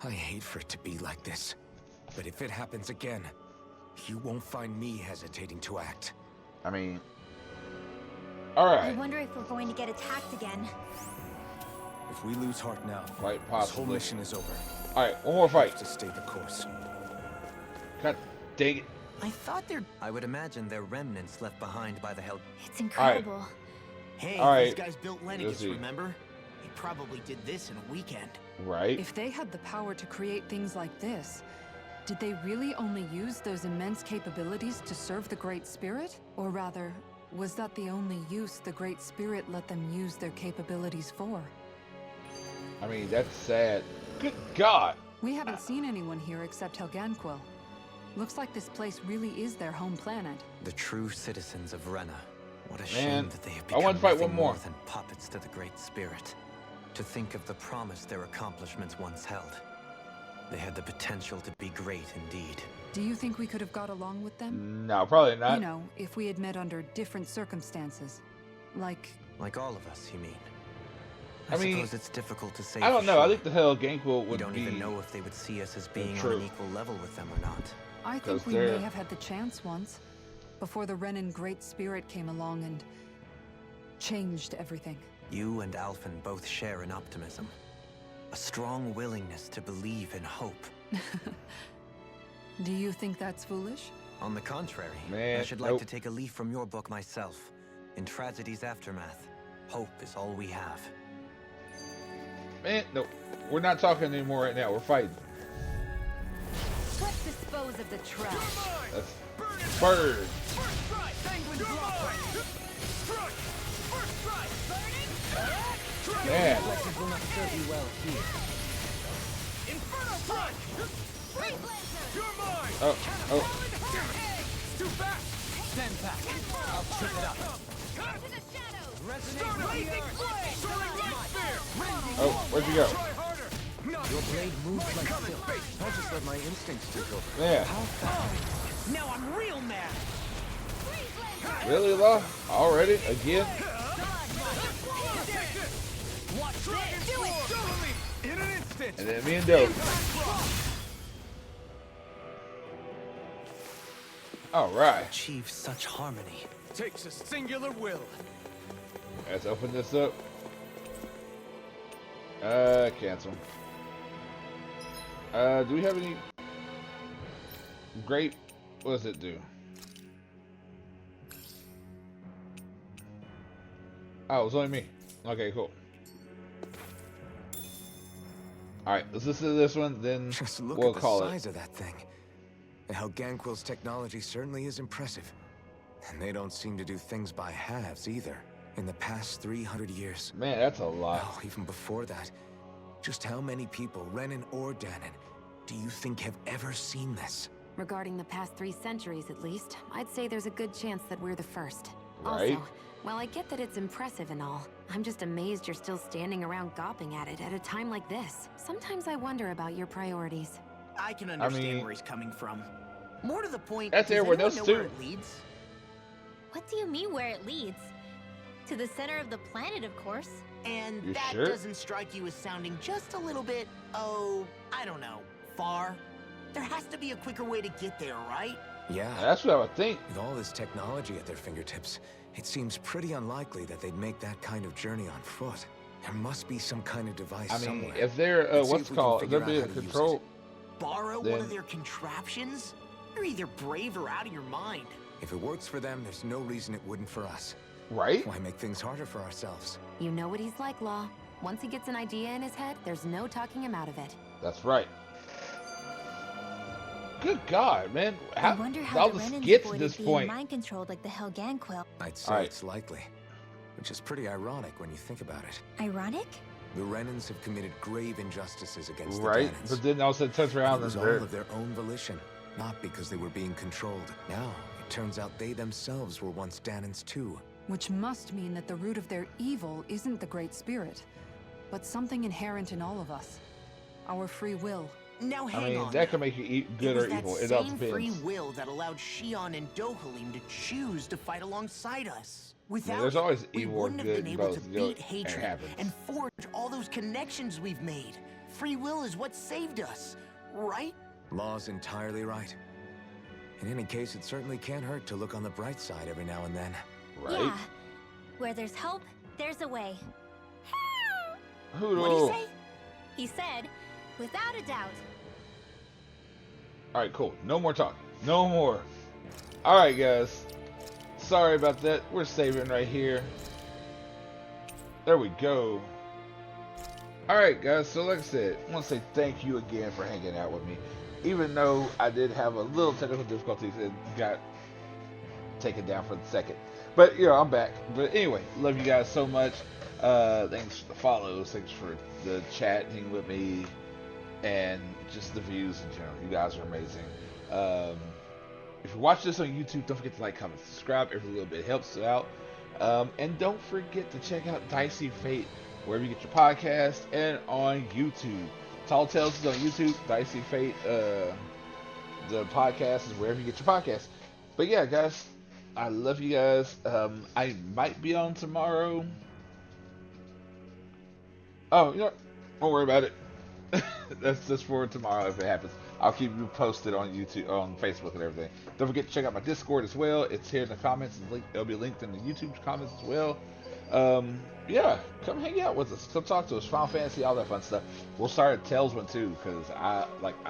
I hate for it to be like this. But if it happens again, you won't find me hesitating to act. I mean, I alright. wonder if we're going to get attacked again. If we lose heart now, Quite this whole possibly. mission is over. Alright, one more We have fight. to stay the course. God dang it. I thought they're... I would imagine they're remnants left behind by the Hell. It's incredible. Hey, All right. these guys built Let's Lennigus, see. remember? They probably did this in a weekend. Right. If they had the power to create things like this, did they really only use those immense capabilities to serve the Great Spirit? Or rather, was that the only use the Great Spirit let them use their capabilities for? I mean, that's sad. Good God. We haven't seen anyone here except Helganquill. Looks like this place really is their home planet. The true citizens of Rena. What a Man, shame that they have I become want to fight nothing one more. more than puppets to the Great Spirit. To think of the promise their accomplishments once held. They had the potential to be great indeed. Do you think we could have got along with them? No, probably not. You know, if we had met under different circumstances. Like all of us, you mean? I mean, suppose it's difficult to say. I don't for know. I sure. think the Helgangquill We would don't be. even know if they would see us as being on true. an equal level with them or not. I think 'Cause we they're- may have had the chance once, before the Renan Great Spirit came along and changed everything. You and Alphen both share an optimism. A strong willingness to believe in hope. Do you think that's foolish? On the contrary, Man, I should like nope. to take a leaf from your book myself. In tragedy's aftermath, hope is all we have. Man, no. We're not talking anymore right now. We're fighting. Let's dispose of the trash. That's bird. First strike! Penguin block! Strike! First strike! Burning! Man. Blessings will not serve you well here. Inferno strike! Freeze laser. You're mine! Oh. Too fast! Stand back. I'll trip it up. To the shadows. Resonate with the Blazing earth. flame! Soaring light spear! Oh, where'd you go? Try harder! Your blade moves like Coming silk. face! I'll just let my instincts take over. Yeah. Now I'm real mad! Really, Law? Already? Again? Watch Dragon Sword! In an instant! And then me and Doe. All right. Achieve such harmony. Takes a singular will. Let's open this up. Cancel. Do we have any grape? What does it do? Oh, it was only me. Okay, cool. Alright, let's listen to this one, then Just look we'll at the call size it. of that thing. And Helganquil's technology certainly is impressive. And they don't seem to do things by halves either. In the past 300 years. Man, that's a lot. Oh, even before that. Just how many people, Renan or Danon, do you think have ever seen this? Regarding the past 3 centuries, at least, I'd say there's a good chance that we're the first. Right. Also, while I get that it's impressive and all, I'm just amazed you're still standing around gawping at it at a time like this. Sometimes I wonder about your priorities. I can understand mean, where he's coming from. More to the point, that's does everyone anyone else know where too. it leads? What do you mean where it leads? To the center of the planet, of course. And You that sure? doesn't strike you as sounding just a little bit, oh, I don't know, far? There has to be a quicker way to get there, right? Yeah. That's what I would think. With all this technology at their fingertips, it seems pretty unlikely that they'd make that kind of journey on foot. There must be some kind of device I mean, somewhere. if they're, Let's see what's if we it can called? figure They're out being how to use controlled. it. Borrow one Then- of their contraptions? You're either brave or out of your mind. If it works for them, there's no reason it wouldn't for us. Right? Why make things harder for ourselves? You know what he's like, Law. Once he gets an idea in his head, there's no talking him out of it. That's right. Good God, man. I wonder how all the this Renans gets at avoided this being point. mind-controlled like the Helganquil. I'd say Alright. it's likely. Which is pretty ironic when you think about it. Ironic? The Renans have committed grave injustices against Right? the Danans. But then also it turns But around it and was all they're... of their own volition, not because they were being controlled. Now, it turns out they themselves were once Danans too. Which must mean that the root of their evil isn't the Great Spirit, but something inherent in all of us. Our free will. Now I hang mean, on. that can make you good It was or that evil. It all same free depends. will that allowed Shion and Dohalim to choose to fight alongside us. Without there's it, always we evil or wouldn't have good been in able both, to you know, beat and it hatred happens. and forge all those connections we've made. Free will is what saved us, right? Law's entirely right. In any case, it certainly can't hurt to look on the bright side every now and then. Right? Yeah. Where there's hope, there's a way. Hoodoo. What'd he say? He said, without a doubt. Alright, cool. No more talking. No more. Alright, guys. Sorry about that. We're saving right here. There we go. Alright, guys. So, like I said, I want to say thank you again for hanging out with me. Even though I did have a little technical difficulties and got taken down for the second. But, you know, I'm back. But anyway, love you guys so much. Thanks for the follows. Thanks for the chatting with me. And just the views in general. You guys are amazing. If you watch this on YouTube, don't forget to like, comment, subscribe. Every little bit helps out. And don't forget to check out Dicey Fate wherever you get your podcast and on YouTube. Tall Tales is on YouTube. Dicey Fate, the podcast is wherever you get your podcast. But yeah, guys, I love you guys. I might be on tomorrow. Oh, you know, don't worry about it. That's just for tomorrow if it happens. I'll keep you posted on YouTube, on Facebook, and everything. Don't forget to check out my Discord as well. It's here in the comments. It'll be linked in the YouTube comments as well. Yeah, come hang out with us. Come talk to us. Final Fantasy, all that fun stuff. We'll start a Tales one too, because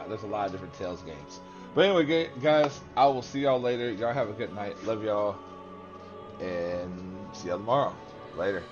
there's a lot of different Tales games. But anyway, guys, I will see y'all later. Y'all have a good night. Love y'all, and see y'all tomorrow. Later.